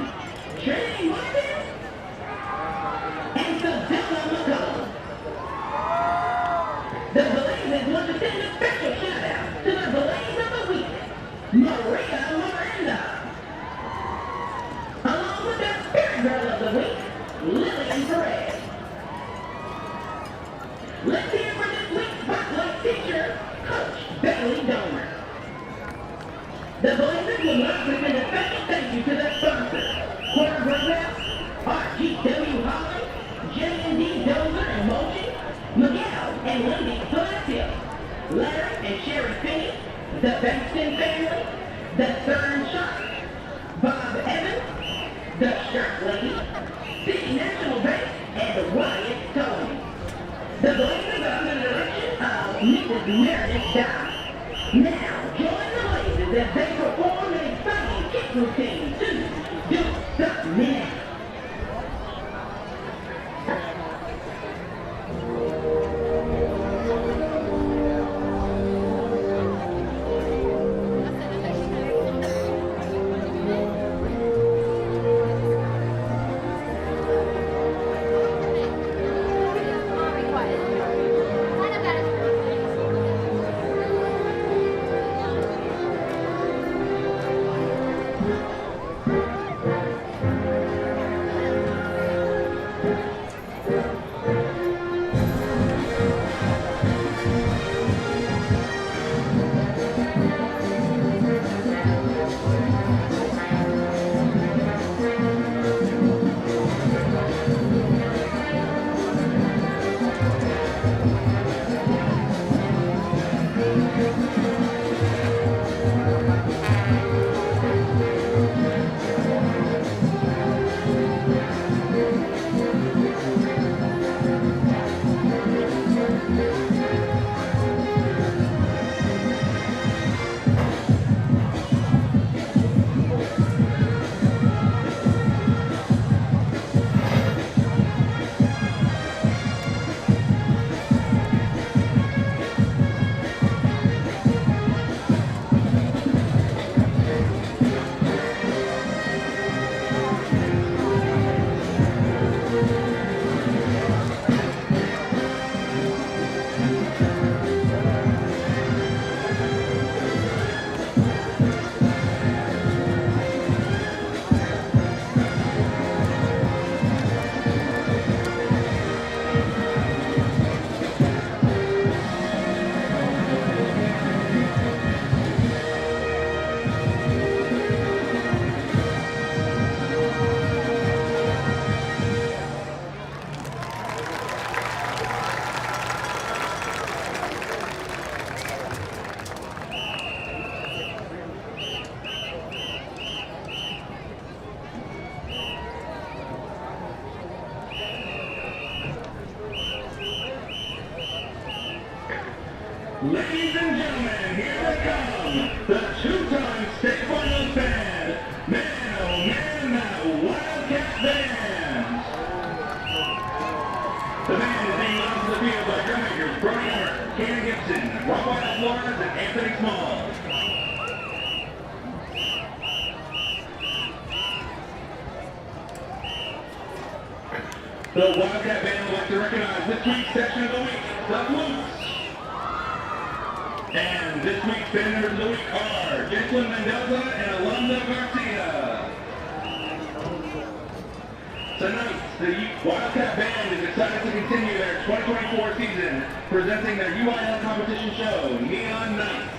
Speaker 7: Trey Martin, and Savannah McCollum. The Blazers want to send a special shout-out to the Blaze of the Week, Maria Miranda. Along with their Spirit Girl of the Week, Lillian Perez. Let's hear for this week's spotlight feature, Coach Bailey Domer. The Blazers would like to send a special thank you to their sponsors, Quarter Brothers, RGW Holly, J&D Dozer and Motion, Miguel and Lindy Pulacio, Larry and Sherry Finney, the Bankston family, the Stern Shark, Bob Evans, the Shark Lady, City National Bank, and Wyatt Tony. The Blazers are under the direction of Mrs. Meredith Dye. Now, join the Blazers as they perform an exciting kick routine to Don't Stop Me Now. Ladies and gentlemen, here they come, the two-time state finals band, man, oh man, that Wildcat band. The band is being launched to the field by drum makers Brian Hart, Ken Gibson, Rafael Flores, and Anthony Small. The Wildcat band would like to recognize this week's section of the week, the Flutes. And this week's band members of the week are Jacqueline Mendoza and Alonzo Garcia. Tonight, the Wildcat Band is excited to continue their 2024 season, presenting their UIL competition show, Neon Nights.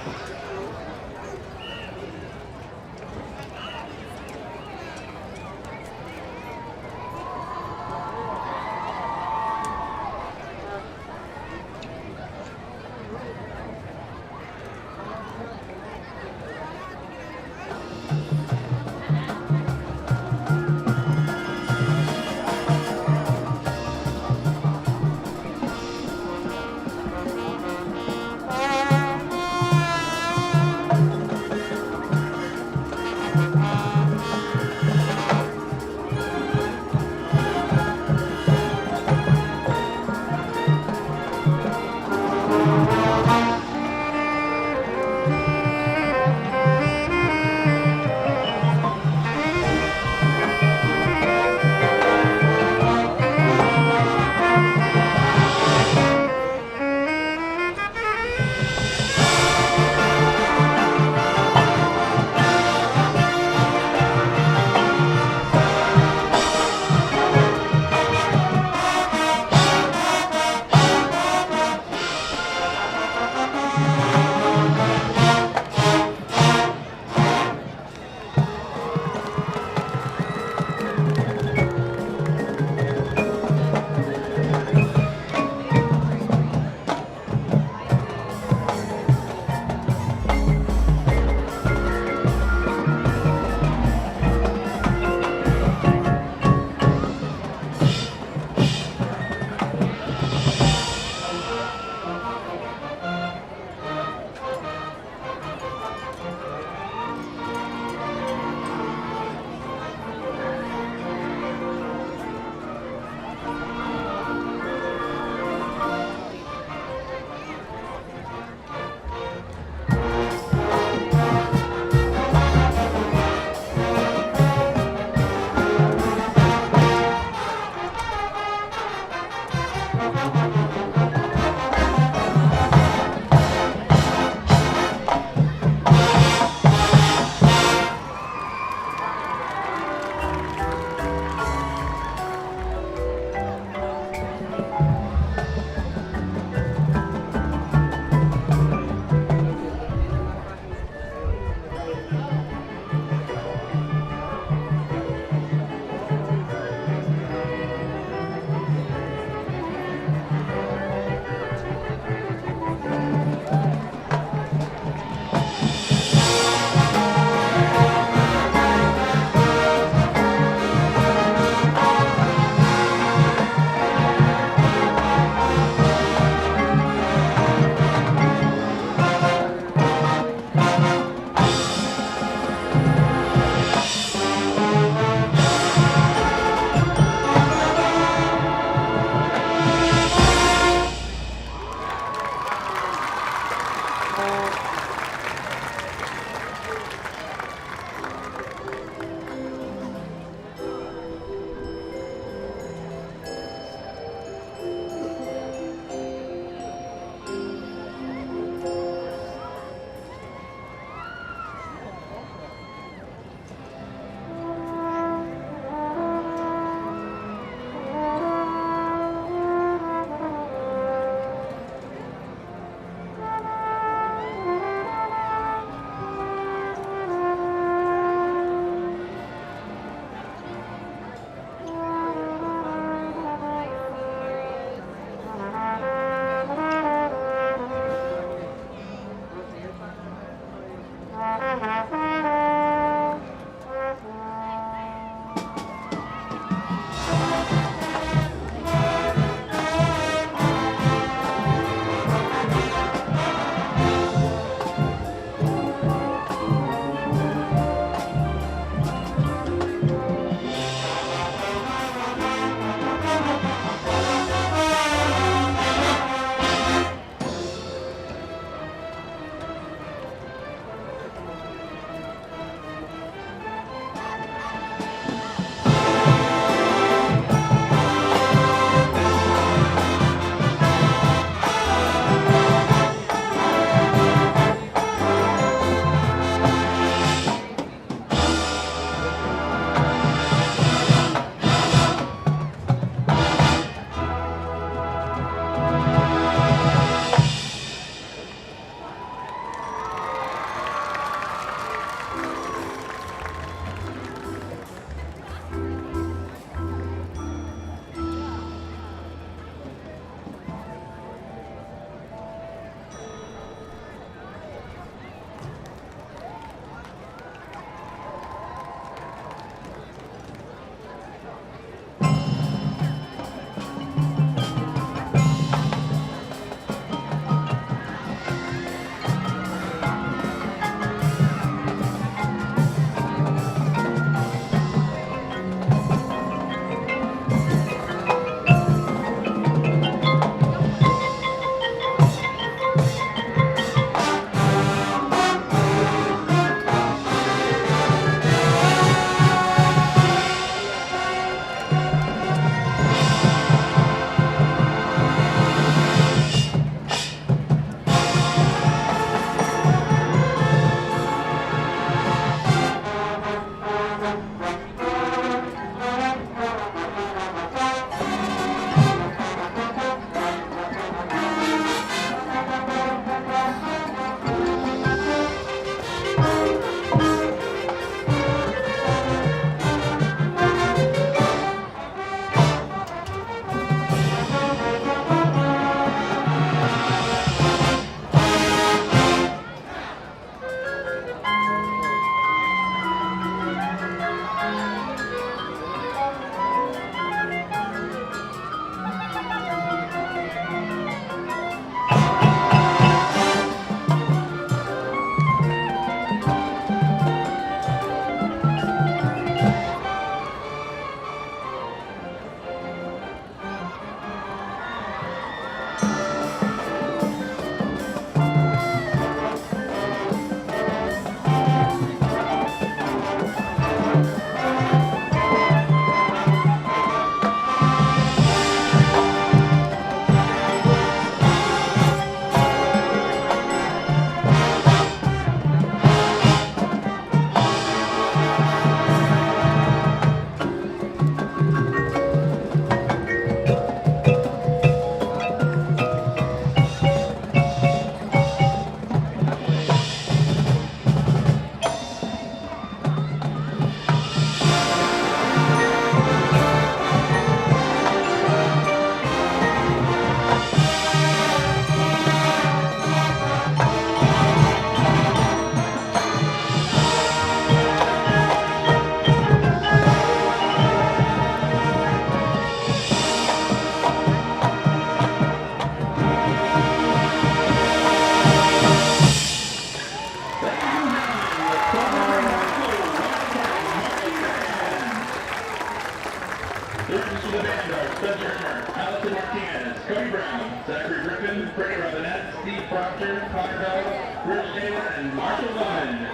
Speaker 20: to the band are Spencer Turner, Allison Martinez, Cody Brown, Zachary Griffin, Brittany Robinette, Steve Proctor, Connor Bell, Rich Taylor, and Marshall Lennon.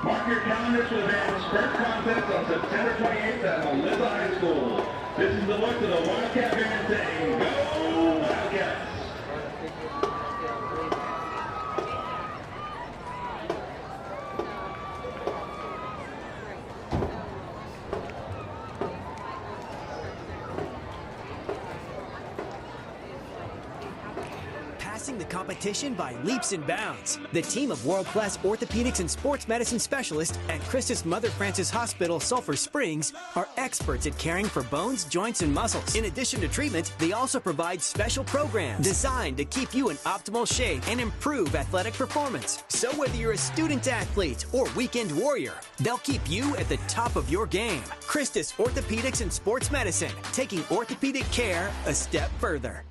Speaker 20: Mark your calendars for the band's first contest on September 28th at Melissa High School. This is the look of the Wildcat band saying, "Go Wildcats!"
Speaker 21: The competition by leaps and bounds. The team of world-class orthopedics and sports medicine specialists at Christus Mother Frances Hospital, Sulphur Springs are experts at caring for bones, joints, and muscles. In addition to treatment, they also provide special programs designed to keep you in optimal shape and improve athletic performance. So whether you're a student athlete or weekend warrior, they'll keep you at the top of your game. Christus Orthopedics and Sports Medicine, taking orthopedic care a step further.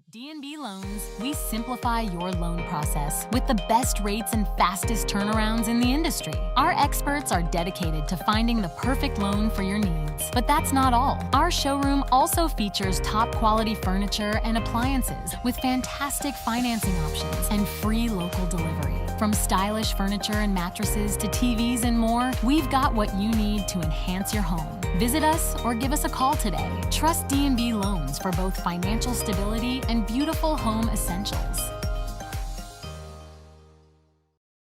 Speaker 19: D&B Loans, we simplify your loan process with the best rates and fastest turnarounds in the industry. Our experts are dedicated to finding the perfect loan for your needs. But that's not all. Our showroom also features top quality furniture and appliances with fantastic financing options and free local delivery. From stylish furniture and mattresses to TVs and more, we've got what you need to enhance your home. Visit us or give us a call today. Trust D&B Loans for both financial stability and beautiful home essentials.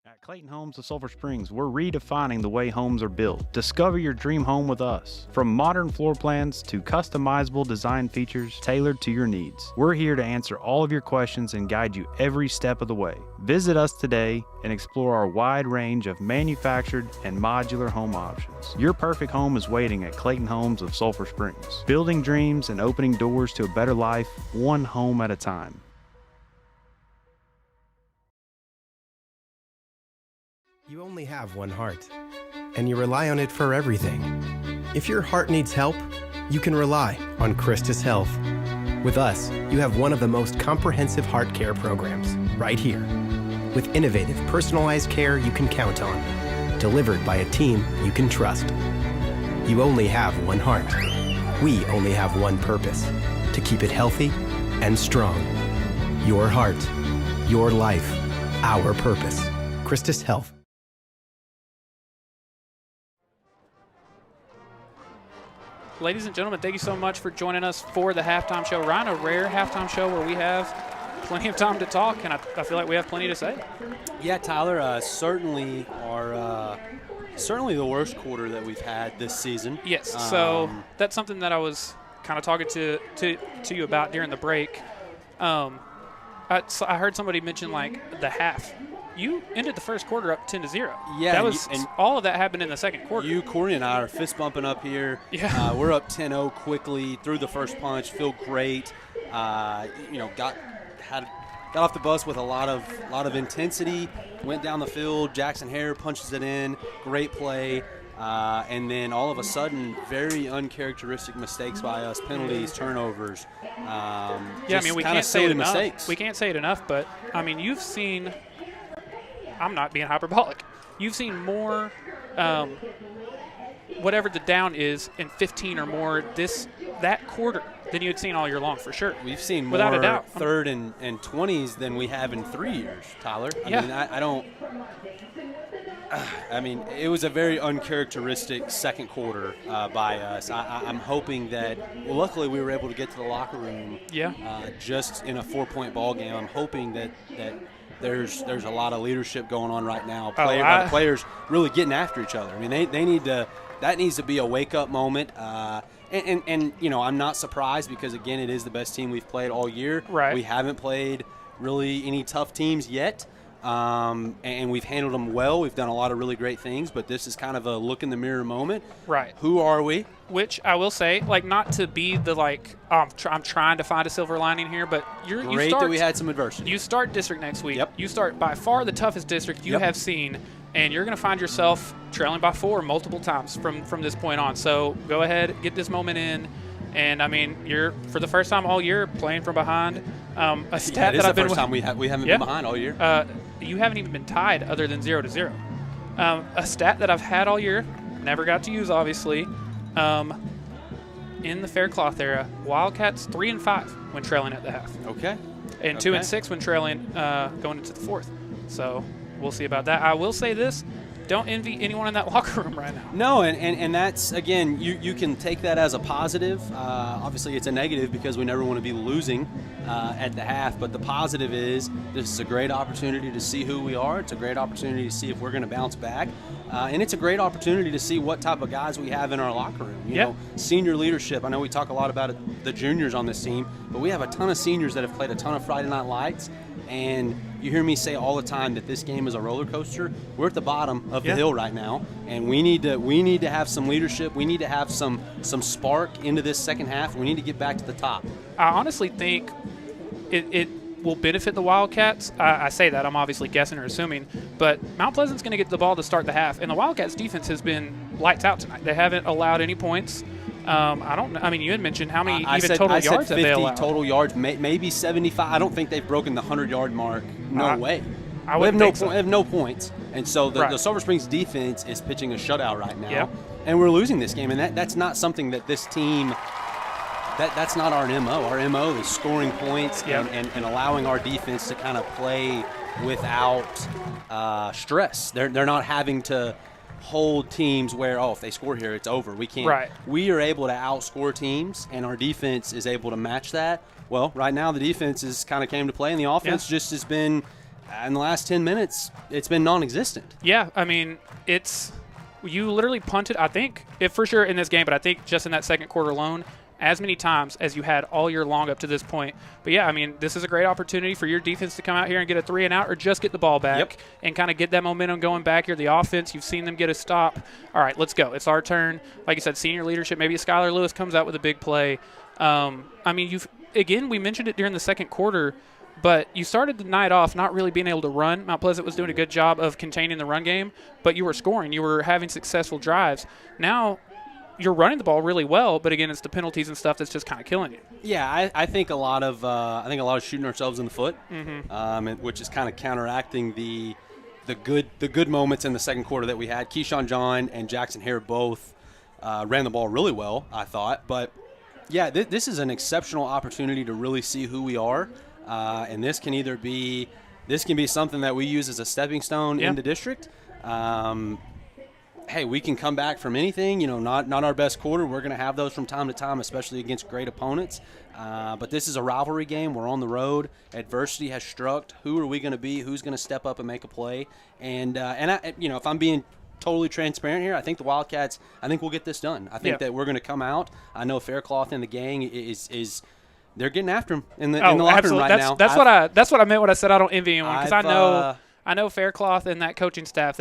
Speaker 10: At Clayton Homes of Sulphur Springs, we're redefining the way homes are built. Discover your dream home with us. From modern floor plans to customizable design features tailored to your needs, we're here to answer all of your questions and guide you every step of the way. Visit us today and explore our wide range of manufactured and modular home options. Your perfect home is waiting at Clayton Homes of Sulphur Springs, building dreams and opening doors to a better life, one home at a time.
Speaker 22: You only have one heart, and you rely on it for everything. If your heart needs help, you can rely on Christus Health. With us, you have one of the most comprehensive heart care programs right here, with innovative, personalized care you can count on, delivered by a team you can trust. You only have one heart. We only have one purpose, to keep it healthy and strong. Your heart, your life, our purpose. Christus Health.
Speaker 8: Ladies and gentlemen, thank you so much for joining us for the halftime show. Ryan, a rare halftime show where we have plenty of time to talk, and I feel like we have plenty to say.
Speaker 2: Yeah, Tyler, certainly the worst quarter that we've had this season.
Speaker 8: Yes, so that's something that I was kind of talking to you about during the break. I heard somebody mention, like, the half. You ended the first quarter up 10-0.
Speaker 2: Yeah,
Speaker 8: and all of that happened in the second quarter.
Speaker 2: You, Corey, and I are fist bumping up here.
Speaker 8: Yeah,
Speaker 2: we're up 10-0 quickly through the first punch. Feel great. Got off the bus with a lot of intensity. Went down the field. Jackson Hare punches it in. Great play. And then all of a sudden, very uncharacteristic mistakes by us, penalties, turnovers.
Speaker 8: We can't say it enough. Mistakes. We can't say it enough, but, I mean, you've seen – I'm not being hyperbolic. You've seen more whatever the down is in 15 or more that quarter than you had seen all year long, for sure.
Speaker 2: We've seen
Speaker 8: without
Speaker 2: more
Speaker 8: a doubt.
Speaker 2: third and 20s than we have in 3 years, Tyler. I mean, it was a very uncharacteristic second quarter by us. I'm hoping that, well, luckily we were able to get to the locker room just in a 4-point ball game. I'm hoping that there's a lot of leadership going on right now. Players really getting after each other. I mean, they need to – that needs to be a wake-up moment. And I'm not surprised because, again, it is the best team we've played all year.
Speaker 8: Right.
Speaker 2: We haven't played really any tough teams yet. And we've handled them well. We've done a lot of really great things, but this is kind of a look-in-the-mirror moment.
Speaker 8: Right.
Speaker 2: Who are we?
Speaker 8: Which I will say, like, not to be the, like, I'm trying to find a silver lining here, but
Speaker 2: Great that we had some adversity.
Speaker 8: You start district next week.
Speaker 2: Yep.
Speaker 8: You start by far the toughest district you have seen, and you're going to find yourself trailing by 4 multiple times from this point on. So go ahead, get this moment in. And, I mean, you're, for the first time all year, playing from behind. A stat
Speaker 2: that I've been – first time we haven't been behind all year.
Speaker 8: You haven't even been tied other than 0-0. A stat that I've had all year, never got to use, obviously. In the Faircloth era, Wildcats 3-5 when trailing at the half.
Speaker 2: Okay.
Speaker 8: And 2-6 when trailing going into the fourth. So we'll see about that. I will say this. Don't envy anyone in that locker room right now.
Speaker 2: No, and that's, again, you can take that as a positive. Obviously, it's a negative because we never want to be losing at the half. But the positive is this is a great opportunity to see who we are. It's a great opportunity to see if we're going to bounce back. And it's a great opportunity to see what type of guys we have in our locker room. You know, senior leadership. I know we talk a lot about the juniors on this team, but we have a ton of seniors that have played a ton of Friday Night Lights. And you hear me say all the time that this game is a roller coaster. We're at the bottom of the hill right now, and we need to have some leadership. We need to have some spark into this second half. We need to get back to the top.
Speaker 8: I honestly think it will benefit the Wildcats. I say that. I'm obviously guessing or assuming, but Mount Pleasant's going to get the ball to start the half, and the Wildcats' defense has been lights out tonight. They haven't allowed any points. I mean, you had mentioned how many total yards have they allowed?
Speaker 2: 50 total yards, maybe 75. I don't think they've broken the 100-yard mark. No way.
Speaker 8: I would think so.
Speaker 2: We have no points. And so the Sulphur Springs defense is pitching a shutout right now. And we're losing this game. And that's not something that this team that's not our MO. Our MO is scoring points and allowing our defense to kind of play without stress. They're not having to hold teams where, if they score here, it's over. We can't.
Speaker 8: Right.
Speaker 2: We are able to outscore teams, and our defense is able to match that. Well, right now the defense is kind of came to play, and the offense just has been, in the last 10 minutes, it's been non-existent.
Speaker 8: Yeah, I mean, you literally punted, I think, for sure in this game, but I think just in that second quarter alone, as many times as you had all year long up to this point. But, yeah, I mean, this is a great opportunity for your defense to come out here and get a 3-and-out or just get the ball back and kind of get that momentum going back here. The offense, you've seen them get a stop. All right, let's go. It's our turn. Like you said, senior leadership. Maybe Skylar Lewis comes out with a big play. I mean, we mentioned it during the second quarter, but you started the night off not really being able to run. Mount Pleasant was doing a good job of containing the run game, but you were scoring. You were having successful drives. Now – you're running the ball really well, but again, it's the penalties and stuff that's just kind of killing you.
Speaker 2: Yeah, I think a lot of shooting ourselves in the foot, which is kind of counteracting the good moments in the second quarter that we had. Keyshawn John and Jackson Hare both ran the ball really well, I thought. But yeah, this is an exceptional opportunity to really see who we are, and this can be something that we use as a stepping stone in the district. Hey, we can come back from anything, not our best quarter. We're going to have those from time to time, especially against great opponents. But this is a rivalry game. We're on the road. Adversity has struck. Who are we going to be? Who's going to step up and make a play? And if I'm being totally transparent here, I think the Wildcats, we'll get this done. I think that we're going to come out. I know Faircloth and the gang is they're getting after him in the locker room right now.
Speaker 8: That's what I meant when I said I don't envy anyone, because I know Faircloth and that coaching staff.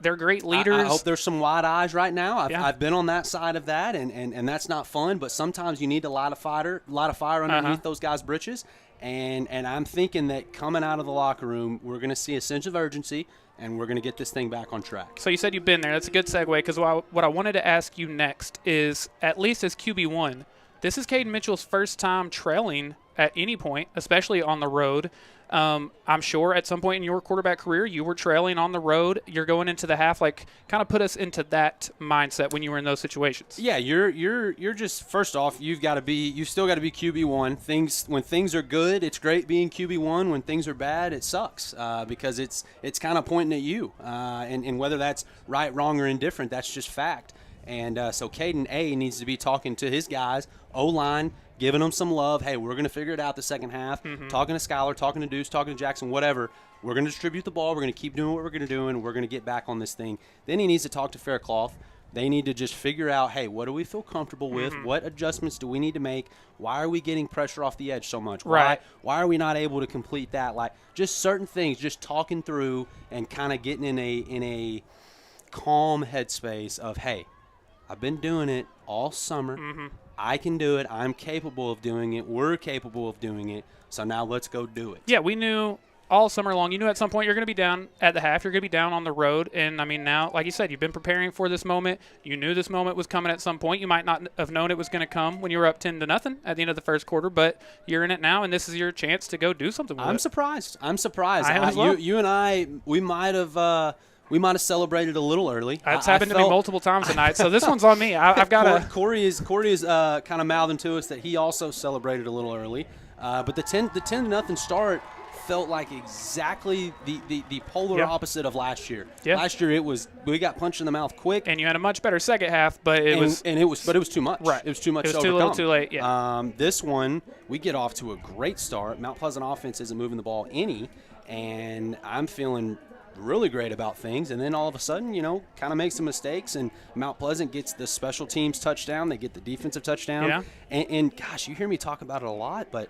Speaker 8: They're great leaders.
Speaker 2: I hope there's some wide eyes right now. I've been on that side of that, and that's not fun. But sometimes you need a lot of fire underneath those guys' britches. And I'm thinking that coming out of the locker room, we're going to see a sense of urgency, and we're going to get this thing back on track.
Speaker 8: So you said you've been there. That's a good segue, because what I wanted to ask you next is, at least as QB1, this is Caden Mitchell's first time trailing at any point, especially on the road. I'm sure at some point in your quarterback career you were trailing on the road. You're going into the half. Kind of put us into that mindset when you were in those situations.
Speaker 2: Yeah, you're just, first off, you still got to be QB1. When things are good, it's great being QB1. When things are bad, it sucks because it's kind of pointing at you. And whether that's right, wrong, or indifferent, that's just fact. And so Caden A needs to be talking to his guys, O-line, giving them some love. Hey, we're going to figure it out the second half. Talking to Skylar, talking to Deuce, talking to Jackson, whatever. We're going to distribute the ball. We're going to keep doing what we're going to do, and we're going to get back on this thing. Then he needs to talk to Faircloth. They need to just figure out, hey, what do we feel comfortable with? What adjustments do we need to make? Why are we getting pressure off the edge so much?
Speaker 8: Right.
Speaker 2: Why are we not able to complete that? Just certain things, just talking through and kind of getting in a calm headspace of, hey, I've been doing it all summer. I can do it. I'm capable of doing it. We're capable of doing it. So now let's go do it.
Speaker 8: Yeah, we knew all summer long. You knew at some point you're going to be down at the half. You're going to be down on the road. And, I mean, now, like you said, you've been preparing for this moment. You knew this moment was coming at some point. You might not have known it was going to come when you were up 10-0 at the end of the first quarter, but you're in it now, and this is your chance to go do something with it.
Speaker 2: I'm surprised.
Speaker 8: I am as well.
Speaker 2: You and I, we might have we might have celebrated a little early.
Speaker 8: It's happened to me multiple times tonight, so this one's on me. I've got to.
Speaker 2: Corey is kind of mouthing to us that he also celebrated a little early, but the 10-0 start felt like exactly the polar opposite of last year.
Speaker 8: Yeah.
Speaker 2: Last year we got punched in the mouth quick,
Speaker 8: and you had a much better second half, but it was
Speaker 2: too much.
Speaker 8: Right,
Speaker 2: it was too much.
Speaker 8: It was
Speaker 2: to
Speaker 8: too
Speaker 2: overcome.
Speaker 8: little, too late. Yeah.
Speaker 2: This one we get off to a great start. Mount Pleasant offense isn't moving the ball any, and I'm feeling really great about things. And then all of a sudden, kind of make some mistakes, and Mount Pleasant gets the special teams touchdown. They get the defensive touchdown.
Speaker 8: Yeah.
Speaker 2: And gosh, you hear me talk about it a lot, but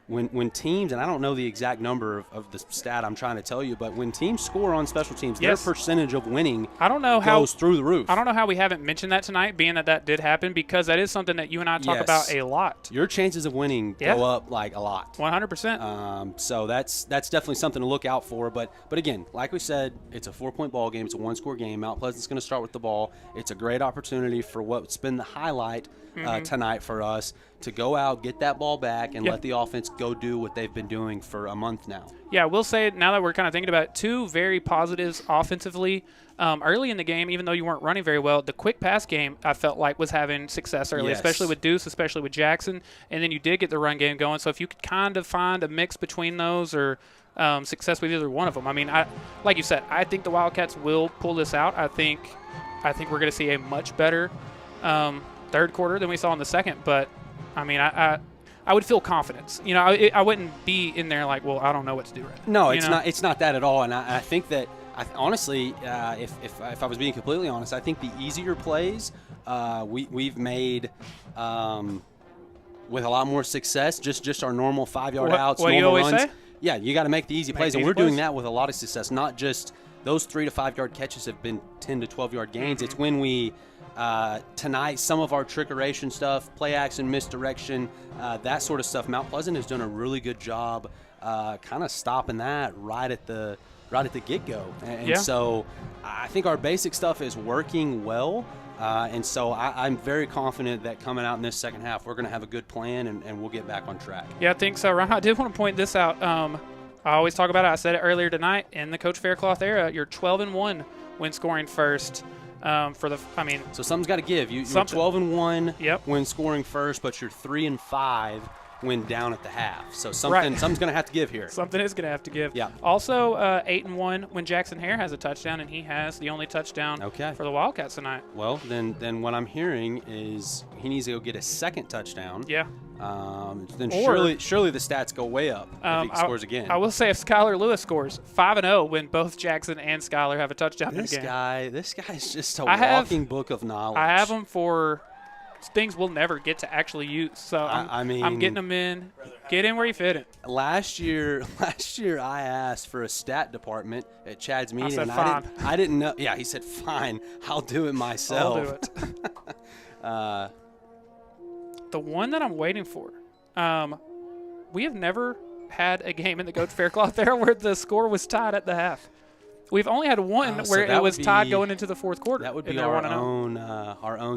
Speaker 2: when teams, and I don't know the exact number of the stat I'm trying to tell you, but when teams score on special teams, their percentage of winning goes through the roof.
Speaker 8: I don't know how we haven't mentioned that tonight, being that did happen, because that is something that you and I talk about a lot.
Speaker 2: Your chances of winning go up like a lot.
Speaker 8: 100%.
Speaker 2: So that's definitely something to look out for. But again, like we said, it's a 4-point ball game. It's a 1-score game. Mount Pleasant's going to start with the ball. It's a great opportunity for what's been the highlight tonight for us to go out, get that ball back, and let the offense go do what they've been doing for a month now.
Speaker 8: Yeah, we'll say, now that we're kind of thinking about it, 2 very positives offensively. Early in the game, even though you weren't running very well, the quick pass game I felt like was having success early, especially with Deuce, especially with Jackson, and then you did get the run game going. So if you could kind of find a mix between those, or success with either one of them, I mean, like you said, I think the Wildcats will pull this out. I think we're going to see a much better third quarter than we saw in the second, but I mean, I would feel confidence. I wouldn't be in there like, well, I don't know what to do right now.
Speaker 2: No, it's not that at all. And I think that, honestly, if I was being completely honest, I think the easier plays we've made with a lot more success, just our normal 5-yard outs,
Speaker 8: what
Speaker 2: normal
Speaker 8: do you always
Speaker 2: runs.
Speaker 8: say?
Speaker 2: Yeah, you got to make the easy plays, and we're doing that with a lot of success. Not just those 3 to 5 yard catches have been 10 to 12 yard gains. It's when we tonight, some of our trickeration stuff, play action, misdirection, that sort of stuff. Mount Pleasant has done a really good job kind of stopping that right at the get-go. And so I think our basic stuff is working well. And so I'm very confident that coming out in this second half, we're going to have a good plan, and we'll get back on track.
Speaker 8: Yeah, I think so, Ryan. I did want to point this out. I always talk about it. I said it earlier tonight. In the Coach Faircloth era, you're 12-1 when scoring first.
Speaker 2: So something's got to give. You're 12-1 when scoring first, but you're 3-5 when down at the half. So something's going to have to give here.
Speaker 8: Something is going to have to give.
Speaker 2: Yeah.
Speaker 8: Also, 8-1 when Jackson Hare has a touchdown, and he has the only touchdown for the Wildcats tonight.
Speaker 2: Well, then what I'm hearing is he needs to go get a second touchdown.
Speaker 8: Yeah.
Speaker 2: Then surely the stats go way up if he scores again.
Speaker 8: I will say, if Skylar Lewis scores 5-0 when both Jackson and Skylar have a touchdown in the game.
Speaker 2: This guy's just a walking book of knowledge.
Speaker 8: I have him for things we'll never get to actually use. So I'm getting them in. Get in where you fit it.
Speaker 2: Last year I asked for a stat department at Chad's meeting.
Speaker 8: I said, fine.
Speaker 2: I didn't know. Yeah, he said, fine, I'll do it myself.
Speaker 8: I'll do it. The one that I'm waiting for, we have never had a game in the Coach Faircloth era where the score was tied at the half. We've only had one where it was tied going into the fourth quarter.
Speaker 2: That would be our own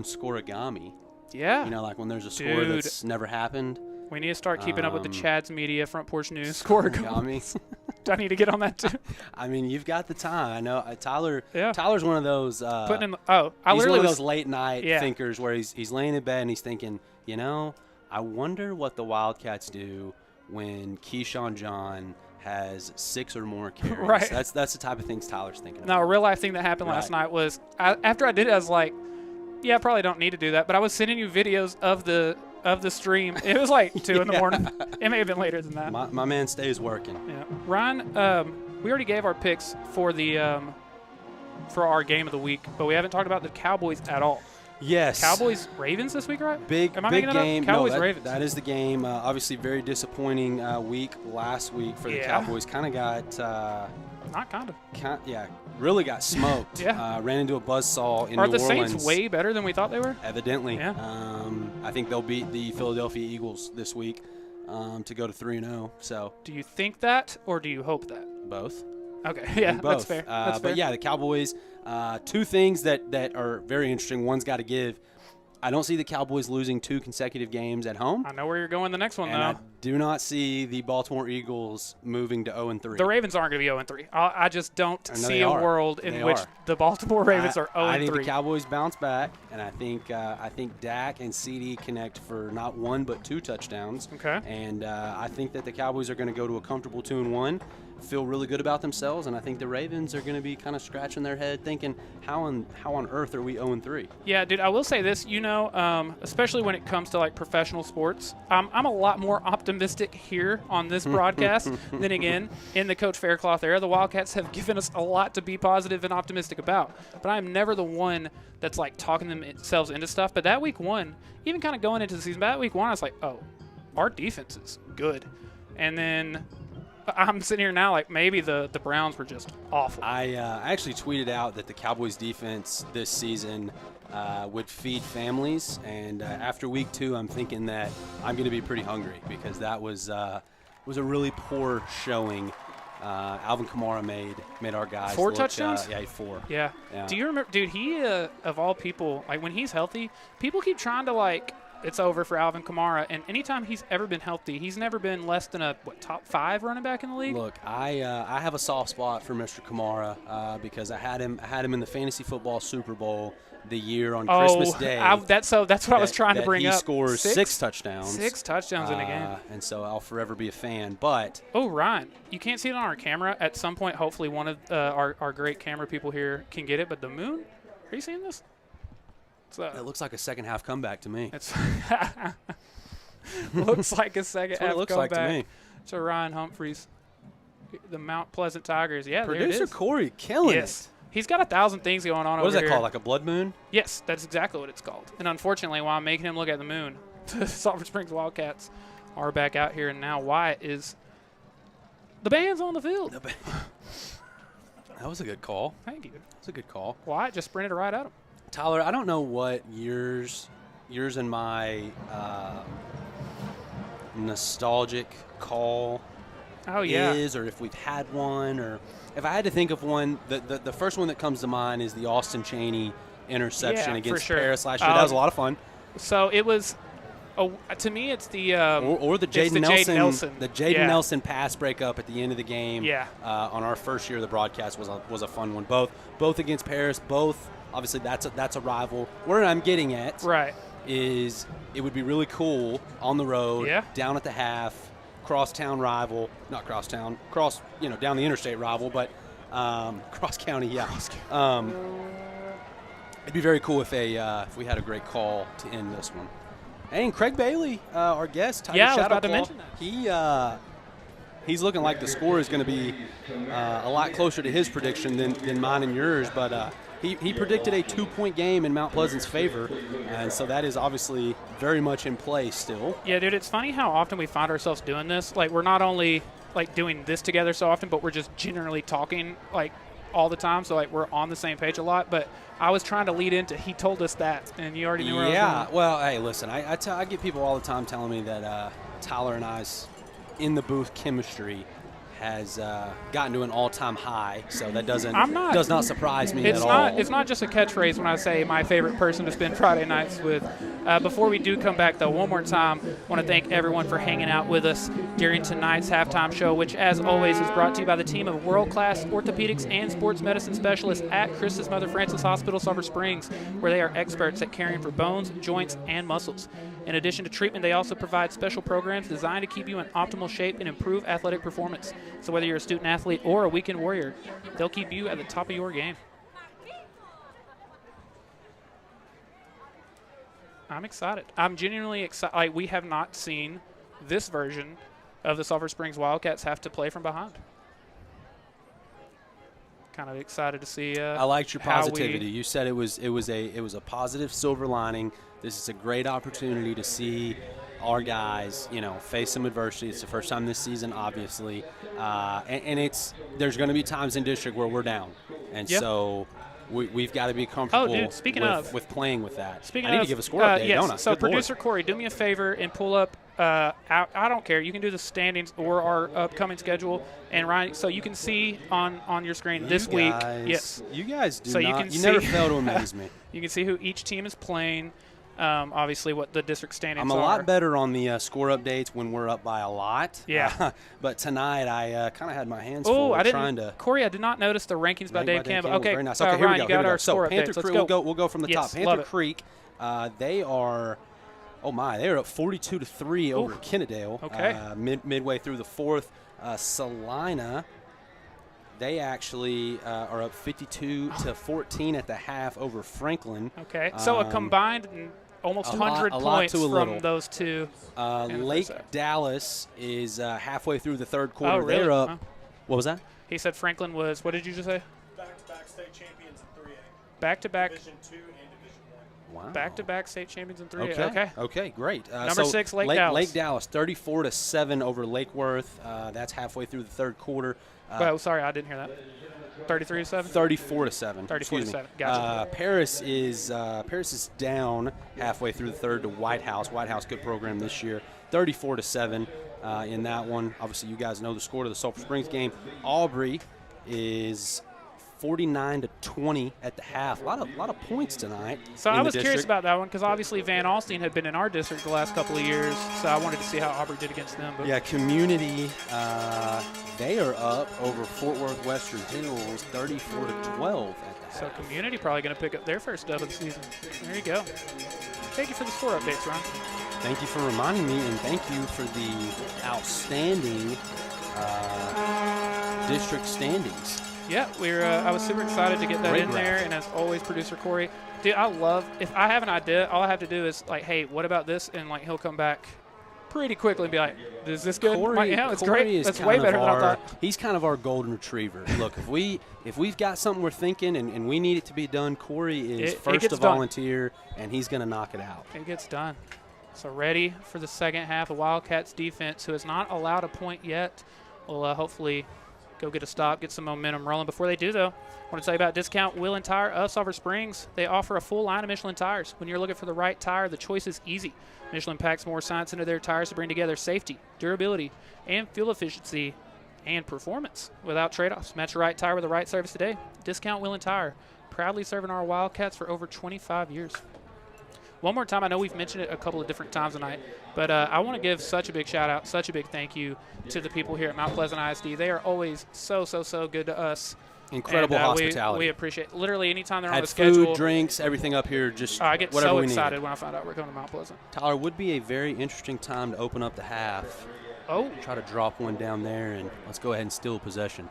Speaker 2: scoregami.
Speaker 8: Yeah.
Speaker 2: Like when there's a score that's never happened.
Speaker 8: We need to start keeping up with the Chad's Media Front Porch News scoregami. Do I need to get on that too?
Speaker 2: I mean, you've got the time. I know Tyler's one of those. He's one of those late night thinkers where he's laying in bed and he's thinking, I wonder what the Wildcats do when Keyshawn John has 6 or more carries.
Speaker 8: Right.
Speaker 2: That's the type of things Tyler's thinking about.
Speaker 8: No, a real life thing that happened last night was after I did it, I was like, I probably don't need to do that. But I was sending you videos of the stream. It was like 2 in the morning. It may have been later than that.
Speaker 2: My man stays working.
Speaker 8: Yeah. Ryan, we already gave our picks for the for our game of the week, but we haven't talked about the Cowboys at all.
Speaker 2: Yes.
Speaker 8: Cowboys-Ravens this week, right?
Speaker 2: Big game.
Speaker 8: Cowboys-Ravens.
Speaker 2: That is the game. Obviously, very disappointing week last week for the Cowboys. Kind of got
Speaker 8: not kind of.
Speaker 2: Really got smoked. Ran into a buzzsaw in New Orleans.
Speaker 8: Are the Saints way better than we thought they were?
Speaker 2: Evidently.
Speaker 8: Yeah.
Speaker 2: I think they'll beat the Philadelphia Eagles this week to go to 3-0. So.
Speaker 8: Do you think that, or do you hope that?
Speaker 2: Both.
Speaker 8: Okay. Yeah,
Speaker 2: both.
Speaker 8: That's fair. That's fair.
Speaker 2: But yeah, the Cowboys. 2 things that are very interesting. One's got to give. I don't see the Cowboys losing 2 consecutive games at home.
Speaker 8: I know where you're going the next one,
Speaker 2: And
Speaker 8: though.
Speaker 2: I do not see the Baltimore Eagles moving to 0-3.
Speaker 8: The Ravens aren't going to be 0-3. I just don't see a world in which
Speaker 2: are.
Speaker 8: the Baltimore Ravens are 0-3.
Speaker 2: I think the Cowboys bounce back, and I think Dak and CD connect for not 1 but 2 touchdowns.
Speaker 8: Okay.
Speaker 2: And I think that the Cowboys are going to go to a comfortable 2-1, feel really good about themselves, and I think the Ravens are going to be kind of scratching their head thinking, how on earth are we 0-3?
Speaker 8: Yeah, dude, I will say this, especially when it comes to like professional sports, I'm a lot more optimistic here on this broadcast than again in the Coach Faircloth era. The Wildcats have given us a lot to be positive and optimistic about, but I'm never the one that's like talking themselves into stuff. But that week 1, even kind of going into the season, that week 1, I was like, oh, our defense is good. And then I'm sitting here now like maybe the Browns were just awful.
Speaker 2: I actually tweeted out that the Cowboys defense this season would feed families, and after week 2, I'm thinking that I'm going to be pretty hungry because that was a really poor showing. Alvin Kamara made our guys
Speaker 8: 4
Speaker 2: look,
Speaker 8: touchdowns?
Speaker 2: Yeah, 4.
Speaker 8: Yeah. Do you remember, dude, he, of all people, like when he's healthy, people keep trying to like, it's over for Alvin Kamara, and anytime he's ever been healthy, he's never been less than a top 5 running back in the league.
Speaker 2: Look, I have a soft spot for Mr. Kamara because I had him in the fantasy football Super Bowl the year on Christmas Day.
Speaker 8: That's what I was trying to bring
Speaker 2: he
Speaker 8: up.
Speaker 2: He scores 6 touchdowns.
Speaker 8: 6 touchdowns in a game.
Speaker 2: And so I'll forever be a fan. But
Speaker 8: Ryan, you can't see it on our camera. At some point, hopefully one of our great camera people here can get it. But the moon, are you seeing this?
Speaker 2: It looks like a second half comeback to me.
Speaker 8: It's looks like a second half
Speaker 2: That's what it looks
Speaker 8: comeback.
Speaker 2: like to me.
Speaker 8: So Ryan Humphries, the Mount Pleasant Tigers. Yeah,
Speaker 2: Producer
Speaker 8: there it is.
Speaker 2: Corey killing it.
Speaker 8: He's got 1,000 things going on over here.
Speaker 2: What is that called, like a blood moon?
Speaker 8: Yes, that's exactly what it's called. And unfortunately, while I'm making him look at the moon, the Sulphur Springs Wildcats are back out here, and now Wyatt is the band's on the field.
Speaker 2: That was a good call.
Speaker 8: Thank you.
Speaker 2: That's a good call.
Speaker 8: Wyatt just sprinted right at him.
Speaker 2: Tyler, I don't know what yours and my nostalgic call is, or if we've had one, or if I had to think of one, the first one that comes to mind is the Austin Chaney interception against Paris last year. That was a lot of fun.
Speaker 8: So it was, to me, it's the
Speaker 2: or the Jaden Nelson, the Jaden
Speaker 8: Yeah.
Speaker 2: Nelson pass breakup at the end of the game.
Speaker 8: Yeah.
Speaker 2: On our first year of the broadcast was a fun one. Both against Paris. Both obviously that's a rival. Where I'm getting at is it would be really cool on the road, down at the half, crosstown rival, not crosstown, down the interstate rival, but cross county, it'd be very cool if we had a great call to end this one. And Craig Bailey, our guest, Tiger
Speaker 8: I was
Speaker 2: Shadow
Speaker 8: about to
Speaker 2: Claw,
Speaker 8: mention that.
Speaker 2: He's looking like the score is going to be a lot closer to his prediction than mine and yours, but he predicted a 2-point game in Mount Pleasant's favor, and so that is obviously very much in play still.
Speaker 8: Yeah, dude, it's funny how often we find ourselves doing this. Like, we're not only like doing this together so often, but we're just generally talking like all the time. So like we're on the same page a lot. But I was trying to lead into he told us that, and you already knew where I was going.
Speaker 2: Well, hey, listen, I get people all the time telling me that Tyler and I's in the booth chemistry has gotten to an all-time high, so that does not surprise me at all.
Speaker 8: It's not just a catchphrase when I say my favorite person to spend Friday nights with. Before we do come back, though, one more time, I want to thank everyone for hanging out with us during tonight's halftime show, which, as always, is brought to you by the team of world-class orthopedics and sports medicine specialists at Christus Mother Francis Hospital, Sulphur Springs, where they are experts at caring for bones, joints, and muscles. In addition to treatment, they also provide special programs designed to keep you in optimal shape and improve athletic performance. So whether you're a student athlete or a weekend warrior, they'll keep you at the top of your game. I'm excited. I'm genuinely excited. Like, we have not seen this version of the Sulphur Springs Wildcats have to play from behind. Kind of excited to see.
Speaker 2: I liked your positivity. You said it was a positive silver lining. This is a great opportunity to see our guys, face some adversity. It's the first time this season, obviously, and there's going to be times in district where we're down, and so we've got to be comfortable. With playing with that. I need to give a score update, don't I?
Speaker 8: So
Speaker 2: Good
Speaker 8: producer
Speaker 2: Lord.
Speaker 8: Corey, do me a favor and pull up. I don't care. You can do the standings or our upcoming schedule, and Ryan, so you can see on your screen this week. Yes,
Speaker 2: you guys do
Speaker 8: so
Speaker 2: not.
Speaker 8: You can
Speaker 2: you
Speaker 8: see,
Speaker 2: never fail to amaze me.
Speaker 8: You can see who each team is playing. obviously what the district standings
Speaker 2: I'm a lot better on the score updates when we're up by a lot.
Speaker 8: Yeah.
Speaker 2: But tonight I kind of had my hands full trying to.
Speaker 8: Corey, I did not notice the rankings by Dave Campbell. Okay,
Speaker 2: very nice. Okay, here
Speaker 8: Ryan,
Speaker 2: we go.
Speaker 8: You got our score
Speaker 2: so Panther
Speaker 8: updates.
Speaker 2: Creek, we'll go from the top. Panther Creek, they are. Oh my, they are up 42-3 over Kennedale.
Speaker 8: Okay.
Speaker 2: Midway through the fourth, Salina. They actually are up 52-14 at the half over Franklin.
Speaker 8: Okay, so a combined almost 100 points from those two.
Speaker 2: Lake Dallas is halfway through the third quarter.
Speaker 8: Oh, really?
Speaker 2: They're up. What was that?
Speaker 8: He said Franklin was, what did you just say?
Speaker 5: Back-to-back state champions in 3A.
Speaker 8: Back-to-back.
Speaker 5: Division 2 and Division 1.
Speaker 2: Wow.
Speaker 8: Back-to-back state champions in 3A.
Speaker 2: Okay, great.
Speaker 8: Number 6, Lake Dallas.
Speaker 2: Lake Dallas, 34-7 over Lake Worth. That's halfway through the third quarter.
Speaker 8: Sorry, I didn't hear that. 33-7?
Speaker 2: 34-7.
Speaker 8: 34-7. Gotcha.
Speaker 2: Paris is down halfway through the third to White House. White House, good program this year. 34-7 in that one. Obviously, you guys know the score to the Sulphur Springs game. Aubrey is 49-20 at the half. A lot of points tonight.
Speaker 8: So I was curious about that one because obviously Van Alstyne had been in our district the last couple of years, so I wanted to see how Aubrey did against them. But
Speaker 2: yeah, Community, they are up over Fort Worth Western Hills 34-12 at the half.
Speaker 8: So Community probably going to pick up their first dub of the season. There you go. Thank you for the score updates, Ron.
Speaker 2: Thank you for reminding me, and thank you for the outstanding district standings.
Speaker 8: Yeah, I was super excited to get that in there, and as always, producer Corey, dude, I love, if I have an idea, all I have to do is like, hey, what about this? And like, he'll come back pretty quickly and be like, is this good?
Speaker 2: Corey,
Speaker 8: yeah, it's
Speaker 2: Corey
Speaker 8: great.
Speaker 2: Is
Speaker 8: That's
Speaker 2: kind
Speaker 8: way
Speaker 2: of
Speaker 8: better than I thought.
Speaker 2: He's kind of our golden retriever. Look, if we've got something we're thinking and we need it to be done, Corey is first to volunteer, and he's going to knock it out.
Speaker 8: It gets done. So ready for the second half of Wildcats defense, who has not allowed a point yet, will hopefully go get a stop, get some momentum rolling. Before they do, though, I want to tell you about Discount Wheel and Tire of Sulphur Springs. They offer a full line of Michelin tires. When you're looking for the right tire, the choice is easy. Michelin packs more science into their tires to bring together safety, durability, and fuel efficiency and performance without trade-offs. Match the right tire with the right service today. Discount Wheel and Tire, proudly serving our Wildcats for over 25 years. One more time, I know we've mentioned it a couple of different times tonight, but I want to give such a big shout-out, such a big thank you to the people here at Mount Pleasant ISD. They are always so good to us.
Speaker 2: Incredible hospitality.
Speaker 8: We appreciate it. Literally anytime they're on the
Speaker 2: food,
Speaker 8: schedule.
Speaker 2: Drinks, everything up here, just
Speaker 8: I get
Speaker 2: whatever
Speaker 8: so
Speaker 2: we
Speaker 8: excited
Speaker 2: need.
Speaker 8: when I find out we're going to Mount Pleasant.
Speaker 2: Tyler, would be a very interesting time to open up the half.
Speaker 8: Oh.
Speaker 2: Try to drop one down there, and let's go ahead and steal possession.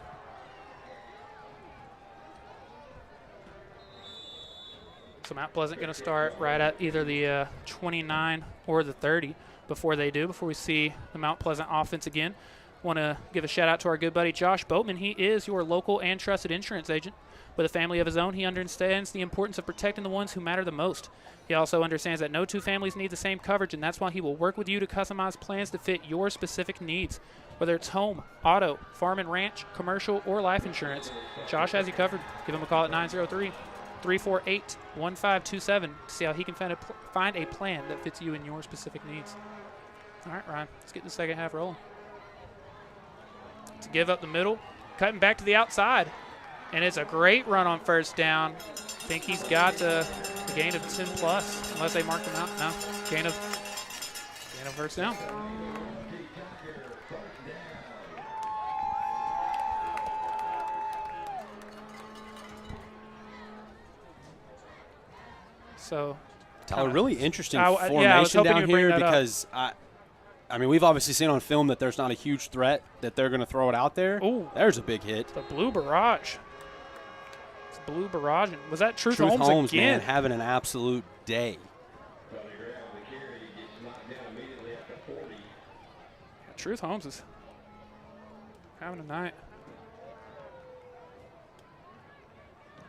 Speaker 8: So Mount Pleasant going to start right at either the 29 or the 30 before we see the Mount Pleasant offense again. Want to give a shout out to our good buddy Josh Boatman. He is your local and trusted insurance agent. With a family of his own, he understands the importance of protecting the ones who matter the most. He also understands that no two families need the same coverage, and that's why he will work with you to customize plans to fit your specific needs. Whether it's home, auto, farm and ranch, commercial, or life insurance, Josh has you covered. Give him a call at 903-348-1527 to see how he can find a plan that fits you and your specific needs. All right, Ryan, let's get the second half rolling. To give up the middle, cutting back to the outside. And it's a great run on first down. I think he's got a gain of 10 plus, unless they mark him out. No, gain of first down. So,
Speaker 2: Tyler, really interesting formation down here because I mean, we've obviously seen on film that there's not a huge threat that they're going to throw it out there.
Speaker 8: Ooh.
Speaker 2: There's a big hit.
Speaker 8: The blue barrage. It's blue barrage. Was that Truth
Speaker 2: Holmes
Speaker 8: again?
Speaker 2: Man, having an absolute day.
Speaker 8: Truth Holmes is having a night.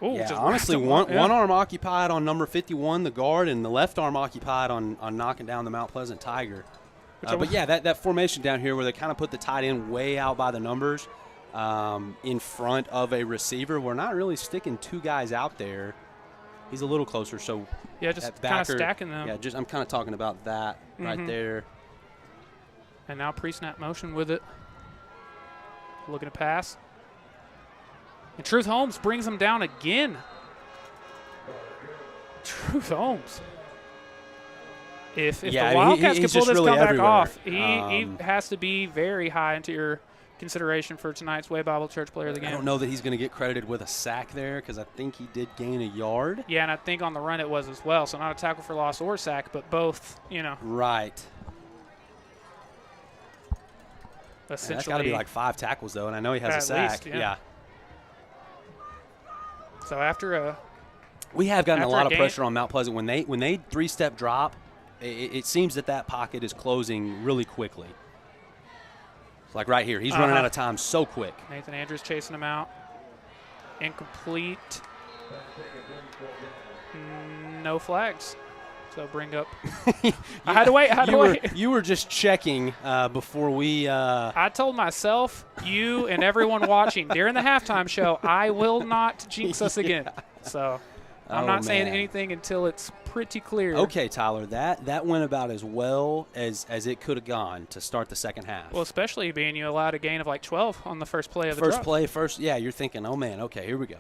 Speaker 8: Ooh,
Speaker 2: yeah, honestly, one arm occupied on number 51, the guard, and the left arm occupied on knocking down the Mount Pleasant Tiger. But yeah, that formation down here where they kind of put the tight end way out by the numbers in front of a receiver. We're not really sticking two guys out there. He's a little closer, so
Speaker 8: yeah, just kind of stacking them.
Speaker 2: Yeah, I'm kind of talking about that right there.
Speaker 8: And now pre-snap motion with it. Looking to pass. And Truth Holmes brings him down again. Truth Holmes. If the
Speaker 2: Yeah,
Speaker 8: Wildcats
Speaker 2: he's
Speaker 8: can pull
Speaker 2: just
Speaker 8: this
Speaker 2: really
Speaker 8: comeback
Speaker 2: everywhere.
Speaker 8: off, he has to be very high into your consideration for tonight's Way Bible Church Player of the Game.
Speaker 2: I don't know that he's going to get credited with a sack there because I think he did gain a yard.
Speaker 8: Yeah, and I think on the run it was as well. So not a tackle for loss or sack, but both,
Speaker 2: Right.
Speaker 8: essentially.
Speaker 2: That's got to be like 5 tackles, though, and I know he has a
Speaker 8: At
Speaker 2: sack.
Speaker 8: least, yeah. So after
Speaker 2: we have gotten a
Speaker 8: after
Speaker 2: lot of
Speaker 8: game-
Speaker 2: pressure on Mount Pleasant. When they 3-step drop, it seems that pocket is closing really quickly. It's like right here. He's running out of time so quick.
Speaker 8: Nathan Andrews chasing him out. Incomplete. No flags. So bring up. I had to wait.
Speaker 2: You were just checking before we.
Speaker 8: I told myself, you, and everyone watching during the halftime show, I will not jinx us again. So I'm not saying anything until it's pretty clear.
Speaker 2: Okay, Tyler, that went about as well as it could have gone to start the second half.
Speaker 8: Well, especially being you allowed a gain of like 12 on the first play of the drop.
Speaker 2: Yeah, you're thinking, oh, man, okay, here we go.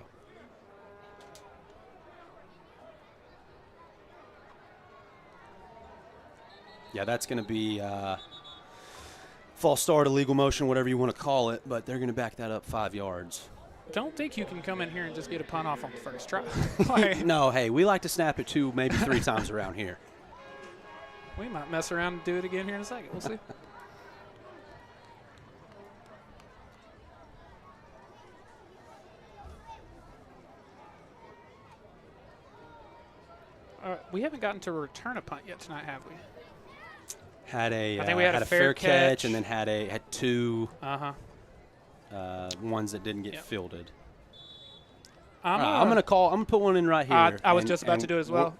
Speaker 2: Yeah, that's going to be false start, illegal motion, whatever you want to call it, but they're going to back that up 5 yards.
Speaker 8: Don't think you can come in here and just get a punt off on the first try.
Speaker 2: No, hey, we like to snap it 2, maybe 3 times around here.
Speaker 8: We might mess around and do it again here in a second. We'll see. We haven't gotten to return a punt yet tonight, have we?
Speaker 2: Had a
Speaker 8: I think we had a
Speaker 2: fair
Speaker 8: catch
Speaker 2: and then had 2 ones that didn't get
Speaker 8: Yep.
Speaker 2: fielded.
Speaker 8: I'm
Speaker 2: going to put one in right here.
Speaker 8: I was just about to do as well.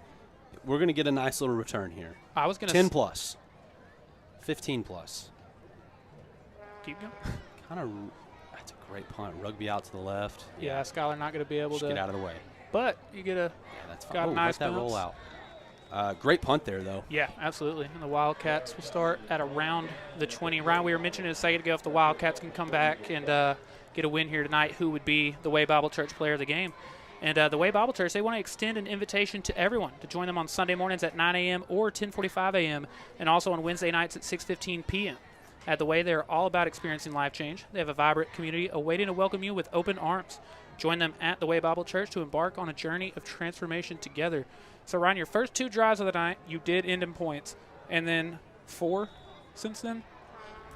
Speaker 2: We're going to get a nice little return here.
Speaker 8: I was going to
Speaker 2: 10 plus. 15 plus.
Speaker 8: Keep going.
Speaker 2: That's a great punt. Rugby out to the left.
Speaker 8: Yeah, Skylar not going to be able
Speaker 2: Just
Speaker 8: to
Speaker 2: get out of the way.
Speaker 8: But you get a
Speaker 2: That's fine.
Speaker 8: got a nice
Speaker 2: let that roll
Speaker 8: bounce.
Speaker 2: out. Great punt there, though.
Speaker 8: Yeah, absolutely. And the Wildcats will start at around the 20. Ryan, we were mentioning a second ago if the Wildcats can come back and get a win here tonight, who would be the Way Bible Church Player of the Game. And the Way Bible Church, they want to extend an invitation to everyone to join them on Sunday mornings at 9 a.m. or 10:45 a.m. and also on Wednesday nights at 6:15 p.m. At the Way, they're all about experiencing life change. They have a vibrant community awaiting to welcome you with open arms. Join them at the Way Bible Church to embark on a journey of transformation together. So, Ryan, your first 2 drives of the night, you did end in points. And then 4 since then?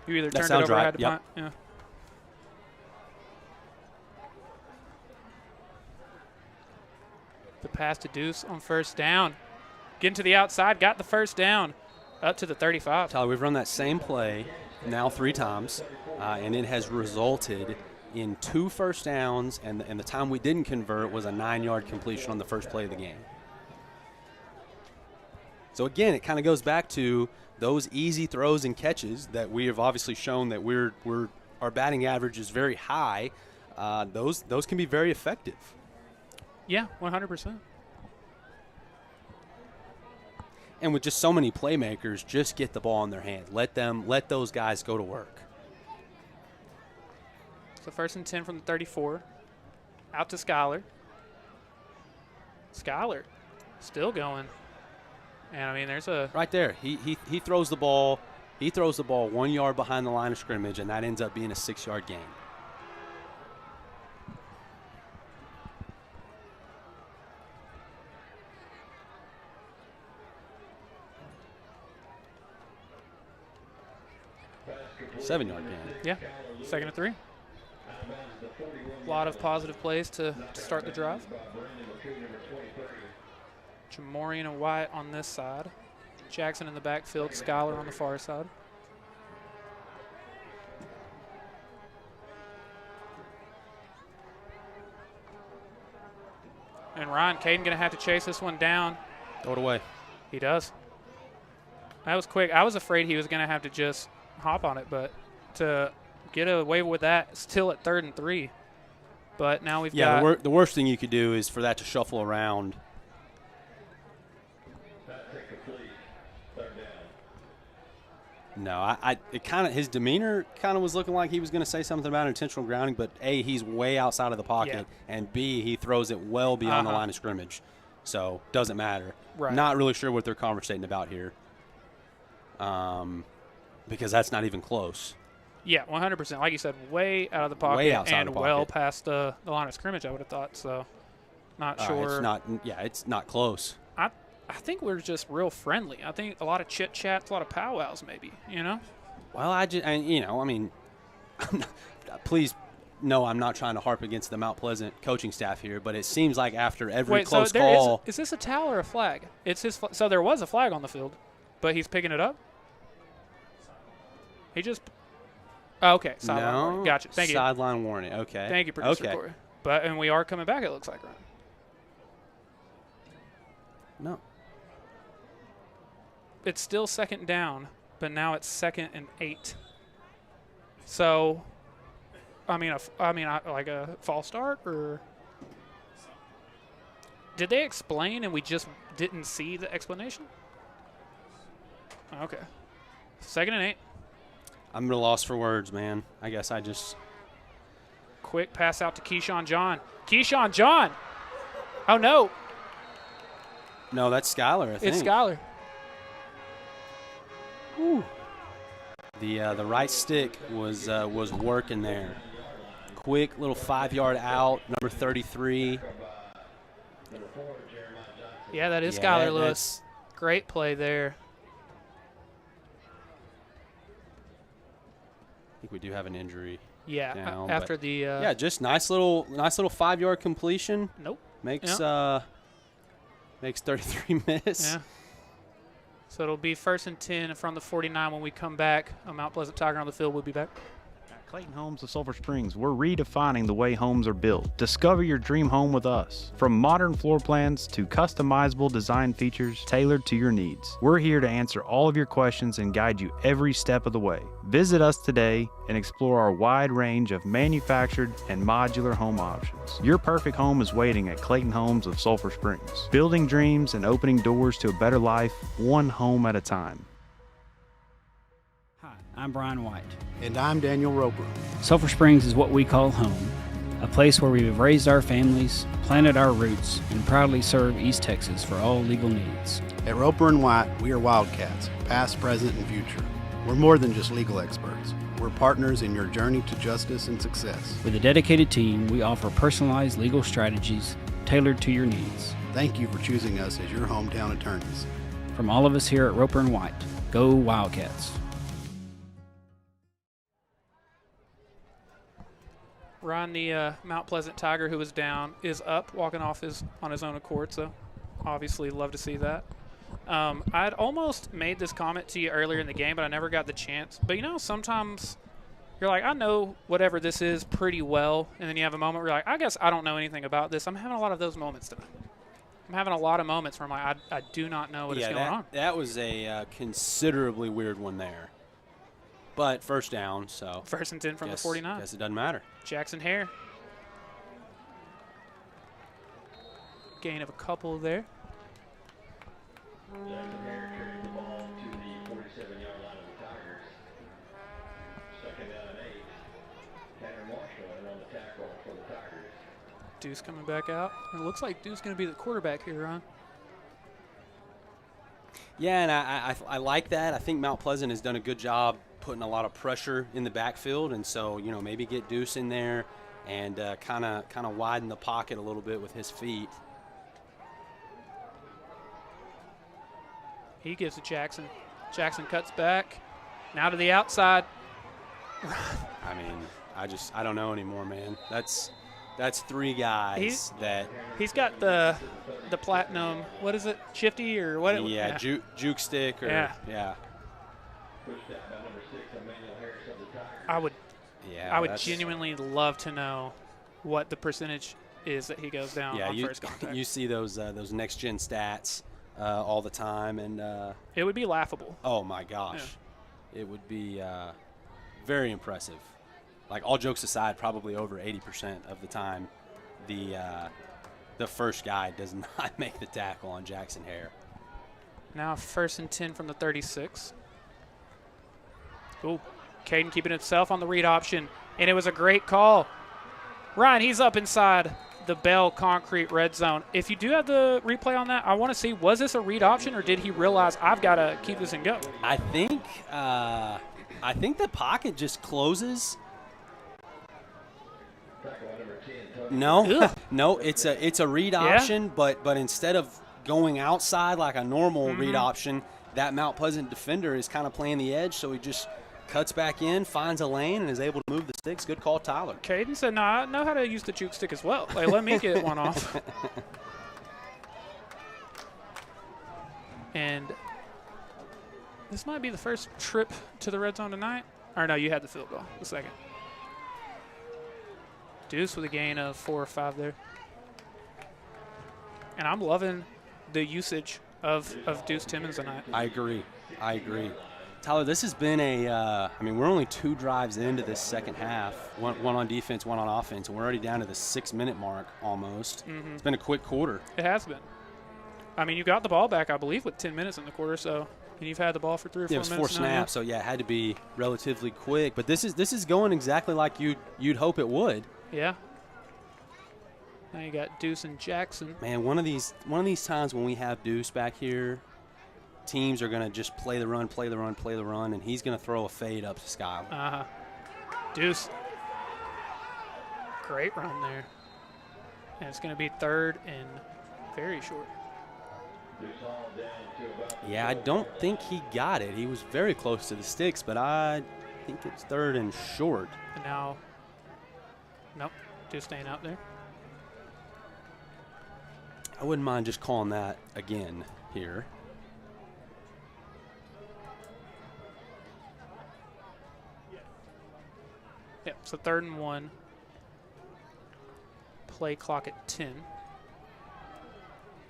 Speaker 8: You either turned it over or had to punt? Yeah. The pass to Deuce on first down. Getting to the outside, got the first down up to the 35.
Speaker 2: Tyler, we've run that same play now 3 times, and it has resulted in 2 first downs, and the time we didn't convert was a 9-yard completion on the first play of the game. So, again, it kind of goes back to those easy throws and catches that we have obviously shown that our batting average is very high. Those can be very effective.
Speaker 8: Yeah, 100%.
Speaker 2: And with just so many playmakers, just get the ball in their hands. Let those guys go to work.
Speaker 8: So first and 10 from the 34. Out to Skylar. Skylar still going. And, I mean, there's a –
Speaker 2: right there. He throws the ball. He throws the ball 1 yard behind the line of scrimmage, and that ends up being a 6-yard gain. Seven-yard gain.
Speaker 8: Yeah, 2nd and 3. A lot of positive plays to start the drive. Jamorian and Wyatt on this side. Jackson in the backfield, Skylar on the far side. And Ryan, Caden going to have to chase this one down.
Speaker 2: Throw it away.
Speaker 8: He does. That was quick. I was afraid he was going to have to just hop on it, but to get away with that, still at 3rd and 3. But now we've got
Speaker 2: – the worst thing you could do is for that to shuffle around. No, his demeanor kind of was looking like he was going to say something about intentional grounding, but A, he's way outside of the pocket, and B, he throws it well beyond the line of scrimmage. So, doesn't matter.
Speaker 8: Right.
Speaker 2: Not really sure what they're conversating about here. because that's not even close.
Speaker 8: Yeah, 100%. Like you said, way out of the pocket
Speaker 2: Way outside
Speaker 8: and
Speaker 2: the pocket.
Speaker 8: well past the line of scrimmage, I would have thought. So, not sure.
Speaker 2: It's not. Yeah, it's not close.
Speaker 8: I think we're just real friendly. I think a lot of chit chats, a lot of powwows, maybe.
Speaker 2: Well, please, no, I'm not trying to harp against the Mount Pleasant coaching staff here, but it seems like after every close call.
Speaker 8: Is this a towel or a flag? It's his. So there was a flag on the field, but he's picking it up. He just. Oh, okay. Sideline warning. Gotcha. Thank you.
Speaker 2: Sideline warning. Okay.
Speaker 8: Thank you, producer Corey. And we are coming back. It looks like, Ryan.
Speaker 2: No.
Speaker 8: It's still second down, but now it's 2nd and 8. So, like a false start, or did they explain and we just didn't see the explanation? Okay. 2nd and 8.
Speaker 2: I'm at a loss for words, man. I guess I just.
Speaker 8: Quick pass out to Keyshawn John. Keyshawn John. Oh no.
Speaker 2: No, that's Skylar. I think
Speaker 8: It's Skylar.
Speaker 2: Whew. The right stick was working there. Quick little 5-yard out, number 33.
Speaker 8: Yeah, that is Skylar Lewis. Great play there.
Speaker 2: I think we do have an injury.
Speaker 8: Yeah,
Speaker 2: now,
Speaker 8: after the
Speaker 2: just nice little 5-yard completion.
Speaker 8: Nope.
Speaker 2: Makes 33 miss.
Speaker 8: Yeah. So it'll be 1st and 10 from the 49 when we come back. A Mount Pleasant Tiger on the field. We'll be back.
Speaker 10: At Clayton Homes of Sulphur Springs, we're redefining the way homes are built. Discover your dream home with us. From modern floor plans to customizable design features tailored to your needs, we're here to answer all of your questions and guide you every step of the way. Visit us today and explore our wide range of manufactured and modular home options. Your perfect home is waiting at Clayton Homes of Sulphur Springs, building dreams and opening doors to a better life, one home at a time.
Speaker 1: Hi, I'm Brian White.
Speaker 6: And I'm Daniel Roper.
Speaker 1: Sulphur Springs is what we call home, a place where we have raised our families, planted our roots, and proudly serve East Texas for all legal needs.
Speaker 6: At Roper & White, we are Wildcats, past, present, and future. We're more than just legal experts. We're partners in your journey to justice and success.
Speaker 1: With a dedicated team, we offer personalized legal strategies tailored to your needs.
Speaker 6: Thank you for choosing us as your hometown attorneys.
Speaker 1: From all of us here at Roper & White, go Wildcats.
Speaker 8: Ron, the Mount Pleasant Tiger who was down, is up, walking off on his own accord, so obviously love to see that. I'd almost made this comment to you earlier in the game, but I never got the chance. But, sometimes you're like, I know whatever this is pretty well, and then you have a moment where you're like, I guess I don't know anything about this. I'm having a lot of those moments tonight. I'm having a lot of moments where I'm like, I do not know what is going on.
Speaker 2: That was a considerably weird one there. But first down, so.
Speaker 8: 1st and 10 from the 49.
Speaker 2: Guess it doesn't matter.
Speaker 8: Jackson Hare. Gain of a couple there.
Speaker 20: Jackson Hare carries the ball to the 47-yard line of the Tigers. 2nd down and 8. Tanner Marshall in on the tackle for the Tigers.
Speaker 8: Deuce coming back out. It looks like Deuce going to be the quarterback here, Ron.
Speaker 2: Yeah, and I like that. I think Mount Pleasant has done a good job putting a lot of pressure in the backfield, and so maybe get Deuce in there and kind of widen the pocket a little bit with his feet.
Speaker 8: He gives it Jackson. Jackson cuts back. Now to the outside.
Speaker 2: I mean, I don't know anymore, man. That's 3 guys
Speaker 8: He's got the platinum, what is it, shifty or what?
Speaker 2: Yeah, juke stick or yeah.
Speaker 8: I would genuinely love to know what the percentage is that he goes down on first contact.
Speaker 2: You see those next gen stats all the time, and
Speaker 8: it would be laughable.
Speaker 2: Oh my gosh, It would be very impressive. Like, all jokes aside, probably over 80% of the time, the first guy does not make the tackle on Jackson Hare.
Speaker 8: Now 1st and 10 from the 36. Ooh, Caden keeping himself on the read option, and it was a great call. Ryan, he's up inside the Bell Concrete red zone. If you do have the replay on that, I want to see, was this a read option or did he realize I've got to keep this and go?
Speaker 2: I think the pocket just closes. No, no, it's a read option, but instead of going outside like a normal read option, that Mount Pleasant defender is kind of playing the edge, so he just cuts back in, finds a lane, and is able to move the sticks. Good call, Tyler.
Speaker 8: Caden said, no, I know how to use the juke stick as well. Like, let me get one off. And this might be the first trip to the red zone tonight. Or no, you had the field goal. The second. Deuce with a gain of 4 or 5 there. And I'm loving the usage of Deuce Timmons tonight.
Speaker 2: I agree. Tyler, this has been I mean, we're only 2 drives into this second half, one on defense, one on offense, and we're already down to the 6-minute mark almost. It's been a quick quarter.
Speaker 8: It has been. I mean, you got the ball back, I believe, with 10 minutes in the quarter, so and you've had the ball for 3 or 4 minutes.
Speaker 2: It was 4 snaps, so yeah, it had to be relatively quick. But this is going exactly like you'd hope it would.
Speaker 8: Yeah. Now you got Deuce and Jackson.
Speaker 2: Man, one of these times when we have Deuce back here, teams are going to just play the run, and he's going to throw a fade up to Skyler.
Speaker 8: Deuce. Great run there. And it's going to be 3rd and very short.
Speaker 2: Yeah, I don't think he got it. He was very close to the sticks, but I think it's 3rd and short.
Speaker 8: And now, nope, Deuce staying out there.
Speaker 2: I wouldn't mind just calling that again here.
Speaker 8: Yep, so 3rd and 1. Play clock at 10.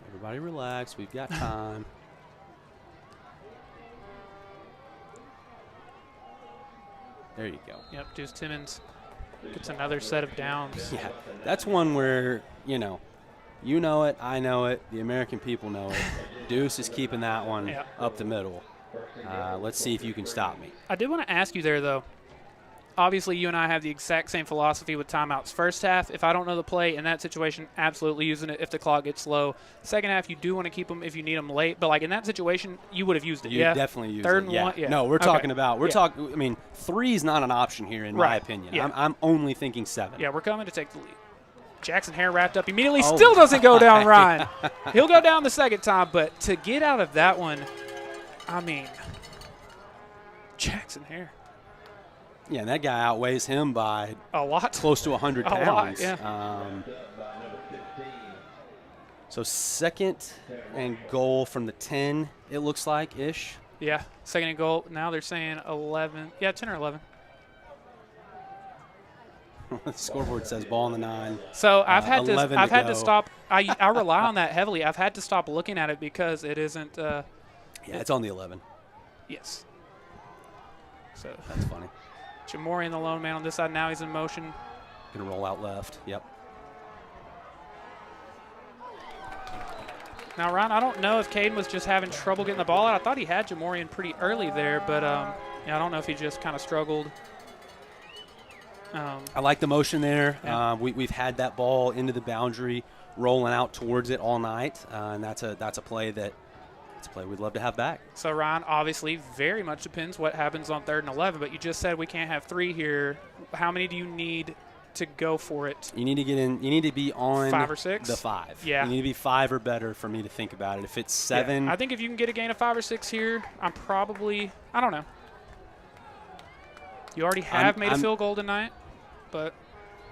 Speaker 2: Everybody relax. We've got time. There you go.
Speaker 8: Yep, Deuce Timmons gets another set of downs.
Speaker 2: Yeah, that's one where, you know it, I know it, the American people know it. Deuce is keeping that one up the middle. Let's see if you can stop me.
Speaker 8: I did want to ask you there, though. Obviously, you and I have the exact same philosophy with timeouts. First half, if I don't know the play in that situation, absolutely using it if the clock gets low. Second half, you do want to keep them if you need them late. But, like, in that situation, you would have used it,
Speaker 2: You definitely use
Speaker 8: 3rd
Speaker 2: it.
Speaker 8: and
Speaker 2: Yeah.
Speaker 8: 1? Yeah.
Speaker 2: No, we're talking about,
Speaker 8: Yeah.
Speaker 2: I mean, 3 is not an option here in my opinion.
Speaker 8: Yeah.
Speaker 2: I'm only thinking 7.
Speaker 8: Yeah, we're coming to take the lead. Jackson Hare wrapped up immediately. Still doesn't go down, Ryan. He'll go down the second time, but to get out of that one, I mean, Jackson Hare.
Speaker 2: Yeah, and that guy outweighs him by
Speaker 8: a lot,
Speaker 2: close to 100 pounds.
Speaker 8: A lot, yeah.
Speaker 2: So 2nd and goal from the 10, it looks like, ish.
Speaker 8: Yeah, 2nd and goal. Now they're saying 11. Yeah, 10 or 11.
Speaker 2: The scoreboard says ball on the 9.
Speaker 8: So I've had to stop. I rely on that heavily. I've had to stop looking at it because it isn't.
Speaker 2: Yeah, it's on the 11.
Speaker 8: Yes. So
Speaker 2: that's funny.
Speaker 8: Jamorian, the lone man on this side. Now he's in motion.
Speaker 2: Gonna roll out left. Yep.
Speaker 8: Now, Ron, I don't know if Caden was just having trouble getting the ball out. I thought he had Jamorian pretty early there, but yeah, I don't know if he just kind of struggled.
Speaker 2: I like the motion there.
Speaker 8: Yeah.
Speaker 2: We've had that ball into the boundary, rolling out towards it all night, and that's a play we'd love to have back.
Speaker 8: So, Ryan, obviously very much depends what happens on 3rd and 11, but you just said we can't have 3 here. How many do you need to go for it?
Speaker 2: You need to get in. You need to be on
Speaker 8: 5 or 6?
Speaker 2: The 5.
Speaker 8: Yeah.
Speaker 2: You need to be 5 or better for me to think about it. If it's 7.
Speaker 8: Yeah. I think if you can get a gain of 5 or 6 here, I don't know. You already have made a field goal tonight, but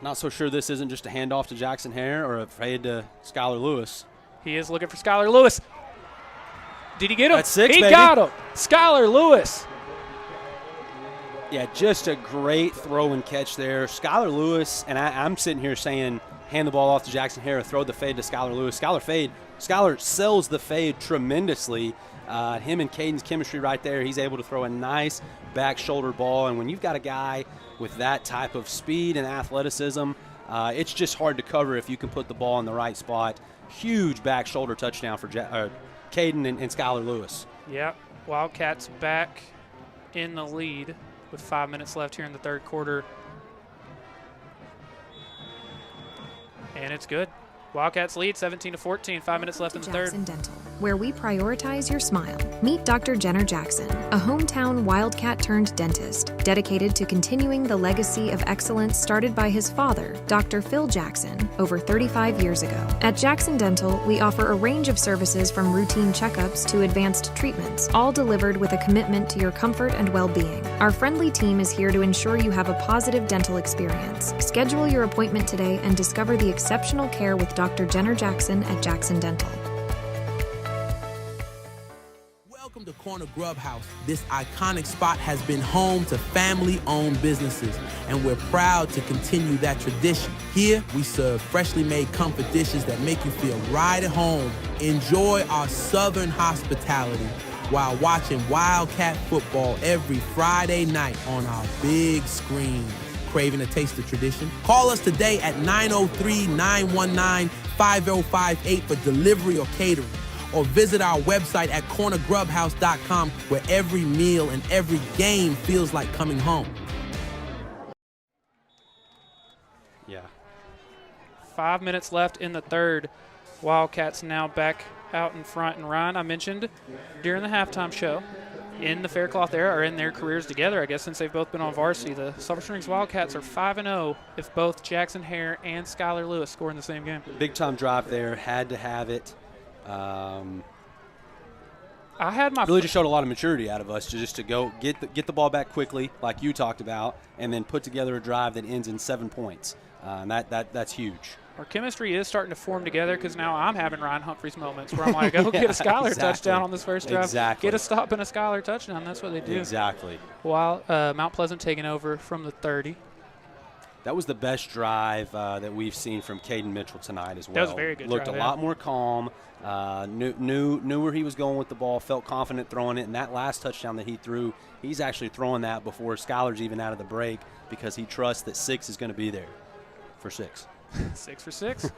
Speaker 2: not so sure this isn't just a handoff to Jackson Hare or a fade to Skylar Lewis.
Speaker 8: He is looking for Skylar Lewis. Did he get him?
Speaker 2: That's 6,
Speaker 8: he
Speaker 2: baby.
Speaker 8: got him. Skylar Lewis.
Speaker 2: Yeah, just a great throw and catch there. Skylar Lewis, and I'm sitting here saying hand the ball off to Jackson Hare, throw the fade to Skylar Lewis. Skylar sells the fade tremendously. Him and Caden's chemistry right there. He's able to throw a nice back shoulder ball, and when you've got a guy with that type of speed and athleticism, it's just hard to cover if you can put the ball in the right spot. Huge back shoulder touchdown for Caden and Skylar Lewis.
Speaker 8: Yep, Wildcats back in the lead with 5 minutes left here in the 3rd quarter. And it's good. Wildcats lead 17-14, 5 minutes left in the third.
Speaker 3: Jackson Dental, where we prioritize your smile. Meet Dr. Jenner Jackson, a hometown Wildcat turned dentist, dedicated to continuing the legacy of excellence started by his father, Dr. Phil Jackson, over 35 years ago. At Jackson Dental, we offer a range of services from routine checkups to advanced treatments, all delivered with a commitment to your comfort and well-being. Our friendly team is here to ensure you have a positive dental experience. Schedule your appointment today and discover the exceptional care with Dr. Jenner Jackson at Jackson Dental.
Speaker 9: Welcome to Corner Grub House. This iconic spot has been home to family-owned businesses, and we're proud to continue that tradition. Here, we serve freshly made comfort dishes that make you feel right at home. Enjoy our Southern hospitality while watching Wildcat football every Friday night on our big screen. Craving a taste of tradition? Call us today at 903-919-5058 for delivery or catering, or visit our website at cornergrubhouse.com, where every meal and every game feels like coming home.
Speaker 2: Yeah.
Speaker 8: 5 minutes left in the third. Wildcats now back out in front. And Ryan, I mentioned during the halftime show, in the Faircloth era, or in their careers together, I guess, since they've both been on varsity, the Sulphur Springs Wildcats are 5-0 if both Jackson Hare and Skylar Lewis score in the same game.
Speaker 2: Big time drive there, had to have it.
Speaker 8: I had my
Speaker 2: really just showed a lot of maturity out of us to go get the ball back quickly, like you talked about, and then put together a drive that ends in 7 points. And that's huge.
Speaker 8: Our chemistry is starting to form together, because now I'm having Ryan Humphries moments where I'm like, go get a Skylar touchdown on this first drive.
Speaker 2: Exactly.
Speaker 8: Get a stop and a Skylar touchdown. That's what they do.
Speaker 2: Exactly.
Speaker 8: While Mount Pleasant taking over from the 30.
Speaker 2: That was the best drive that we've seen from Caden Mitchell tonight as well.
Speaker 8: That was a very good
Speaker 2: Looked
Speaker 8: drive,
Speaker 2: a lot more calm, knew where he was going with the ball, felt confident throwing it, and that last touchdown that he threw, he's actually throwing that before Skylar's even out of the break, because he trusts that 6 is going to be there for 6.
Speaker 8: 6 for 6.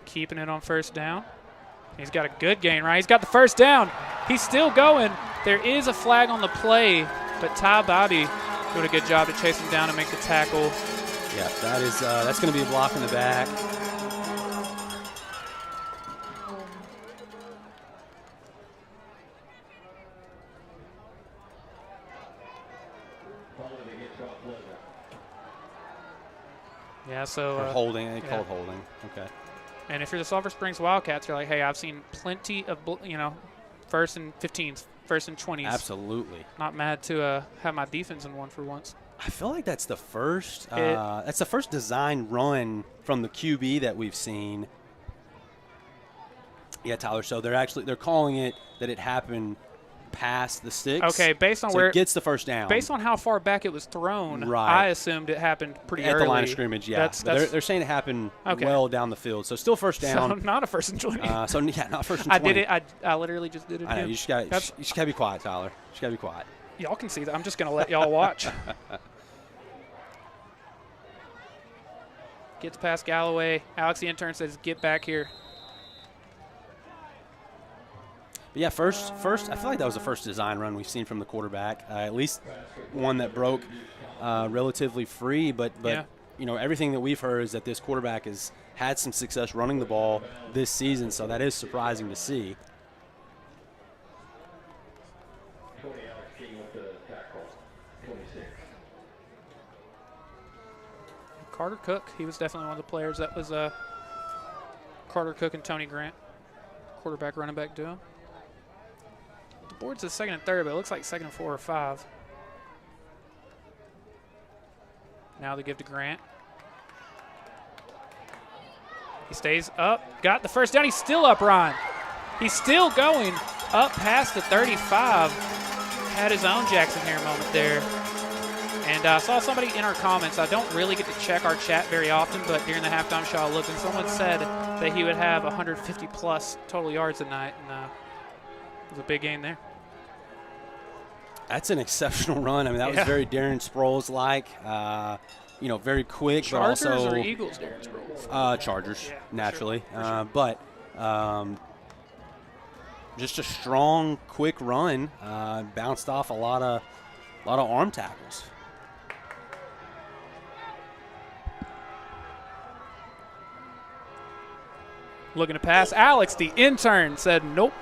Speaker 8: Keeping it on first down. He's got a good gain, right? He's got the first down. He's still going. There is a flag on the play, but Ty Bobby doing a good job to chase him down and make the tackle.
Speaker 2: Yeah, that's going to be a block in the back.
Speaker 8: Yeah, so
Speaker 2: holding. They called holding. Okay.
Speaker 8: And if you're the Sulphur Springs Wildcats, you're like, hey, I've seen plenty of, first and 15s, first and 20s.
Speaker 2: Absolutely.
Speaker 8: Not mad to have my defense in one for once.
Speaker 2: I feel like that's the first. That's the first design run from the QB that we've seen. Yeah, Tyler. So they're calling it that it happened past the sticks.
Speaker 8: Okay, based on
Speaker 2: so
Speaker 8: where
Speaker 2: it gets the first down.
Speaker 8: Based on how far back it was thrown,
Speaker 2: right.
Speaker 8: I assumed it happened pretty
Speaker 2: at
Speaker 8: early.
Speaker 2: the line of scrimmage. Yeah, they're saying it happened well down the field. So still first down.
Speaker 8: So not a first and 20.
Speaker 2: Not first and 20.
Speaker 8: I did it. I literally just did it.
Speaker 2: I know. You just gotta be quiet, Tyler. You just gotta be quiet.
Speaker 8: Y'all can see that. I'm just gonna let y'all watch. Gets past Galloway. Alex, the intern, says, "Get back here."
Speaker 2: But yeah, first, I feel like that was the first design run we've seen from the quarterback. At least one that broke relatively free. But
Speaker 8: yeah.
Speaker 2: Everything that we've heard is that this quarterback has had some success running the ball this season, so that is surprising to see.
Speaker 8: Carter Cook, he was definitely one of the players that was Carter Cook and Tony Grant, quarterback running back duo. The board says second and third, but it looks like second and 4 or 5. Now they give to Grant. He stays up, got the first down. He's still up, Ryan. He's still going up past the 35. Had his own Jackson Hare moment there. And I saw somebody in our comments, I don't really get to check our chat very often, but during the halftime show I looked, and someone said that he would have 150-plus total yards tonight, and it was a big game there.
Speaker 2: That's an exceptional run. I mean, that was very Darren Sproles-like. Very quick,
Speaker 8: Chargers
Speaker 2: but also
Speaker 8: or Eagles, Darren Sproles?
Speaker 2: Chargers,
Speaker 8: yeah,
Speaker 2: naturally.
Speaker 8: Sure.
Speaker 2: But just a strong, quick run. Bounced off a lot of arm tackles.
Speaker 8: Looking to pass. Alex, the intern, said nope.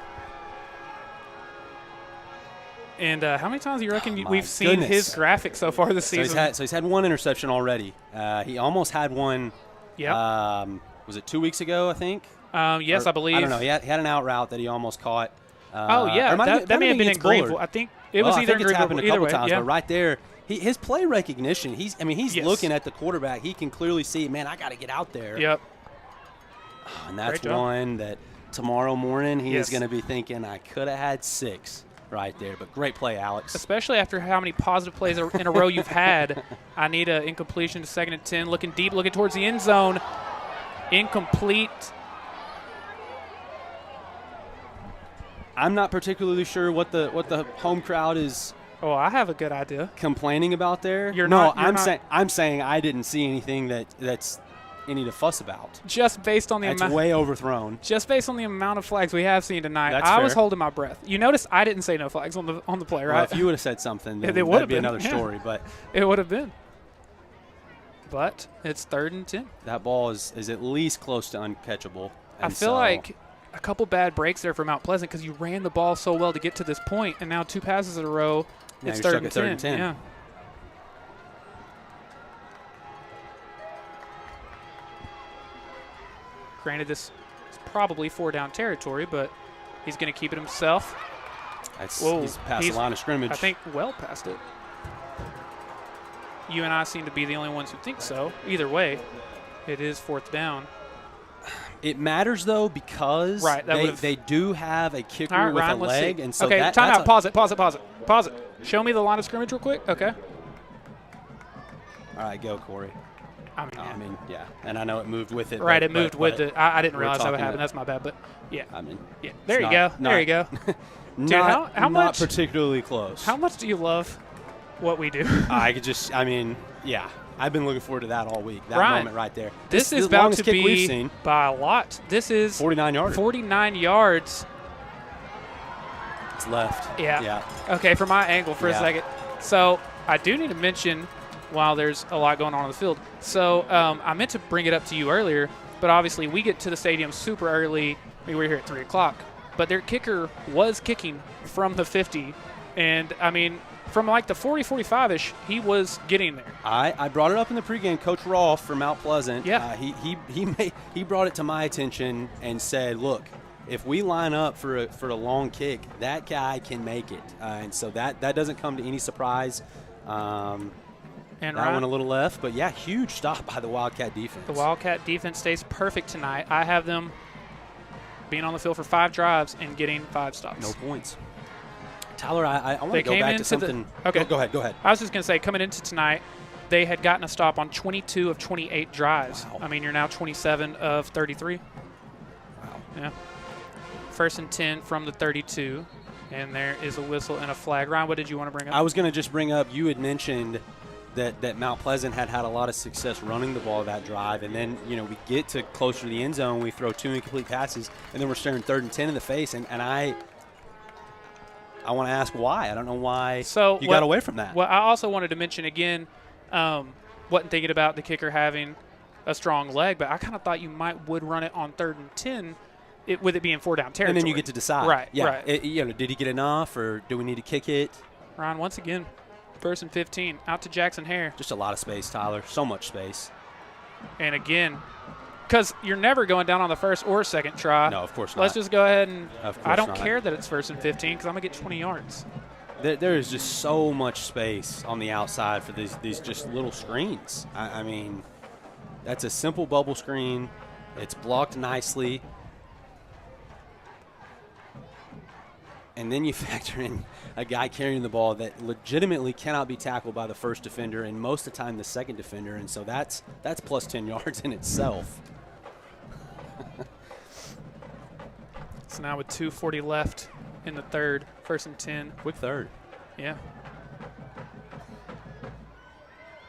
Speaker 8: And how many times do you reckon we've seen his graphic so far this season?
Speaker 2: So he's had one interception already. He almost had one.
Speaker 8: Yep.
Speaker 2: Was it 2 weeks ago, I think?
Speaker 8: Yes, I believe.
Speaker 2: I don't know. He had an out route that he almost caught.
Speaker 8: That may have been in Greenville. I think it was either in Greenville.
Speaker 2: It's happened a couple times,
Speaker 8: yeah.
Speaker 2: but right there, his play recognition. He's looking at the quarterback. He can clearly see, man, I got to get out there.
Speaker 8: Yep.
Speaker 2: And that's one that tomorrow morning he is going to be thinking, I could have had 6 right there. But great play, Alex.
Speaker 8: Especially after how many positive plays in a row you've had. I need an incompletion to 2nd and 10. Looking deep, looking towards the end zone. Incomplete.
Speaker 2: I'm not particularly sure what the home crowd is.
Speaker 8: Oh, I have a good idea.
Speaker 2: Complaining about there. I'm saying I didn't see anything that's any to fuss about.
Speaker 8: Just based on the amount.
Speaker 2: It's way overthrown.
Speaker 8: Just based on the amount of flags we have seen tonight,
Speaker 2: That's
Speaker 8: I
Speaker 2: fair.
Speaker 8: was holding my breath. You notice I didn't say no flags on the play, right?
Speaker 2: Well, if you would have said something, then that'd be another story. But
Speaker 8: it would have been. But it's 3rd and 10.
Speaker 2: That ball is at least close to uncatchable.
Speaker 8: I feel like a couple bad breaks there for Mount Pleasant because you ran the ball so well to get to this point, and now 2 passes in a row.
Speaker 2: Now
Speaker 8: it's
Speaker 2: you're
Speaker 8: 3rd
Speaker 2: stuck
Speaker 8: and
Speaker 2: at
Speaker 8: 10. Yeah. Granted, this is probably 4-down territory, but he's going to keep it himself.
Speaker 2: He's past the line of scrimmage.
Speaker 8: I think well past it. You and I seem to be the only ones who think so. Either way, it is 4th down.
Speaker 2: It matters, though, because they do have a kicker with
Speaker 8: Ryan,
Speaker 2: a leg. And so
Speaker 8: okay, time out. Pause it. Show me the line of scrimmage real quick. Okay.
Speaker 2: All right, go, Corey.
Speaker 8: I mean,
Speaker 2: yeah. And I know it moved with it.
Speaker 8: Right, it moved with it. I didn't realize that would happen. That's my bad. But, yeah. Yeah. There you go. There you go. Dude, how much?
Speaker 2: Not particularly close.
Speaker 8: How much do you love what we do?
Speaker 2: Yeah. I've been looking forward to that all week. That moment right there.
Speaker 8: This is about to be by a lot. This is
Speaker 2: 49 yards.
Speaker 8: 49 yards.
Speaker 2: It's left.
Speaker 8: Yeah. Okay, from my angle for a second. So I do need to mention while there's a lot going on the field. So I meant to bring it up to you earlier, but obviously we get to the stadium super early. We were here at 3 o'clock. But their kicker was kicking from the 50. And, from like the 40, 45-ish, he was getting there.
Speaker 2: I brought it up in the pregame. Coach Rolfe from Mount Pleasant, he brought it to my attention and said, look, if we line up for a long kick, that guy can make it. And so that doesn't come to any surprise. And that one a little left. But, yeah, huge stop by the Wildcat defense.
Speaker 8: The Wildcat defense stays perfect tonight. I have them being on the field for 5 drives and getting 5 stops.
Speaker 2: No points. Tyler, I want to go back to something.
Speaker 8: Okay.
Speaker 2: Go ahead.
Speaker 8: I was just going to say, coming into tonight, they had gotten a stop on 22 of 28 drives. Wow. You're now 27 of 33.
Speaker 2: Wow.
Speaker 8: Yeah. 1st and 10 from the 32, and there is a whistle and a flag. Ryan, what did you want to bring up?
Speaker 2: I was going to just bring up, you had mentioned that Mount Pleasant had a lot of success running the ball that drive, and then, we get to closer to the end zone, we throw 2 incomplete passes, and then we're staring 3rd and 10 in the face, and I want to ask why. I don't know why you got away from that.
Speaker 8: Well, I also wanted to mention again, wasn't thinking about the kicker having a strong leg, but I kind of thought you would run it on 3rd and 10 with it being 4-down territory.
Speaker 2: And then you get to decide.
Speaker 8: Right,
Speaker 2: yeah.
Speaker 8: right.
Speaker 2: Did he get enough, or do we need to kick it?
Speaker 8: Ryan, once again, 1st and 15, out to Jackson Hare.
Speaker 2: Just a lot of space, Tyler. So much space.
Speaker 8: And again, because you're never going down on the 1st or 2nd try.
Speaker 2: No, of course not.
Speaker 8: Let's just go ahead and I don't
Speaker 2: not.
Speaker 8: care that it's 1st and 15 because I'm going to get 20 yards.
Speaker 2: There is just so much space on the outside for these just little screens. That's a simple bubble screen. It's blocked nicely. And then you factor in a guy carrying the ball that legitimately cannot be tackled by the 1st defender and most of the time the 2nd defender. And so that's plus 10 yards in itself.
Speaker 8: So now with 2:40 left in the 3rd, 1st and 10.
Speaker 2: Quick 3rd.
Speaker 8: Yeah.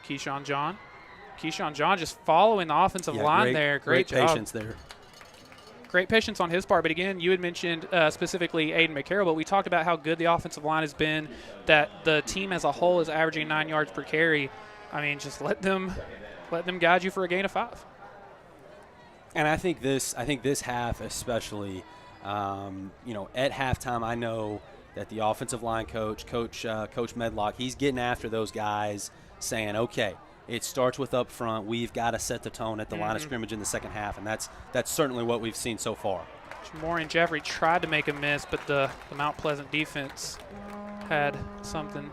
Speaker 8: Keyshawn John just following the offensive line there. Great job.
Speaker 2: Patience there.
Speaker 8: Great patience on his part. But, again, you had mentioned specifically Aiden McCarroll, but we talked about how good the offensive line has been, that the team as a whole is averaging 9 yards per carry. Just let them guide you for a gain of 5.
Speaker 2: And I think this half especially, at halftime, I know that the offensive line coach Medlock, he's getting after those guys, saying, okay, it starts with up front. We've got to set the tone at the line of scrimmage in the second half, and that's certainly what we've seen so far.
Speaker 8: Jamori and Jeffrey tried to make a miss, but the Mount Pleasant defense had something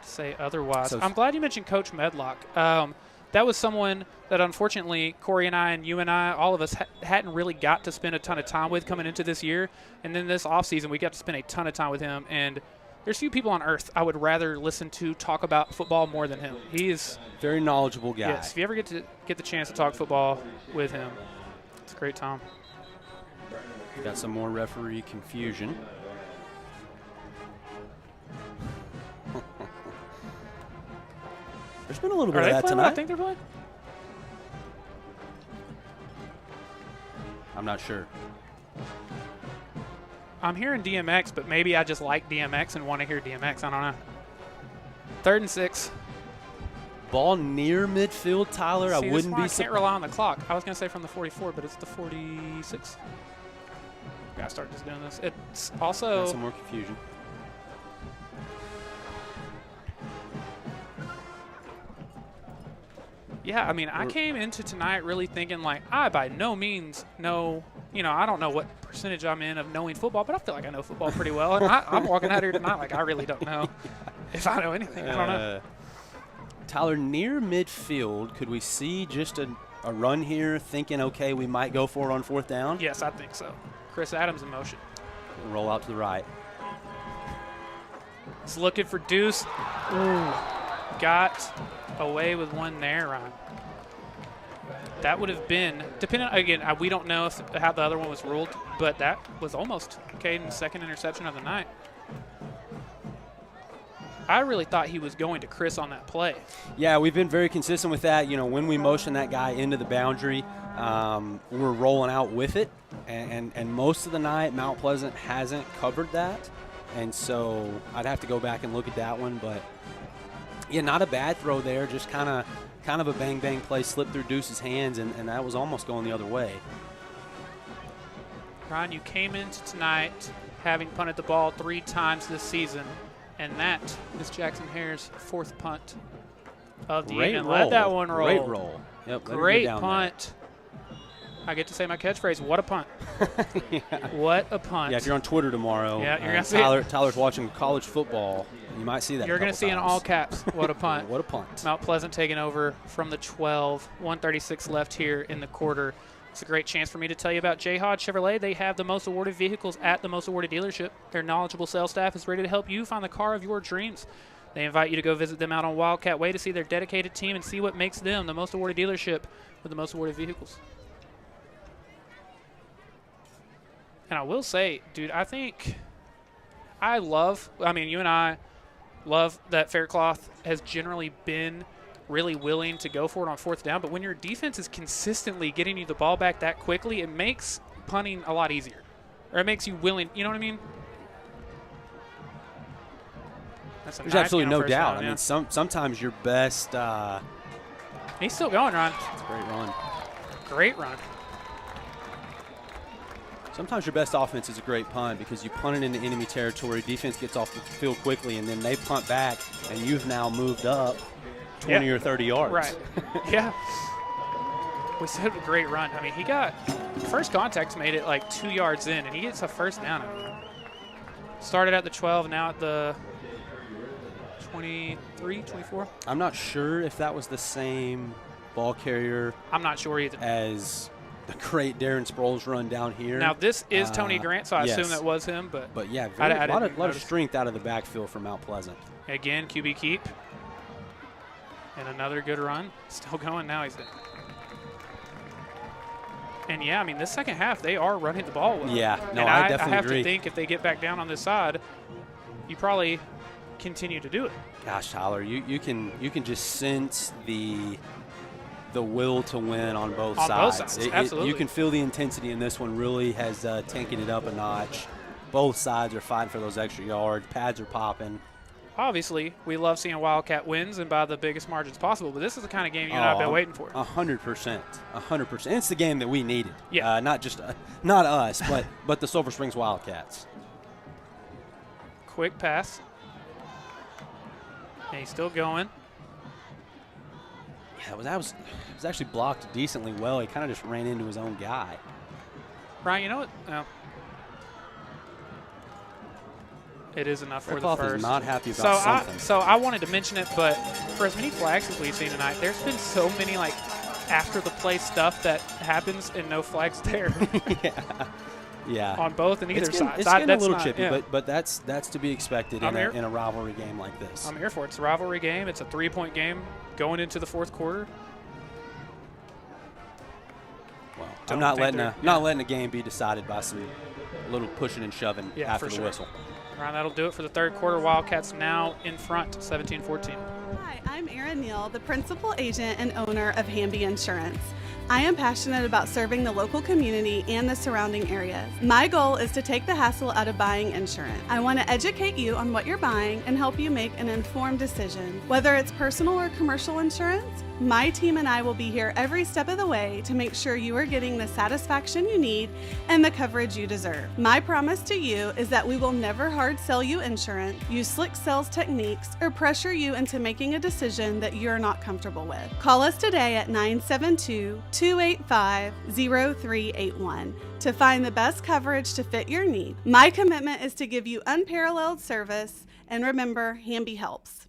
Speaker 8: to say otherwise. I'm glad you mentioned Coach Medlock. That was someone that unfortunately Corey and I and you and I, all of us, hadn't really got to spend a ton of time with coming into this year. And then this offseason, we got to spend a ton of time with him. And there's few people on earth I would rather listen to talk about football more than him. He is
Speaker 2: very knowledgeable guy.
Speaker 8: Yes, if you ever get the chance to talk football with him, it's a great time.
Speaker 2: Got some more referee confusion. There's been a little bit of that tonight.
Speaker 8: I think they're playing.
Speaker 2: I'm not sure.
Speaker 8: I'm hearing DMX, but maybe I just like DMX and want to hear DMX. I don't know. 3rd and 6.
Speaker 2: Ball near midfield, Tyler. I wouldn't be.
Speaker 8: I can't rely on the clock. I was going to say from the 44, but it's the 46. Gotta start just doing this. It's also
Speaker 2: some more confusion.
Speaker 8: Yeah, I mean, I came into tonight really thinking, like, I by no means know, I don't know what percentage I'm in of knowing football, but I feel like I know football pretty well. And I'm walking out here tonight like I really don't know if I know anything. I don't know.
Speaker 2: Tyler, near midfield, could we see just a run here thinking, okay, we might go for it on 4th down?
Speaker 8: Yes, I think so. Chris Adams in motion.
Speaker 2: Roll out to the right.
Speaker 8: He's looking for Deuce. Ooh, got away with one there, Ron. That would have been, depending, again, we don't know how the other one was ruled, but that was almost Caden's second interception of the night. I really thought he was going to Chris on that play.
Speaker 2: Yeah, we've been very consistent with that. When we motion that guy into the boundary, we're rolling out with it. And most of the night, Mount Pleasant hasn't covered that. And so I'd have to go back and look at that one. But, yeah, not a bad throw there. Just kind of a bang-bang play, slipped through Deuce's hands, and that was almost going the other way.
Speaker 8: Ron, you came into tonight having punted the ball 3 times this season. And that is Jackson Hare's 4th punt of the evening. Let that one roll.
Speaker 2: Great roll. Yep,
Speaker 8: great punt. I get to say my catchphrase, what a punt.
Speaker 2: Yeah.
Speaker 8: What a punt.
Speaker 2: Yeah, if you're on Twitter tomorrow,
Speaker 8: you're gonna see
Speaker 2: Tyler's watching college football, you might see that.
Speaker 8: You're going to see in all caps, what a punt.
Speaker 2: What a punt.
Speaker 8: Mount Pleasant taking over from the 12. 136 left here in the quarter. It's a great chance for me to tell you about J. Hodge Chevrolet. They have the most awarded vehicles at the most awarded dealership. Their knowledgeable sales staff is ready to help you find the car of your dreams. They invite you to go visit them out on Wildcat Way to see their dedicated team and see what makes them the most awarded dealership with the most awarded vehicles. And I will say, dude, I think you and I love that Faircloth has generally been really willing to go for it on 4th down, but when your defense is consistently getting you the ball back that quickly, it makes punting a lot easier. Or it makes you willing, you know what I mean?
Speaker 2: There's absolutely no doubt. I mean, sometimes your best...
Speaker 8: He's still going, Ron.
Speaker 2: It's a great run.
Speaker 8: Great run.
Speaker 2: Sometimes your best offense is a great punt because you punt it into enemy territory, defense gets off the field quickly, and then they punt back, and you've now moved up 20 or 30 yards.
Speaker 8: Right. Yeah. We said a great run. I mean, he got first contact made it like 2 yards in, and he gets a 1st down. Started at the 12, now at the 23, 24.
Speaker 2: I'm not sure if that was the same ball carrier.
Speaker 8: I'm not sure either.
Speaker 2: As the great Darren Sproles run down here.
Speaker 8: Now, this is Tony Grant, so I assume that was him.
Speaker 2: But yeah, a lot of strength out of the backfield from Mount Pleasant.
Speaker 8: Again, QB keep. And another good run. Still going now, he's there. And, yeah, I mean, this second half, they are running the ball well.
Speaker 2: Yeah, no,
Speaker 8: and
Speaker 2: I definitely
Speaker 8: I have
Speaker 2: agree.
Speaker 8: to think if they get back down on this side, you probably continue to do it.
Speaker 2: Gosh, Tyler, you can just sense the will to win on both sides.
Speaker 8: On both sides, absolutely.
Speaker 2: You can feel the intensity in this one really has taken it up a notch. Both sides are fighting for those extra yards. Pads are popping.
Speaker 8: obviously, we love seeing Wildcat wins and by the biggest margins possible, but this is the kind of game you and I have been waiting for.
Speaker 2: 100%. 100%. It's the game that we needed.
Speaker 8: Yeah.
Speaker 2: Not us, but the Sulphur Springs Wildcats.
Speaker 8: Quick pass. And he's still going.
Speaker 2: Yeah, it was actually blocked decently well. He kind of just ran into his own guy.
Speaker 8: Brian, you know what? No. It is enough for the
Speaker 2: Ripoff
Speaker 8: first.
Speaker 2: is not happy about something.
Speaker 8: So I wanted to mention it, but for as many flags as we've seen tonight, there's been so many like after the play stuff that happens and no flags there.
Speaker 2: Yeah.
Speaker 8: On both and either side.
Speaker 2: It's getting a little chippy, but that's to be expected in a rivalry game like this.
Speaker 8: I'm here for it. It's a rivalry game. It's a 3-point game going into the fourth quarter.
Speaker 2: Well, I'm not letting a game be decided by some little pushing and shoving after the whistle.
Speaker 8: Ryan, that'll do it for the third quarter. Wildcats now in front, 17-14.
Speaker 4: Hi, I'm Erin Neal, the principal agent and owner of Hamby Insurance. I am passionate about serving the local community and the surrounding areas. My goal is to take the hassle out of buying insurance. I want to educate you on what you're buying and help you make an informed decision. Whether it's personal or commercial insurance, my team and I will be here every step of the way to make sure you are getting the satisfaction you need and the coverage you deserve. My promise to you is that we will never hard sell you insurance, use slick sales techniques, or pressure you into making a decision that you're not comfortable with. Call us today at 972-285-0381 to find the best coverage to fit your need. My commitment is to give you unparalleled service, and remember, Hamby helps.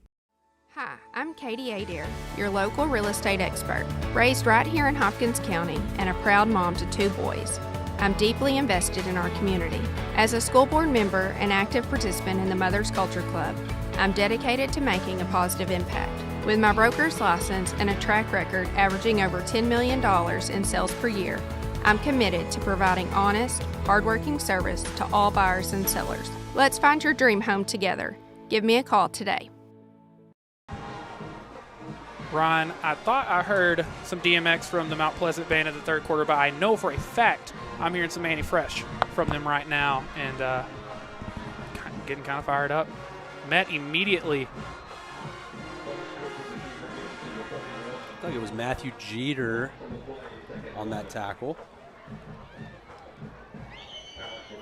Speaker 12: Hi, I'm Katie Adair, your local real estate expert, raised right here in Hopkins County and a proud mom to 2 boys. I'm deeply invested in our community. As a school board member and active participant in the Mothers Culture Club, I'm dedicated to making a positive impact. With my broker's license and a track record averaging over $10 million in sales per year, I'm committed to providing honest, hardworking service to all buyers and sellers. Let's find your dream home together. Give me a call today.
Speaker 8: Ron, I thought I heard some DMX from the Mount Pleasant band in the third quarter, but I know for a fact I'm hearing some Manny Fresh from them right now and getting kind of fired up. Met immediately.
Speaker 2: I think it was Matthew Jeter on that tackle.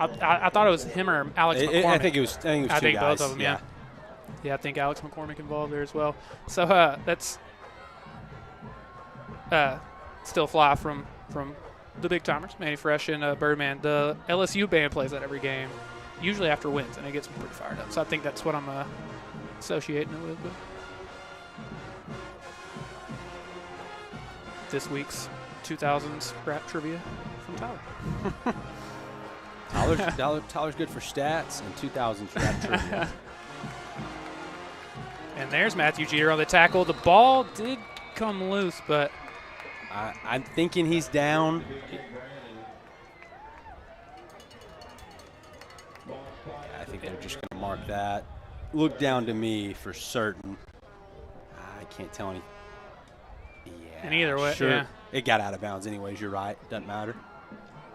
Speaker 8: I thought it was him or Alex McCormick.
Speaker 2: I think it was two guys.
Speaker 8: Both of them, yeah. Yeah, I think Alex McCormick involved there as well. So that's still fly from the big timers, Manny Fresh and Birdman. The LSU band plays that every game, usually after wins, and it gets me pretty fired up. So I think that's what I'm associating it with. But this week's 2000s rap trivia from Tyler.
Speaker 2: Tyler's good for stats and 2000s rap trivia.
Speaker 8: And there's Matthew Jeter on the tackle. The ball did come loose, but
Speaker 2: I'm thinking he's down. I think they're just going to mark that. Look down to me for certain. I can't tell any. Yeah.
Speaker 8: And either way,
Speaker 2: sure.
Speaker 8: yeah.
Speaker 2: It got out of bounds anyways. You're right. Doesn't matter.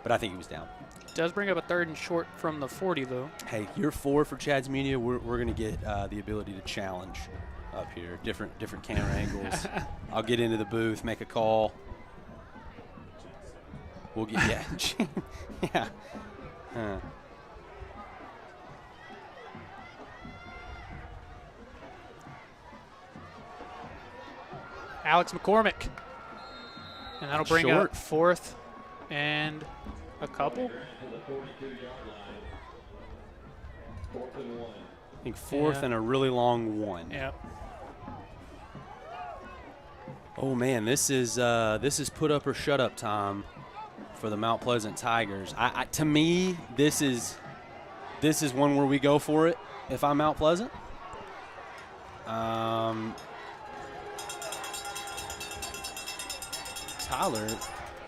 Speaker 2: But I think he was down.
Speaker 8: Does bring up a 3rd and short from the 40, though.
Speaker 2: Hey, you're 4 for Chad's Media. We're going to get the ability to challenge up here. Different camera angles. I'll get into the booth, make a call. We'll get yeah.
Speaker 8: Alex McCormick. And that'll bring up 4th and a couple.
Speaker 2: I think 4th and a really long one.
Speaker 8: Yep.
Speaker 2: Oh man, this is put up or shut up time for the Mount Pleasant Tigers. To me, this is one where we go for it. If I'm Mount Pleasant, Tyler,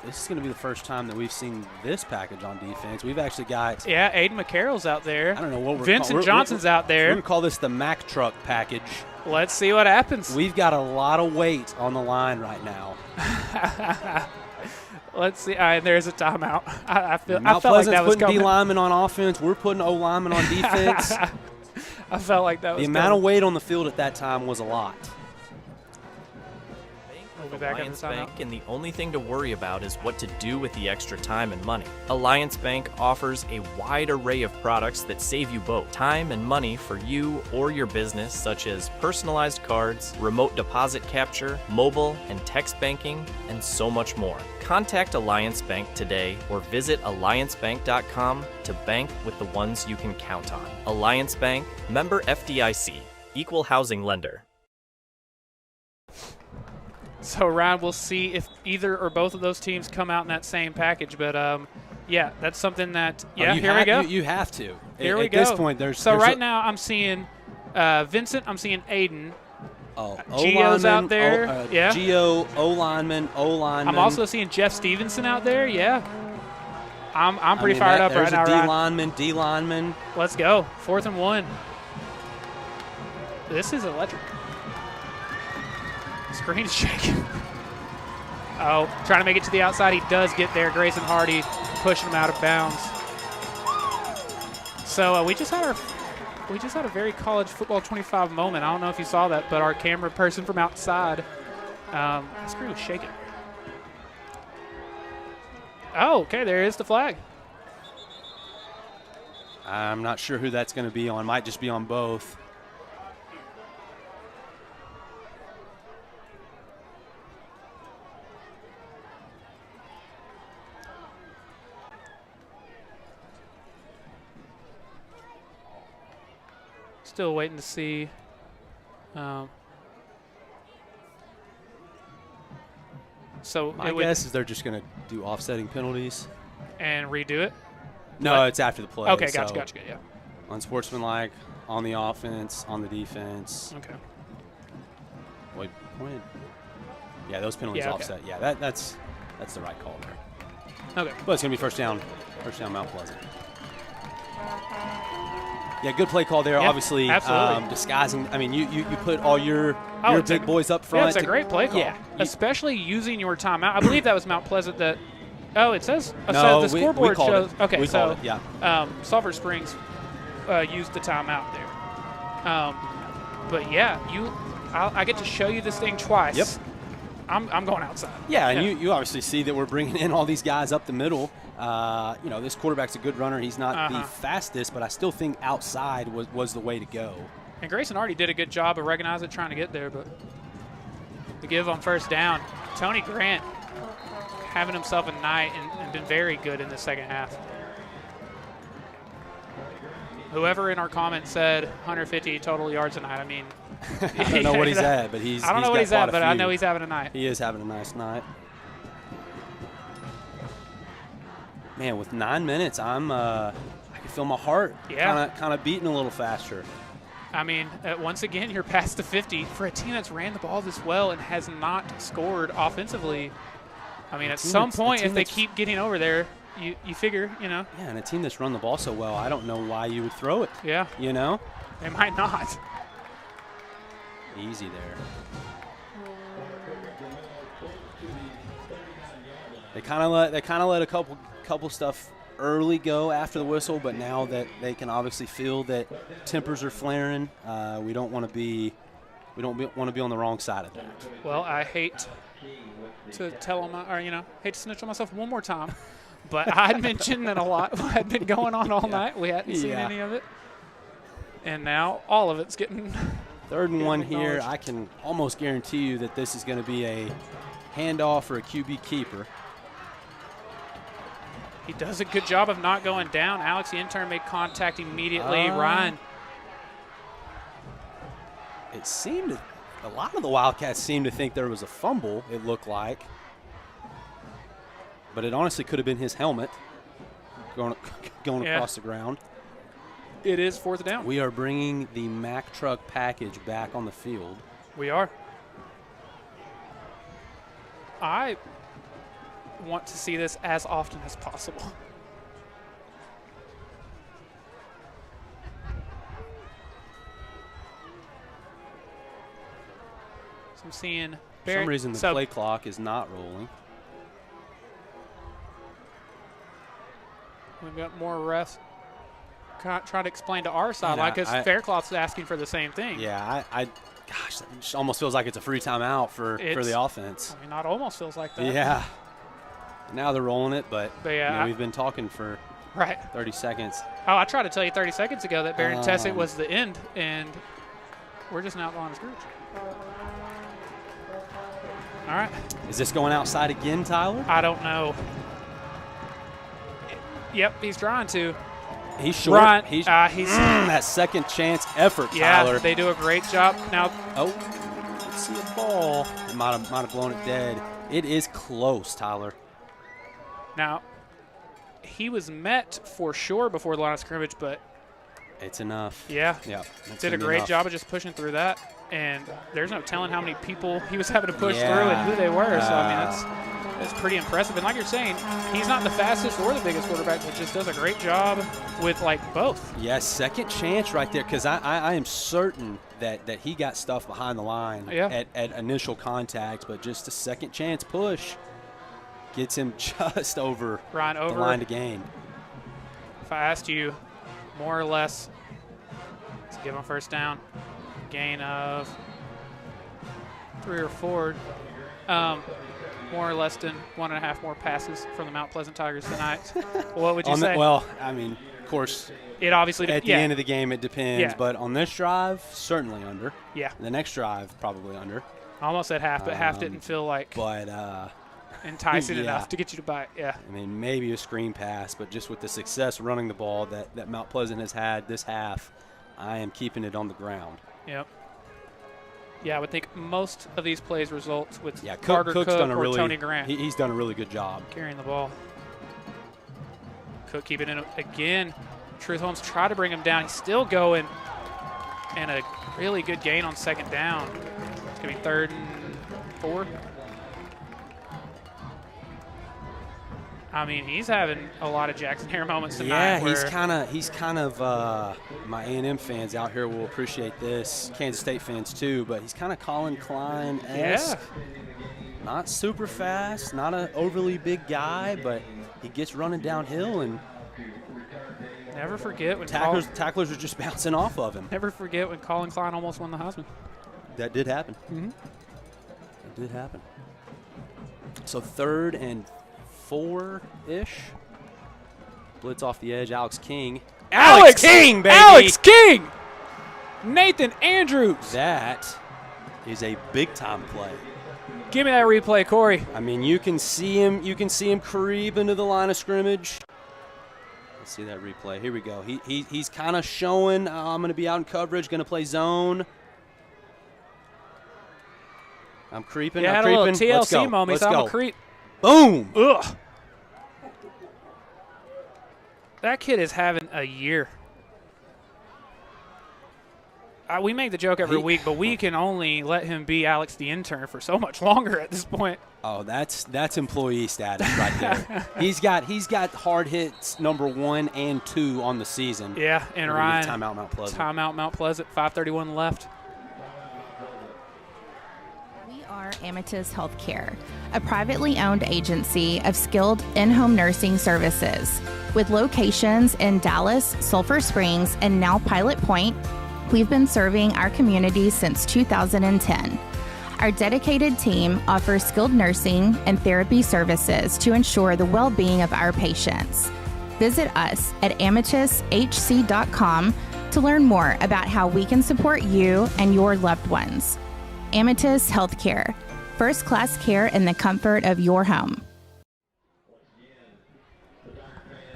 Speaker 2: this is going to be the first time that we've seen this package on defense. We've actually got
Speaker 8: Aiden McCarroll's out there.
Speaker 2: I don't know what we're
Speaker 8: Vincent Johnson's out there.
Speaker 2: We're going to call this the Mack truck package.
Speaker 8: Let's see what happens.
Speaker 2: We've got a lot of weight on the line right now.
Speaker 8: Let's see. All right, there's a timeout. I felt
Speaker 2: Mount
Speaker 8: like
Speaker 2: Pleasant's
Speaker 8: that was
Speaker 2: putting
Speaker 8: coming.
Speaker 2: D linemen on offense. We're putting O linemen on defense.
Speaker 8: I felt like that was
Speaker 2: the amount of weight on the field at that time was a lot.
Speaker 15: Alliance Bank, and the only thing to worry about is what to do with the extra time and money. Alliance Bank offers a wide array of products that save you both time and money for you or your business, such as personalized cards, remote deposit capture, mobile and text banking, and so much more. Contact Alliance Bank today or visit alliancebank.com to bank with the ones you can count on. Alliance Bank, member FDIC, equal housing lender.
Speaker 8: So, Ryan, we'll see if either or both of those teams come out in that same package. But, yeah, that's something that, here we go.
Speaker 2: You have to.
Speaker 8: Here we go.
Speaker 2: At this point, there's
Speaker 8: right now I'm seeing Vincent, I'm seeing Aiden.
Speaker 2: Oh,
Speaker 8: Gio's out there.
Speaker 2: Gio, O-lineman.
Speaker 8: I'm also seeing Jeff Stevenson out there, I'm pretty fired up right now,
Speaker 2: Ryan. D-lineman.
Speaker 8: Let's go. 4th and 1. This is electric. Screen's shaking. Oh, trying to make it to the outside. He does get there. Grayson Hardy pushing him out of bounds. So we just had a very college football 25 moment. I don't know if you saw that, but our camera person from outside, the screen was shaking. Oh, okay, there is the flag.
Speaker 2: I'm not sure who that's going to be on. Might just be on both.
Speaker 8: Still waiting to see. So
Speaker 2: my guess is they're just going to do offsetting penalties
Speaker 8: and redo it.
Speaker 2: No, it's after the play.
Speaker 8: Okay, gotcha. Yeah.
Speaker 2: Unsportsmanlike on the offense, on the defense.
Speaker 8: Okay.
Speaker 2: Wait. Yeah, those penalties offset. Yeah, that's the right call there.
Speaker 8: Okay.
Speaker 2: But it's going to be first down Mount Pleasant. Yeah, good play call there.
Speaker 8: Yeah,
Speaker 2: obviously, disguising. I mean, you put all your big boys up front.
Speaker 8: Yeah, it's a great play call.
Speaker 2: Yeah,
Speaker 8: especially using your timeout. I believe that was Mount Pleasant that. Oh, it says.
Speaker 2: No,
Speaker 8: the scoreboard
Speaker 2: we called
Speaker 8: shows.
Speaker 2: It.
Speaker 8: Okay,
Speaker 2: we
Speaker 8: so
Speaker 2: called it, yeah.
Speaker 8: Sulphur Springs used the timeout there. But yeah, I get to show you this thing twice.
Speaker 2: Yep.
Speaker 8: I'm going outside.
Speaker 2: Yeah, and you obviously see that we're bringing in all these guys up the middle. This quarterback's a good runner. He's not the fastest, but I still think outside was the way to go.
Speaker 8: And Grayson already did a good job of recognizing it, trying to get there, but the give on first down. Tony Grant having himself a night and been very good in the second half. Whoever in our comments said 150 total yards a night, I mean.
Speaker 2: I don't know what he's at, but
Speaker 8: I don't know what he's at, but I know he's having a night.
Speaker 2: He is having a nice night. Man, with 9 minutes, I can feel my heart kind of beating a little faster.
Speaker 8: I mean, once again, you're past the 50 for a team that's ran the ball this well and has not scored offensively. I mean, at some point, if they keep getting over there, you figure, Yeah,
Speaker 2: and a team that's run the ball so well, I don't know why you would throw it.
Speaker 8: Yeah. They might not.
Speaker 2: Easy there. They kind of let a couple stuff early go after the whistle, but now that they can obviously feel that tempers are flaring, we don't want to be on the wrong side of that.
Speaker 8: Well, I hate to tell them, hate to snitch on myself one more time, but I had mentioned that a lot had been going on all night. We hadn't seen any of it, and now all of it's getting.
Speaker 2: 3rd and 1 here. I can almost guarantee you that this is going to be a handoff or a QB keeper.
Speaker 8: He does a good job of not going down. Alex, the intern, made contact immediately. Ryan.
Speaker 2: It seemed a lot of the Wildcats seemed to think there was a fumble, it looked like. But it honestly could have been his helmet going across the ground.
Speaker 8: It is 4th down.
Speaker 2: We are bringing the Mack truck package back on the field.
Speaker 8: We are. I want to see this as often as possible. So I'm seeing
Speaker 2: For some reason the play clock is not rolling.
Speaker 8: We've got more refs. trying to explain to our sideline because Faircloth's asking for the same thing.
Speaker 2: Yeah, gosh, that just almost feels like it's a free timeout for the offense.
Speaker 8: I mean, not almost feels like that.
Speaker 2: Yeah. Now they're rolling it, but
Speaker 8: yeah,
Speaker 2: we've been talking for 30 seconds.
Speaker 8: Oh, I tried to tell you 30 seconds ago that Barron Tessick was the end, and we're just now on scrimmage. All right.
Speaker 2: Is this going outside again, Tyler?
Speaker 8: I don't know. Yep, he's trying to.
Speaker 2: He's short.
Speaker 8: Ryan,
Speaker 2: he's that second chance effort, Tyler.
Speaker 8: Yeah, they do a great job. Now,
Speaker 2: let's see a ball. It might have blown it dead. It is close, Tyler.
Speaker 8: Now, he was met for sure before the line of scrimmage, but
Speaker 2: it's enough.
Speaker 8: Yeah. Did a great
Speaker 2: enough.
Speaker 8: job of just pushing through that. And there's no telling how many people he was having to push through and who they were. So, I mean, that's pretty impressive. And like you're saying, he's not the fastest or the biggest quarterback, but just does a great job with, both.
Speaker 2: Yes, second chance right there, because I am certain that he got stuff behind the line at initial contact, but just a second chance push gets him just over the line to gain.
Speaker 8: If I asked you more or less to give him a first down, gain of 3 or 4, more or less than 1.5 more passes from the Mount Pleasant Tigers tonight. What would you say?
Speaker 2: Well, I mean, of course,
Speaker 8: it obviously
Speaker 2: at the end of the game it depends.
Speaker 8: Yeah.
Speaker 2: But on this drive, certainly under.
Speaker 8: Yeah.
Speaker 2: The next drive, probably under.
Speaker 8: I almost said half, but half didn't feel like enticing enough to get you to buy it. Yeah.
Speaker 2: I mean, maybe a screen pass, but just with the success running the ball that Mount Pleasant has had this half, I am keeping it on the ground.
Speaker 8: Yep. Yeah, I would think most of these plays result with
Speaker 2: Cook's
Speaker 8: Carter Cook
Speaker 2: done a
Speaker 8: or
Speaker 2: really,
Speaker 8: Tony Grant.
Speaker 2: He's done a really good job
Speaker 8: carrying the ball. Cook keeping it again. Truth Holmes tried to bring him down. He's still going. And a really good gain on second down. It's going to be 3rd and 4. I mean, he's having a lot of Jackson Hare moments tonight.
Speaker 2: Yeah, he's kind of my A&M fans out here will appreciate this. Kansas State fans too, but he's kind of Colin Klein-esque.
Speaker 8: Yeah.
Speaker 2: Not super fast, not an overly big guy, but he gets running downhill and
Speaker 8: never forget when
Speaker 2: tacklers are just bouncing off of him.
Speaker 8: Never forget when Colin Klein almost won the Heisman.
Speaker 2: That did happen.
Speaker 8: Mm-hmm.
Speaker 2: It did happen. So 3rd and 4-ish. Blitz off the edge. Alex King. Alex King, baby!
Speaker 8: Alex King! Nathan Andrews.
Speaker 2: That is a big-time play.
Speaker 8: Give me that replay, Corey.
Speaker 2: I mean, you can see him. You can see him creep into the line of scrimmage. Let's see that replay. Here we go. He's kind of showing. I'm going to be out in coverage. Going to play zone. I'm creeping.
Speaker 8: Yeah,
Speaker 2: I'm
Speaker 8: had
Speaker 2: creeping.
Speaker 8: a little
Speaker 2: Let's go.
Speaker 8: TLC moment.
Speaker 2: Let's
Speaker 8: So
Speaker 2: go.
Speaker 8: I'm a creep.
Speaker 2: Boom.
Speaker 8: Ugh. That kid is having a year. We make the joke every week, but we can only let him be Alex the intern for so much longer at this point.
Speaker 2: Oh, that's employee status right there. he's got hard hits number 1 and 2 on the season.
Speaker 8: Yeah, and Ryan.
Speaker 2: Timeout Mount Pleasant.
Speaker 8: Timeout Mount Pleasant. 5:31 left.
Speaker 13: We are Amethyst Healthcare, a privately owned agency of skilled in-home nursing services. With locations in Dallas, Sulphur Springs, and now Pilot Point, we've been serving our community since 2010. Our dedicated team offers skilled nursing and therapy services to ensure the well-being of our patients. Visit us at amethysthc.com to learn more about how we can support you and your loved ones. Amethyst Healthcare, first-class care in the comfort of your home.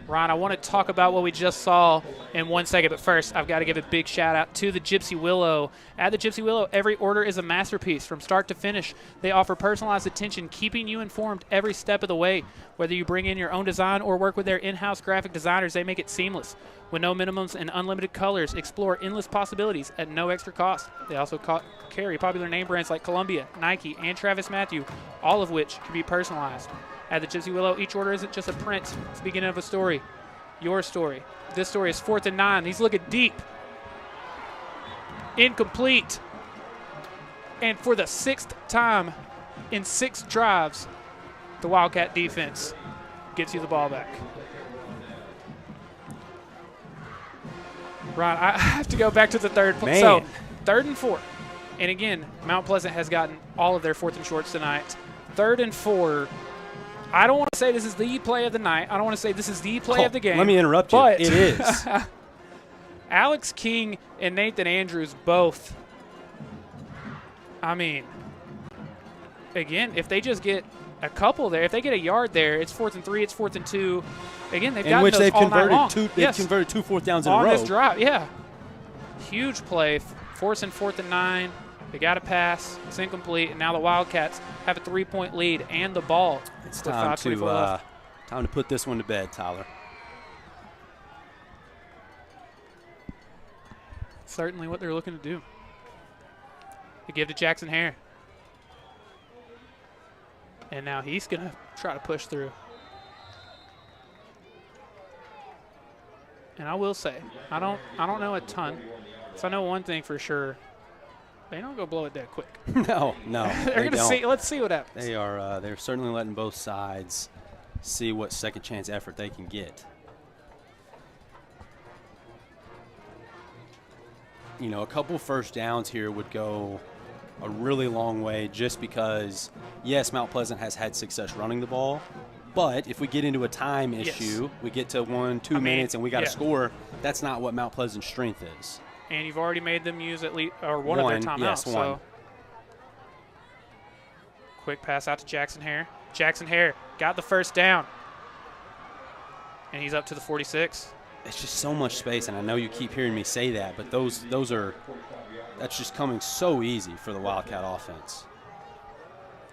Speaker 8: Ron, I want to talk about what we just saw in 1 second, but first I've got to give a big shout out to the Gypsy Willow. At the Gypsy Willow, every order is a masterpiece from start to finish. They offer personalized attention, keeping you informed every step of the way. Whether you bring in your own design or work with their in-house graphic designers, they make it seamless. With no minimums and unlimited colors, explore endless possibilities at no extra cost. They also carry popular name brands like Columbia, Nike, and Travis Mathew, all of which can be personalized. At the Gypsy Willow, each order isn't just a print. It's the beginning of a story. Your story. This story is 4th and 9. He's looking deep. Incomplete. And for the 6th time in 6 drives, the Wildcat defense gets you the ball back. Ron, I have to go back to the third.
Speaker 2: Man.
Speaker 8: So, 3rd and 4. And again, Mount Pleasant has gotten all of their 4th and shorts tonight. 3rd and 4. I don't want to say this is the play of the night. I don't want to say this is the play of the game.
Speaker 2: Let me interrupt you.
Speaker 8: But
Speaker 2: It is.
Speaker 8: Alex King and Nathan Andrews both. I mean, again, if they just get a couple there, if they get a yard there, it's 4th and 3, it's 4th and 2. Again, they've gotten those all night long.
Speaker 2: They've converted 2 4th downs in a row.
Speaker 8: On this drive, yeah. Huge play. 4th and 9. They got a pass. It's incomplete. And now the Wildcats have a 3-point lead and the ball.
Speaker 2: It's time to put this one to bed, Tyler.
Speaker 8: Certainly what they're looking to do. They give to Jackson Hare. And now he's going to try to push through. And I will say, I don't know a ton. So I know one thing for sure. They don't go blow it that quick.
Speaker 2: No.
Speaker 8: They're going to see. Let's see what happens.
Speaker 2: They are. They're certainly letting both sides see what second chance effort they can get. You know, a couple first downs here would go a really long way, just because, yes, Mount Pleasant has had success running the ball, but if we get into a time issue, we get to 1-2 minutes and we got to score. That's not what Mount Pleasant's strength is.
Speaker 8: And you've already made them use at least one of their timeouts.
Speaker 2: Yes, one.
Speaker 8: So quick pass out to Jackson Hare. Jackson Hare got the first down. And he's up to the 46.
Speaker 2: It's just so much space, and I know you keep hearing me say that, but that's just coming so easy for the Wildcat offense.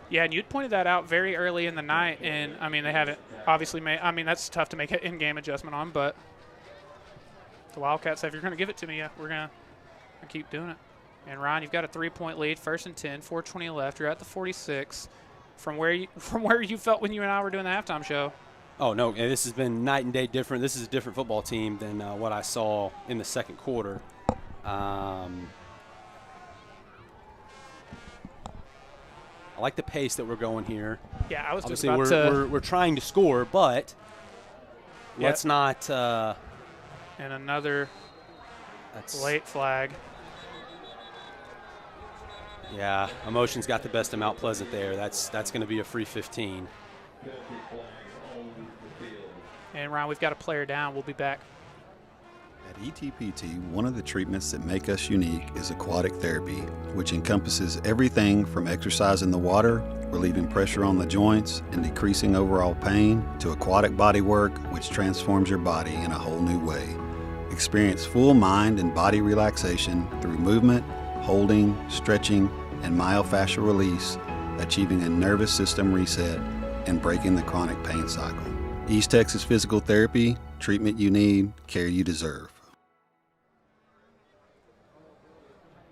Speaker 8: Yeah, and you'd pointed that out very early in the night, and, I mean, they haven't obviously made – I mean, that's tough to make an in-game adjustment on, but the Wildcats say, if you're going to give it to me, yeah, we're going to keep doing it. And, Ryan, you've got a 3-point lead, 1st and 10, 4:20 left. You're at the 46. From where you felt when you and I were doing the halftime show.
Speaker 2: Oh, no, this has been night and day different. This is a different football team than what I saw in the second quarter. I like the pace that we're going here.
Speaker 8: Yeah, I was
Speaker 2: obviously
Speaker 8: just about
Speaker 2: we're trying to score, but let's not.
Speaker 8: And another late flag.
Speaker 2: Yeah, emotions got the best of Mount Pleasant there. That's going to be a free 15.
Speaker 8: And Ryan, we've got a player down. We'll be back.
Speaker 6: At ETPT, one of the treatments that make us unique is aquatic therapy, which encompasses everything from exercise in the water, relieving pressure on the joints, and decreasing overall pain, to aquatic body work, which transforms your body in a whole new way. Experience full mind and body relaxation through movement, holding, stretching, and myofascial release, achieving a nervous system reset and breaking the chronic pain cycle. East Texas Physical Therapy, treatment you need, care you deserve.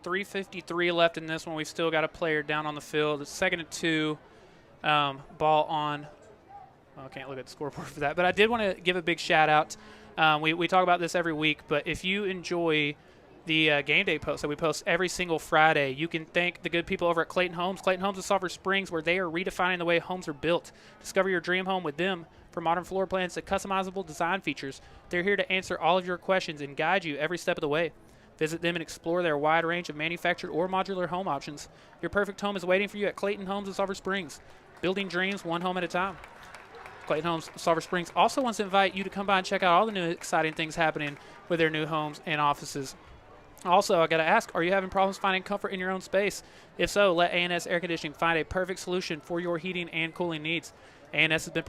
Speaker 8: 3:53 left in this one. We've still got a player down on the field. It's 2nd and 2, ball on. Well, I can't look at the scoreboard for that, but I did want to give a big shout out. We talk about this every week, but if you enjoy the game day post that we post every single Friday, you can thank the good people over at Clayton Homes. Clayton Homes of Sulphur Springs, where they are redefining the way homes are built. Discover your dream home with them. From modern floor plans to customizable design features, they're here to answer all of your questions and guide you every step of the way. Visit them and explore their wide range of manufactured or modular home options. Your perfect home is waiting for you at Clayton Homes of Sulphur Springs. Building dreams one home at a time. Clayton Homes of Sulphur Springs also wants to invite you to come by and check out all the new exciting things happening with their new homes and offices. Also, I got to ask, are you having problems finding comfort in your own space? If so, let A&S Air Conditioning find a perfect solution for your heating and cooling needs. A&S has been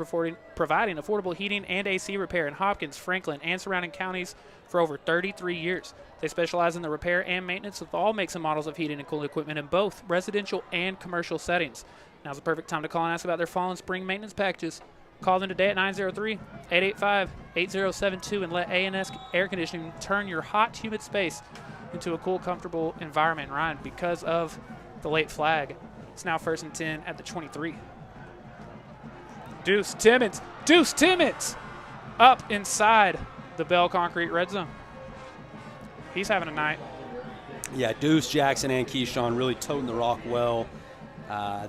Speaker 8: providing affordable heating and AC repair in Hopkins, Franklin, and surrounding counties for over 33 years. They specialize in the repair and maintenance of all makes and models of heating and cooling equipment in both residential and commercial settings. Now's the perfect time to call and ask about their fall and spring maintenance packages. Call them today at 903-885-8072 and let A&S Air Conditioning turn your hot, humid space into a cool, comfortable environment. Ryan, because of the late flag, it's now 1st and 10 at the 23. Deuce Timmons up inside the Bell Concrete red zone. He's having a night.
Speaker 2: Yeah, Deuce, Jackson, and Keyshawn really toting the rock well.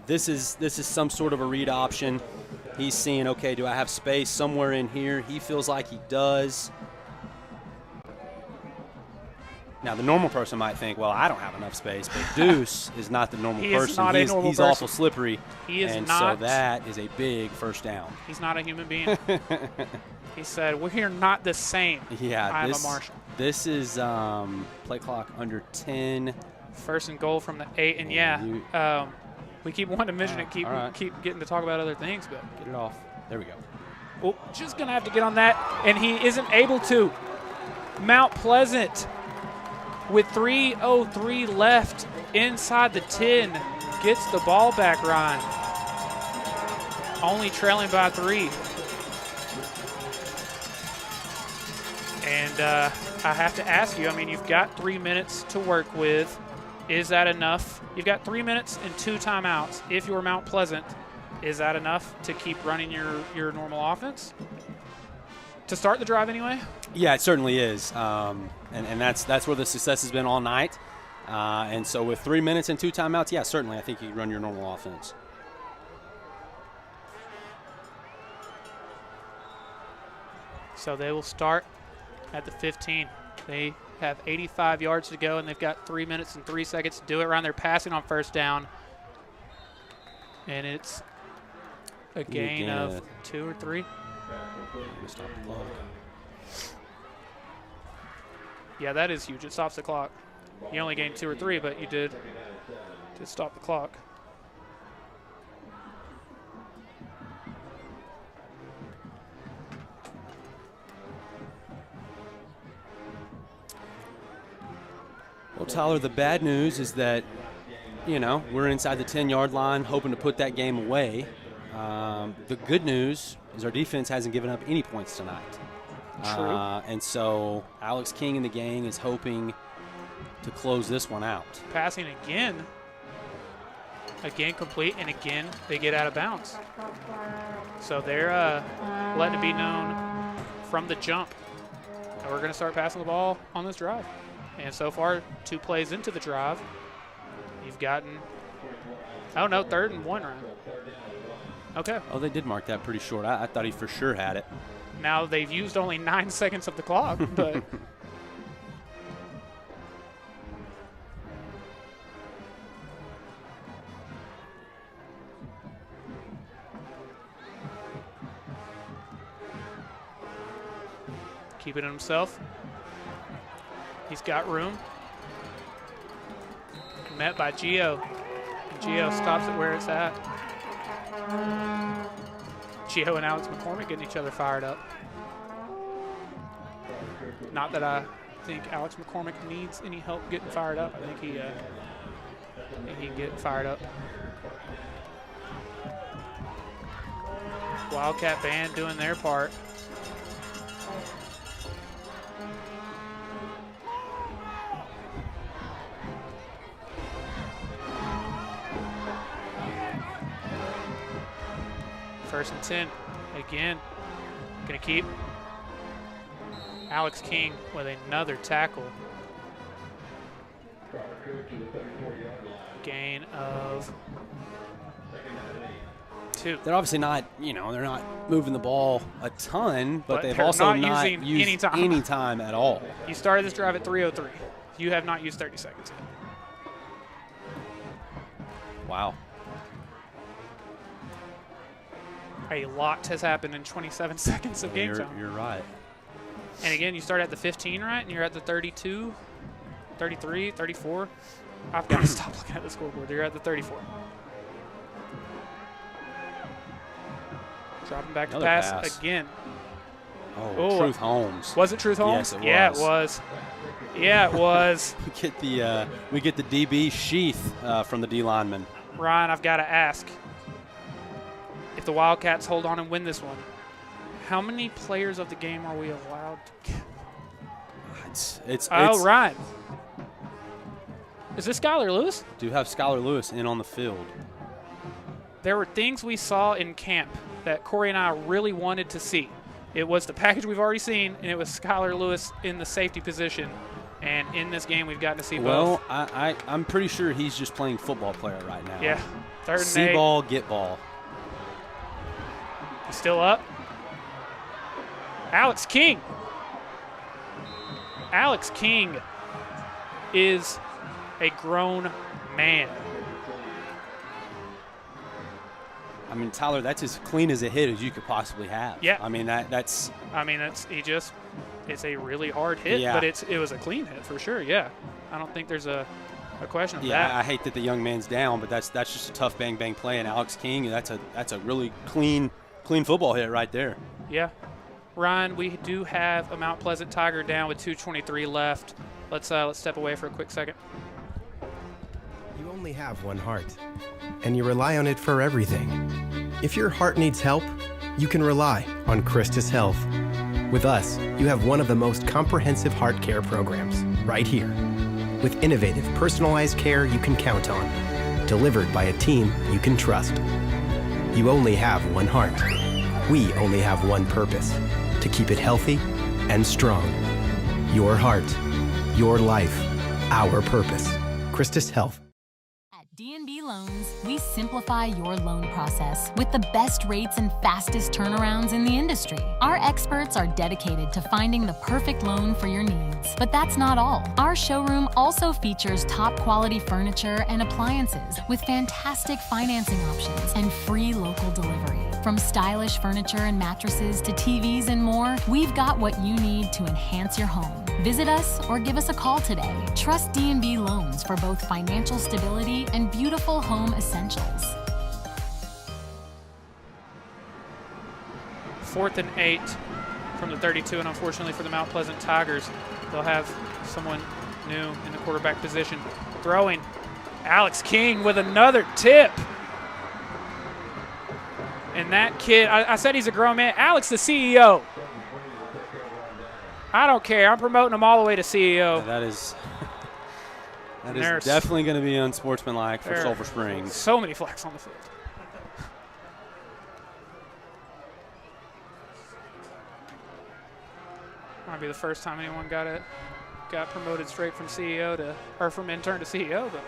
Speaker 2: This is some sort of a read option. He's seeing, okay, do I have space somewhere in here? He feels like he does. Now, the normal person might think, well, I don't have enough space, but Deuce is not the normal person.
Speaker 8: Is not a normal
Speaker 2: he's
Speaker 8: person.
Speaker 2: awful slippery.
Speaker 8: He is
Speaker 2: and
Speaker 8: not.
Speaker 2: So that is a big first down.
Speaker 8: He's not a human being. He said, we're not the same.
Speaker 2: Yeah,
Speaker 8: I'm a Marshall.
Speaker 2: This is play clock under 10.
Speaker 8: First and goal from the 8. And, we keep wanting to mention it, keep getting to talk about other things. But
Speaker 2: get it off. There we go.
Speaker 8: Oh, just going to have to get on that. And he isn't able to. Mount Pleasant, with 3:03 left inside the 10, gets the ball back, Ryan. Only trailing by 3. And I have to ask you, I mean, you've got 3 minutes to work with. Is that enough? You've got 3 minutes and 2 timeouts. If you're Mount Pleasant, is that enough to keep running your normal offense? To start the drive anyway?
Speaker 2: Yeah, it certainly is. And that's where the success has been all night. And so with 3 minutes and 2 timeouts, yeah, certainly I think you can run your normal offense.
Speaker 8: So they will start at the 15. They have 85 yards to go, and they've got 3 minutes and 3 seconds to do it. Around their passing on first down. And it's a gain of 2 or 3.
Speaker 2: Stop the clock.
Speaker 8: Yeah, that is huge. It stops the clock. You only gained 2 or 3, but you did stop the clock.
Speaker 2: Well, Tyler, the bad news is that, we're inside the 10-yard line, hoping to put that game away. The good news is our defense hasn't given up any points tonight.
Speaker 8: True.
Speaker 2: And so Alex King and the gang is hoping to close this one out.
Speaker 8: Passing again complete, and again they get out of bounds. So they're letting it be known from the jump that we're going to start passing the ball on this drive. And so far, 2 plays into the drive, you've gotten, 3rd and 1 round. Okay.
Speaker 2: Oh, they did mark that pretty short. I thought he for sure had it.
Speaker 8: Now they've used only 9 seconds of the clock, but keeping it himself. He's got room. Met by Gio. And Gio stops it where it's at. Gio and Alex McCormick getting each other fired up. Not that I think Alex McCormick needs any help getting fired up. I think he can get fired up. Wildcat band doing their part. First and 10. Again, going to keep. Alex King with another tackle. Gain of 2.
Speaker 2: They're obviously not, they're not moving the ball a ton, but they've
Speaker 8: they're
Speaker 2: also
Speaker 8: not
Speaker 2: used
Speaker 8: using
Speaker 2: any time at all.
Speaker 8: You started this drive at 3:03. You have not used 30 seconds yet.
Speaker 2: Wow.
Speaker 8: A lot has happened in 27 seconds of game time.
Speaker 2: You're right.
Speaker 8: And again, you start at the 15, right? And you're at the 32, 33, 34. I've got to stop looking at the scoreboard. You're at the 34. Dropping back to pass again.
Speaker 2: Oh, Truth Holmes.
Speaker 8: Was it Truth Holmes?
Speaker 2: Yes, it was.
Speaker 8: Yeah, it was. Yeah, it was.
Speaker 2: we get the DB sheath from the D lineman.
Speaker 8: Ryan, I've got to ask. If the Wildcats hold on and win this one, how many players of the game are we allowed to get? Ryan. Is this Skylar Lewis?
Speaker 2: Do have Skylar Lewis in on the field.
Speaker 8: There were things we saw in camp that Corey and I really wanted to see. It was the package we've already seen, and it was Skylar Lewis in the safety position. And in this game, we've gotten to see both.
Speaker 2: Well, I'm pretty sure he's just playing football player right now.
Speaker 8: Yeah. 3rd and 8.
Speaker 2: See ball, get ball.
Speaker 8: He's still up. Alex King. is a grown man.
Speaker 2: I mean, Tyler, that's as clean as a hit as you could possibly have.
Speaker 8: Yeah.
Speaker 2: I mean, that's
Speaker 8: it's a really hard hit,
Speaker 2: Yeah.
Speaker 8: but it was a clean hit for sure. Yeah. I don't think there's a question of
Speaker 2: yeah.
Speaker 8: that.
Speaker 2: I hate that the young man's down, but that's just a tough bang bang play. And Alex King, that's a really clean football hit right there.
Speaker 8: Yeah. Ryan, we do have a Mount Pleasant Tiger down with 2:23 left. Let's step away for a quick second.
Speaker 22: You only have one heart, and you rely on it for everything. If your heart needs help, you can rely on Christus Health. With us, you have one of the most comprehensive heart care programs right here, with innovative, personalized care you can count on, delivered by a team you can trust. You only have one heart. We only have one purpose, to keep it healthy and strong. Your heart, your life, our purpose. Christus Health.
Speaker 19: D&B Loans, we simplify your loan process with the best rates and fastest turnarounds in the industry. Our experts are dedicated to finding the perfect loan for your needs. But that's not all. Our showroom also features top quality furniture and appliances with fantastic financing options and free local delivery. From stylish furniture and mattresses to TVs and more, we've got what you need to enhance your home. Visit us or give us a call today. Trust D&B Loans for both financial stability and beautiful home essentials.
Speaker 8: 4th and 8 from the 32, and unfortunately for the Mount Pleasant Tigers, they'll have someone new in the quarterback position. Throwing, Alex King with another tip. And that kid, I said he's a grown man. Alex, the CEO. I don't care. I'm promoting him all the way to CEO.
Speaker 2: That is definitely going to be unsportsmanlike for Sulphur Springs.
Speaker 8: So many flags on the field. Might be the first time anyone got promoted straight from CEO or from intern to CEO, but.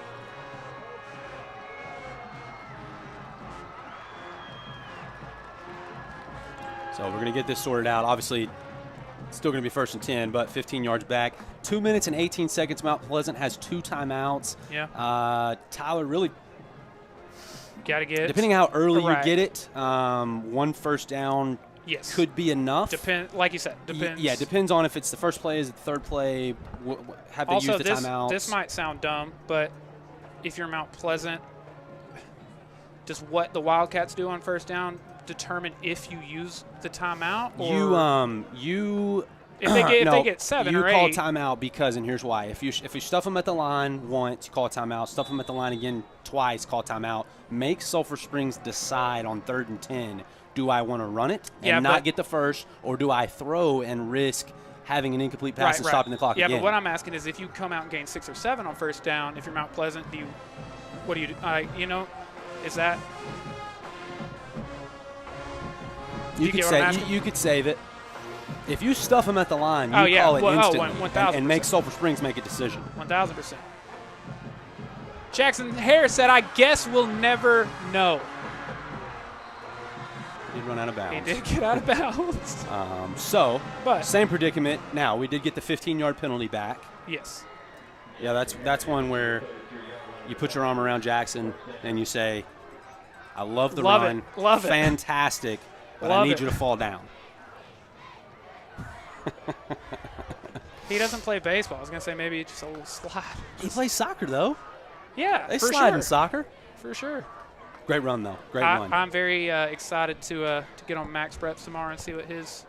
Speaker 2: So we're going to get this sorted out. Obviously, still going to be 1st and 10, but 15 yards back. 2 minutes and 18 seconds. Mount Pleasant has 2 timeouts.
Speaker 8: Yeah.
Speaker 2: Tyler, really,
Speaker 8: got to get
Speaker 2: depending how early
Speaker 8: correct.
Speaker 2: you get it, 1 first down could be enough.
Speaker 8: Like you said, depends.
Speaker 2: Yeah, depends on if it's the first play, is it the third play, have they used the timeouts.
Speaker 8: This might sound dumb, but if you're Mount Pleasant, does what the Wildcats do on first down determine if you use the timeout? Or if they get 7 or 8,
Speaker 2: you call timeout because, and here's why: if you stuff them at the line once, you call a timeout. Stuff them at the line again twice, call timeout. Make Sulphur Springs decide on 3rd and 10: do I want to run it and not get the first, or do I throw and risk having an incomplete pass and stopping the clock again?
Speaker 8: Yeah, but what I'm asking is, if you come out and gain 6 or 7 on first down, if you're Mount Pleasant, what do you do? Is that?
Speaker 2: You could save it. If you stuff them at the line, you call it instantly and make Sulphur Springs make a decision.
Speaker 8: 1,000%. Jackson Harris said, "I guess we'll never know."
Speaker 2: He did run out of bounds.
Speaker 8: He did get out of bounds.
Speaker 2: But same predicament. Now, we did get the 15-yard penalty back.
Speaker 8: Yes.
Speaker 2: Yeah, that's one where you put your arm around Jackson and you say, "I love the run.
Speaker 8: Love it.
Speaker 2: Fantastic. But
Speaker 8: Love
Speaker 2: I need
Speaker 8: it.
Speaker 2: you to fall down."
Speaker 8: He doesn't play baseball. I was going to say maybe just a little slide.
Speaker 2: He plays soccer, though.
Speaker 8: Yeah,
Speaker 2: They
Speaker 8: for
Speaker 2: slide
Speaker 8: sure.
Speaker 2: in soccer.
Speaker 8: For sure.
Speaker 2: Great run, though. Great run.
Speaker 8: I'm very excited to get on Max Preps tomorrow and see what his.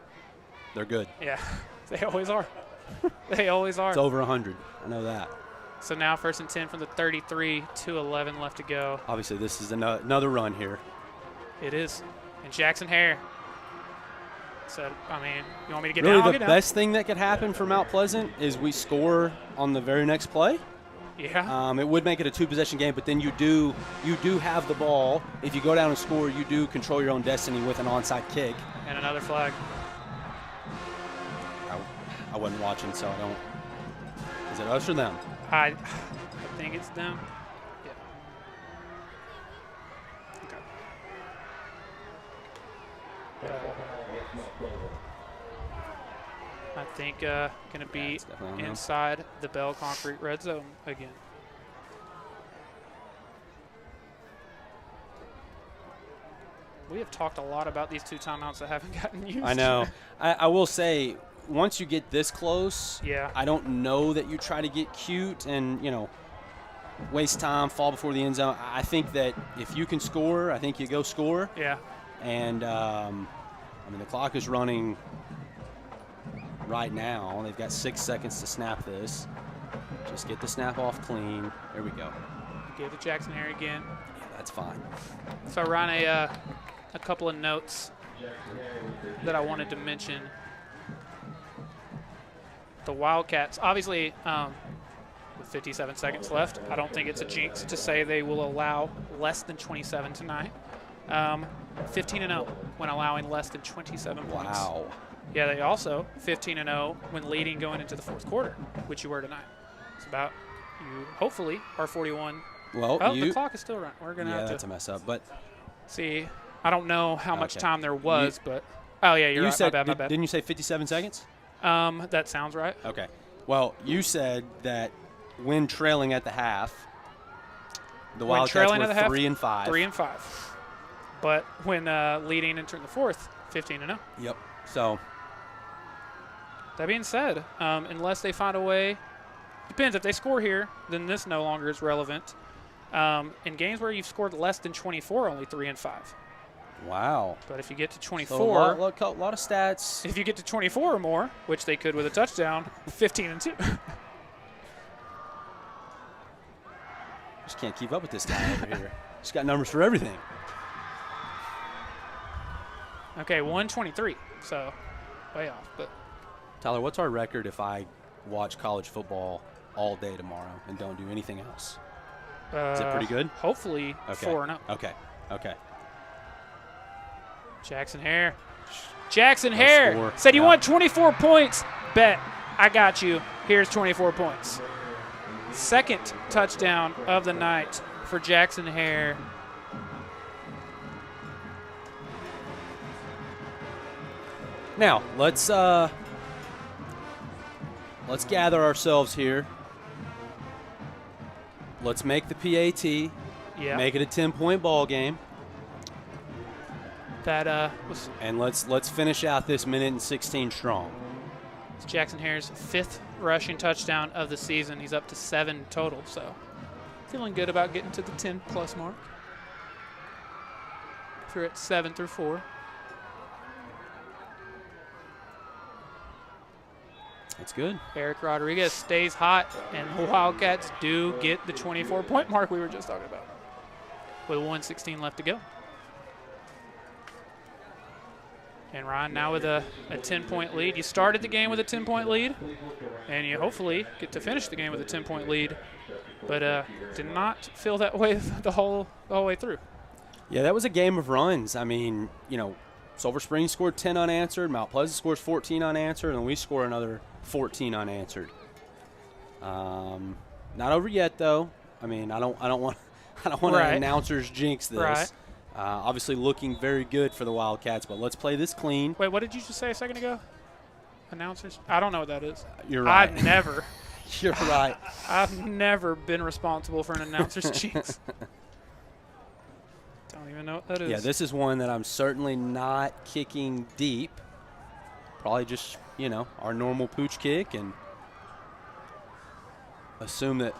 Speaker 2: They're good.
Speaker 8: Yeah, they always are. They always are.
Speaker 2: It's over 100. I know that.
Speaker 8: So now 1st and 10 from the 33, 2:11 left to go.
Speaker 2: Obviously, this is another run here.
Speaker 8: It is. And Jackson Hare said, you want me to get
Speaker 2: really
Speaker 8: down? I'll
Speaker 2: the
Speaker 8: get
Speaker 2: best thing that could happen for Mount Pleasant is we score on the very next play.
Speaker 8: Yeah.
Speaker 2: It would make it a 2-possession game, but then you do have the ball. If you go down and score, you do control your own destiny with an onside kick.
Speaker 8: And another flag.
Speaker 2: I wasn't watching, so I don't. Is it us or them?
Speaker 8: I think it's them. Yeah. Okay. I think going to be inside the Bell Concrete red zone again. We have talked a lot about these 2 timeouts that haven't gotten used.
Speaker 2: I know. I will say, once you get this close, I don't know that you try to get cute and, waste time, fall before the end zone. I think that if you can score, I think you go score.
Speaker 8: Yeah.
Speaker 2: And, the clock is running right now. They've got 6 seconds to snap this. Just get the snap off clean. There we go.
Speaker 8: Give it to Jackson Hare again.
Speaker 2: Yeah, that's fine.
Speaker 8: So, Ryan, a couple of notes that I wanted to mention. The Wildcats, obviously, with 57 seconds left, I don't think it's a jinx to say they will allow less than 27 tonight. 15-0 when allowing less than 27 points.
Speaker 2: Wow.
Speaker 8: Yeah, they also 15-0 when leading going into the 4th quarter, which you were tonight. It's about you hopefully are 41.
Speaker 2: Well,
Speaker 8: the clock is still running. We're going to have to.
Speaker 2: That's a mess up, but
Speaker 8: see. I don't know how much time there was, but oh yeah, you're right.
Speaker 2: Said,
Speaker 8: my bad.
Speaker 2: Didn't you say 57 seconds?
Speaker 8: That sounds right.
Speaker 2: Okay. Well, you said that when trailing at the half, the Wildcats were 3-5.
Speaker 8: 3-5. But when leading into the 4th, 15-0.
Speaker 2: Yep. So
Speaker 8: that being said, unless they find a way, depends. If they score here, then this no longer is relevant. In games where you've scored less than 24, only 3-5.
Speaker 2: Wow.
Speaker 8: But if you get to 24,
Speaker 2: so a lot of stats.
Speaker 8: If you get to 24 or more, which they could with a touchdown, 15-2.
Speaker 2: Just can't keep up with this guy over here. Just got numbers for everything.
Speaker 8: Okay, 123. So way off. But
Speaker 2: Tyler, what's our record if I watch college football all day tomorrow and don't do anything else? Is it pretty good?
Speaker 8: Hopefully 4-0.
Speaker 2: Okay.
Speaker 8: Jackson Hare. Said you want 24 points. Bet. I got you. Here's 24 points. Second touchdown of the night for Jackson Hare.
Speaker 2: Now, let's gather ourselves here. Let's make the PAT.
Speaker 8: Yeah.
Speaker 2: Make it a 10-point ball game.
Speaker 8: That was.
Speaker 2: And let's finish out this minute and 16 strong.
Speaker 8: It's Jackson Hare's 5th rushing touchdown of the season. He's up to 7 total, so feeling good about getting to the 10-plus mark. If you're at 7 through 4.
Speaker 2: That's good.
Speaker 8: Eric Rodriguez stays hot, and the Wildcats do get the 24-point mark we were just talking about with 1:16 left to go. And Ryan now with a 10-point lead. You started the game with a 10-point lead, and you hopefully get to finish the game with a 10-point lead, but did not feel that way the whole way through.
Speaker 2: Yeah, that was a game of runs. I mean, Sulphur Springs scored 10 unanswered, Mount Pleasant scores 14 unanswered, and we score another 14 unanswered. Not over yet, though. I mean, I don't want
Speaker 8: right.
Speaker 2: announcers jinx this.
Speaker 8: Right.
Speaker 2: Obviously looking very good for the Wildcats, but let's play this clean.
Speaker 8: Wait, what did you just say a second ago? Announcers? I don't know what that is.
Speaker 2: You're right.
Speaker 8: I've never.
Speaker 2: You're right.
Speaker 8: I've never been responsible for an announcer's jinx. Don't even know what that is.
Speaker 2: Yeah, this is one that I'm certainly not kicking deep. Probably just, our normal pooch kick and assume that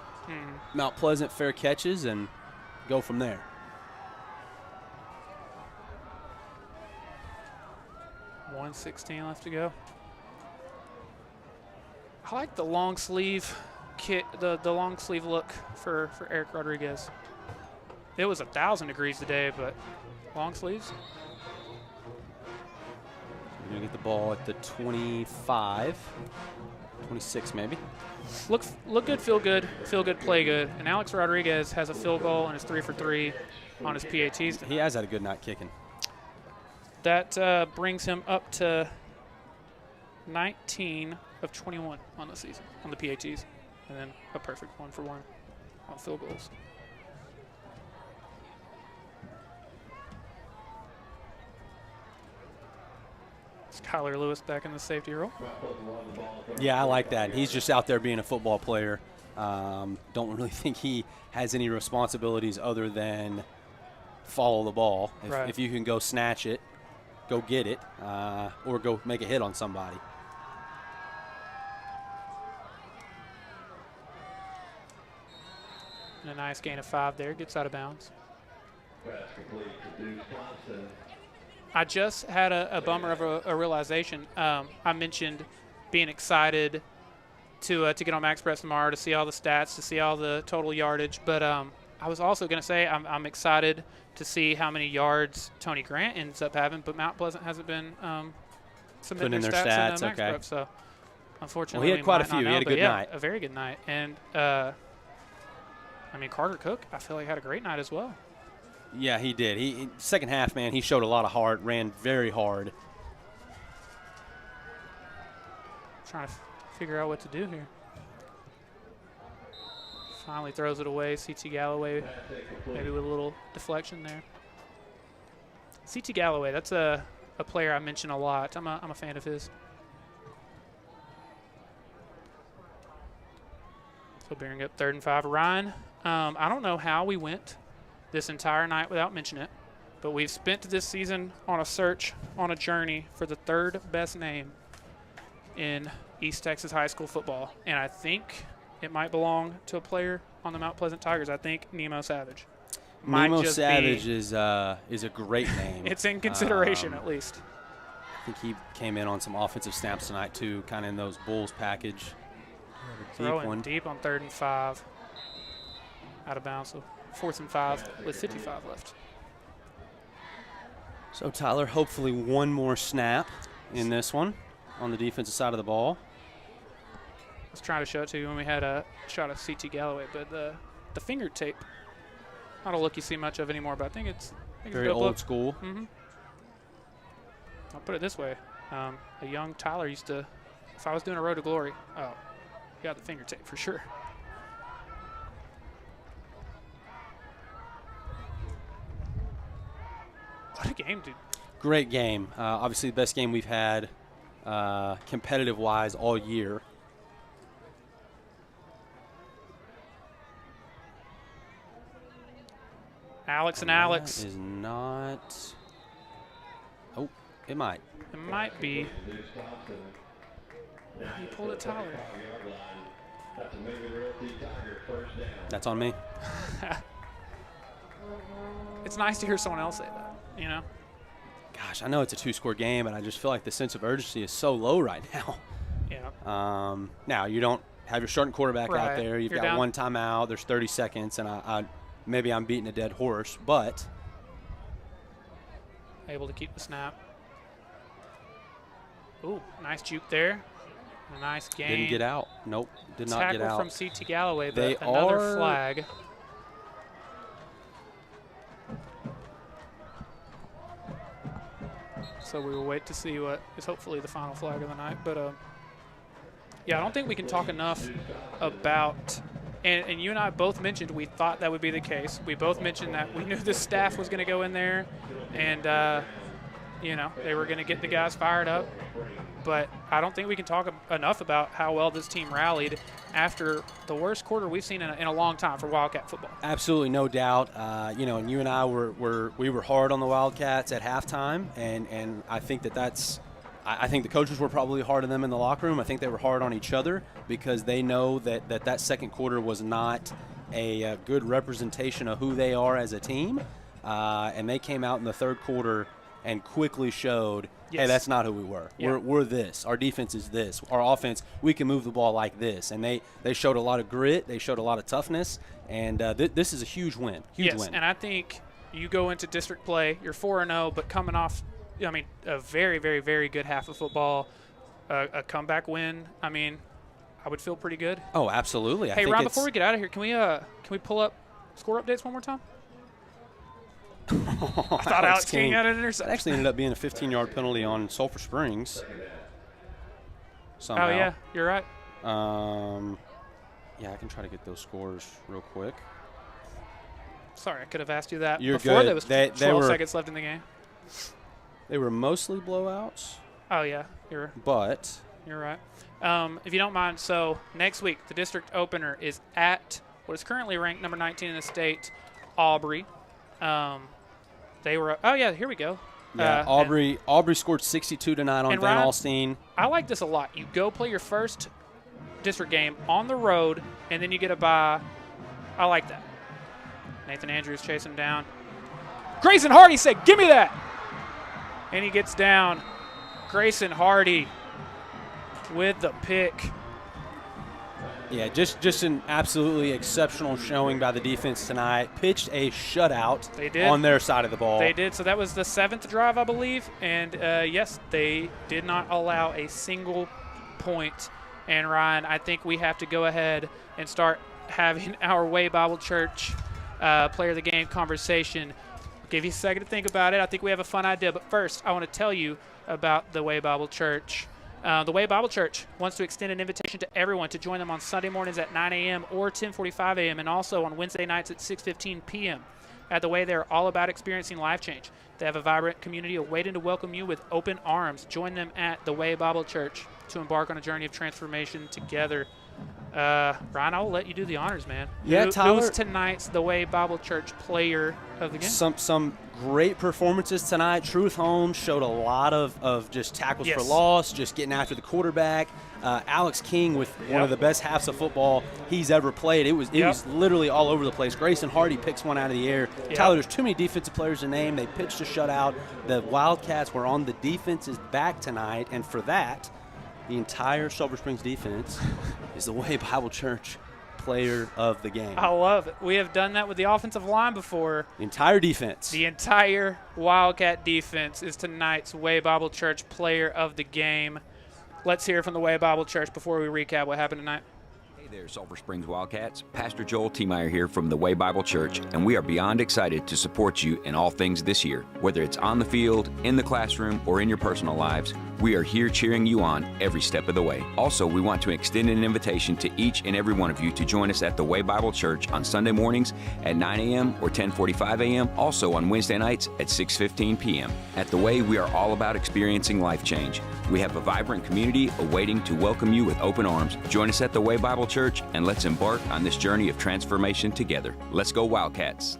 Speaker 2: Mount Pleasant fair catches and go from there.
Speaker 8: $1:16 left to go. I like the long sleeve kit, the long sleeve look for Eric Rodriguez. It was 1,000 degrees today, but long sleeves.
Speaker 2: We're going to get the ball at the 25, 26 maybe.
Speaker 8: Look good, feel good, play good. And Alex Rodriguez has a field goal and is 3 for 3 on his PATs.
Speaker 2: He has had a good night kicking.
Speaker 8: That brings him up to 19 of 21 on the season, on the PATs, and then a perfect 1 for 1 on field goals. Kyler Lewis back in the safety role.
Speaker 2: Yeah, I like that. He's just out there being a football player. Don't really think he has any responsibilities other than follow the ball. If you can go snatch it, go get it, or go make a hit on somebody.
Speaker 8: And a nice gain of 5 there. Gets out of bounds. I just had a bummer of a realization. I mentioned being excited to get on Max Press tomorrow, to see all the stats, to see all the total yardage. But I was also going to say I'm excited to see how many yards Tony Grant ends up having, but Mount Pleasant hasn't been submitting their stats in Max Prep. So unfortunately,
Speaker 2: well, he had quite a few. He had a good night.
Speaker 8: A very good night. And Carter Cook, I feel like had a great night as well.
Speaker 2: Yeah, he did. He second half, man, he showed a lot of heart, ran very hard.
Speaker 8: Trying to figure out what to do here. Finally throws it away. C.T. Galloway maybe with a little deflection there. C.T. Galloway, that's a player I mention a lot. I'm a fan of his. So bearing up 3rd and 5. Ryan, I don't know how we went this entire night without mentioning it, but we've spent this season on a search, on a journey for the 3rd best name in East Texas high school football, and I think it might belong to a player on the Mount Pleasant Tigers. I think Nemo Savage.
Speaker 2: Nemo Savage is a great name.
Speaker 8: It's in consideration at least.
Speaker 2: I think he came in on some offensive snaps tonight too, kind of in those Bulls package.
Speaker 8: Throwing deep on 3rd and 5. Out of bounds, so 4th and 5 with 55 left.
Speaker 2: So Tyler, hopefully one more snap in this one on the defensive side of the ball.
Speaker 8: I was trying to show it to you when we had a shot of C.T. Galloway, but the finger tape, not a look you see much of anymore, but I think it's
Speaker 2: very old school.
Speaker 8: Mm-hmm. I'll put it this way. A young Tyler used to, if I was doing a Road to Glory, you got the finger tape for sure. What a game, dude.
Speaker 2: Great game. Obviously the best game we've had competitive-wise all year.
Speaker 8: Alex and Alex.
Speaker 2: Is not. Oh, it might.
Speaker 8: It might be. He pulled it, Tyler.
Speaker 2: That's on me.
Speaker 8: It's nice to hear someone else say that, you know?
Speaker 2: Gosh, I know it's a 2-score game, but I just feel like the sense of urgency is so low right now.
Speaker 8: Yeah.
Speaker 2: Now, you don't have your starting quarterback out there. You've
Speaker 8: You're
Speaker 2: got
Speaker 8: down.
Speaker 2: one timeout. There's 30 seconds, and maybe I'm beating a dead horse, but.
Speaker 8: Able to keep the snap. Ooh, nice juke there. A nice gain.
Speaker 2: Didn't get out. Nope, did not get out.
Speaker 8: Tackle from C.T. Galloway,
Speaker 2: They
Speaker 8: but another
Speaker 2: are
Speaker 8: flag. So we will wait to see what is hopefully the final flag of the night. But, yeah, I don't think we can talk enough about – and you and I both mentioned we thought that would be the case. We both mentioned that we knew the staff was going to go in there and, they were going to get the guys fired up. But I don't think we can talk enough about how well this team rallied after the worst quarter we've seen in a long time for Wildcat football.
Speaker 2: Absolutely, no doubt. And you and I were hard on the Wildcats at halftime, and I think I think the coaches were probably hard on them in the locker room. I think they were hard on each other because they know that second quarter was not a good representation of who they are as a team, and they came out in the third quarter and quickly showed, hey, that's not who we were.
Speaker 8: Yeah.
Speaker 2: We're this. Our defense is this. Our offense, we can move the ball like this. And they showed a lot of grit. They showed a lot of toughness. And this is a huge win. Huge win.
Speaker 8: And I think you go into district play, you're 4-0, but coming off, a very, very, very good half of football, a comeback win. I would feel pretty good.
Speaker 2: Oh, absolutely.
Speaker 8: Hey, Ron, before we get out of here, can we pull up score updates one more time? I thought Alex King had an interception.
Speaker 2: It actually ended up being a 15-yard penalty on Sulphur Springs. Somehow.
Speaker 8: Oh, yeah, you're right.
Speaker 2: Yeah, I can try to get those scores real quick.
Speaker 8: Sorry, I could have asked you that
Speaker 2: You're
Speaker 8: before
Speaker 2: good.
Speaker 8: there was 12 seconds left in the game.
Speaker 2: They were mostly blowouts.
Speaker 8: Oh, yeah. You're
Speaker 2: right.
Speaker 8: If you don't mind, so next week, the district opener is at what is currently ranked number 19 in the state, Aubrey. They were – oh, yeah, here we go.
Speaker 2: Yeah, Aubrey scored 62 tonight on Van Alstyne.
Speaker 8: I like this a lot. You go play your first district game on the road, and then you get a bye. I like that. Nathan Andrews chasing him down. Grayson Hardy said, "Give me that." And he gets down. Grayson Hardy with the pick.
Speaker 2: Yeah, just an absolutely exceptional showing by the defense tonight. Pitched a shutout on their side of the ball.
Speaker 8: They did. So that was the 7th drive, I believe. And, yes, they did not allow a single point. And, Ryan, I think we have to go ahead and start having our Way Bible Church player of the game conversation. I'll give you a second to think about it. I think we have a fun idea. But first, I want to tell you about the Way Bible Church. The Way Bible Church wants to extend an invitation to everyone to join them on Sunday mornings at 9 a.m. or 10:45 a.m. and also on Wednesday nights at 6:15 p.m. At the Way, they're all about experiencing life change. They have a vibrant community awaiting to welcome you with open arms. Join them at the Way Bible Church to embark on a journey of transformation together. Ryan, I'll let you do the honors, man.
Speaker 2: Yeah, Tyler.
Speaker 8: Who's tonight's the Way Bible Church player of the game?
Speaker 2: Some great performances tonight. Truth Holmes showed a lot of just tackles for loss, just getting after the quarterback. Alex King with one of the best halves of football he's ever played. It was literally all over the place. Grayson Hardy picks one out of the air. Tyler, there's too many defensive players to name. They pitched a shutout. The Wildcats were on the defense's back tonight, and for that, the entire Sulphur Springs defense is the Way Bible Church player of the game.
Speaker 8: I love it. We have done that with the offensive line before.
Speaker 2: The entire defense.
Speaker 8: The entire Wildcat defense is tonight's Way Bible Church player of the game. Let's hear from the Way Bible Church before we recap what happened tonight.
Speaker 14: Hey there, Sulphur Springs Wildcats. Pastor Joel Tiemeyer here from the Way Bible Church, and we are beyond excited to support you in all things this year. Whether it's on the field, in the classroom, or in your personal lives, we are here cheering you on every step of the way. Also, we want to extend an invitation to each and every one of you to join us at the Way Bible Church on Sunday mornings at 9 a.m. or 10:45 a.m., also on Wednesday nights at 6:15 p.m. At the Way, we are all about experiencing life change. We have a vibrant community awaiting to welcome you with open arms. Join us at the Way Bible Church, and let's embark on this journey of transformation together. Let's go Wildcats.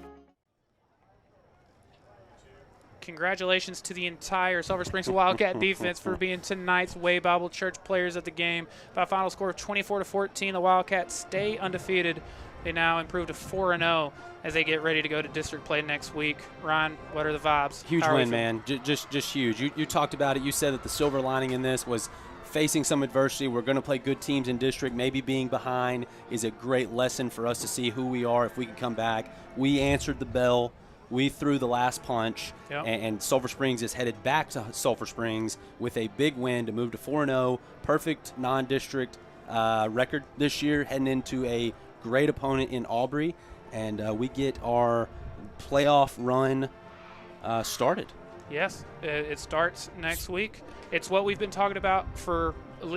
Speaker 8: Congratulations to the entire Sulphur Springs Wildcat defense for being tonight's Way Bible Church players of the game. By a final score of 24-14, the Wildcats stay undefeated. They now improve to 4-0 as they get ready to go to district play next week. Ryan, what are the vibes?
Speaker 2: Huge win, man. Just huge. You talked about it. You said that the silver lining in this was facing some adversity. We're going to play good teams in district. Maybe being behind is a great lesson for us to see who we are if we can come back. We answered the bell. We threw the last punch, and Sulphur Springs is headed back to Sulphur Springs with a big win to move to 4-0. Perfect non-district record this year, heading into a great opponent in Aubrey, and we get our playoff run started.
Speaker 8: Yes, it starts next week. It's what we've been talking about for,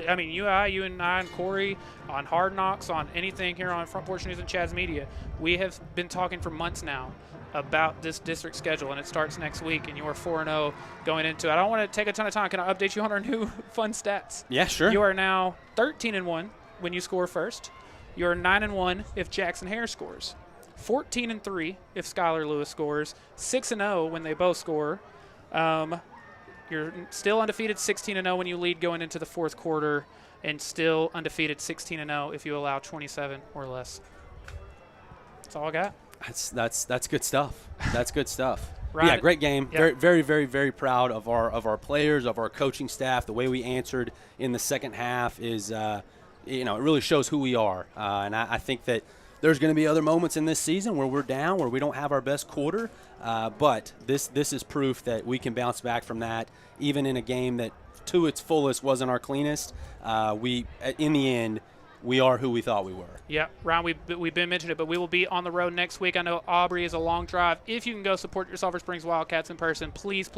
Speaker 8: I mean, you and I and Corey on Hard Knocks, on anything here on Front Porch News and Chad's Media. We have been talking for months now about this district schedule, and it starts next week, and you are 4-0 going into it. I don't want to take a ton of time. Can I update you on our new fun stats?
Speaker 2: Yeah, sure.
Speaker 8: You are now 13-1 when you score first. You are 9-1 if Jackson Hare scores. 14-3 if Skylar Lewis scores. 6-0 when they both score. You're still undefeated 16-0 when you lead going into the fourth quarter, and still undefeated 16-0 if you allow 27 or less. That's all I got.
Speaker 2: That's good stuff. That's good stuff.
Speaker 8: Right.
Speaker 2: Yeah, great game.
Speaker 8: Yep.
Speaker 2: Very proud of our players, of our coaching staff. The way we answered in the second half is, it really shows who we are. And I think that there's going to be other moments in this season where we're down, where we don't have our best quarter. But this is proof that we can bounce back from that, even in a game that, to its fullest, wasn't our cleanest. In the end, we are who we thought we were.
Speaker 8: Yeah, Ryan, we've been mentioning it, but we will be on the road next week. I know Aubrey is a long drive. If you can go support your Sulphur Springs Wildcats in person, please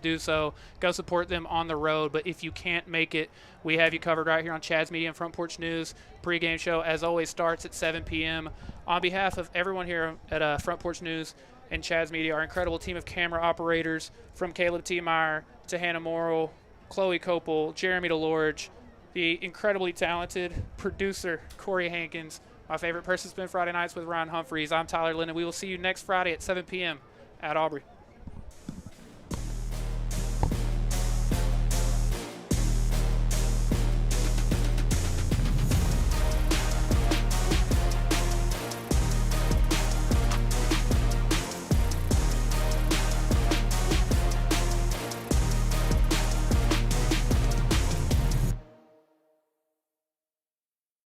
Speaker 8: do so. Go support them on the road. But if you can't make it, we have you covered right here on Chad's Media and Front Porch News. Pregame show, as always, starts at 7 p.m. On behalf of everyone here at Front Porch News and Chad's Media, our incredible team of camera operators, from Caleb T. Meyer to Hannah Morrill, Chloe Copel, Jeremy DeLorge, the incredibly talented producer, Corey Hankins. My favorite person has been Friday Nights with Ryan Humphries. I'm Tyler Lennon. We will see you next Friday at 7 p.m. at Aubrey.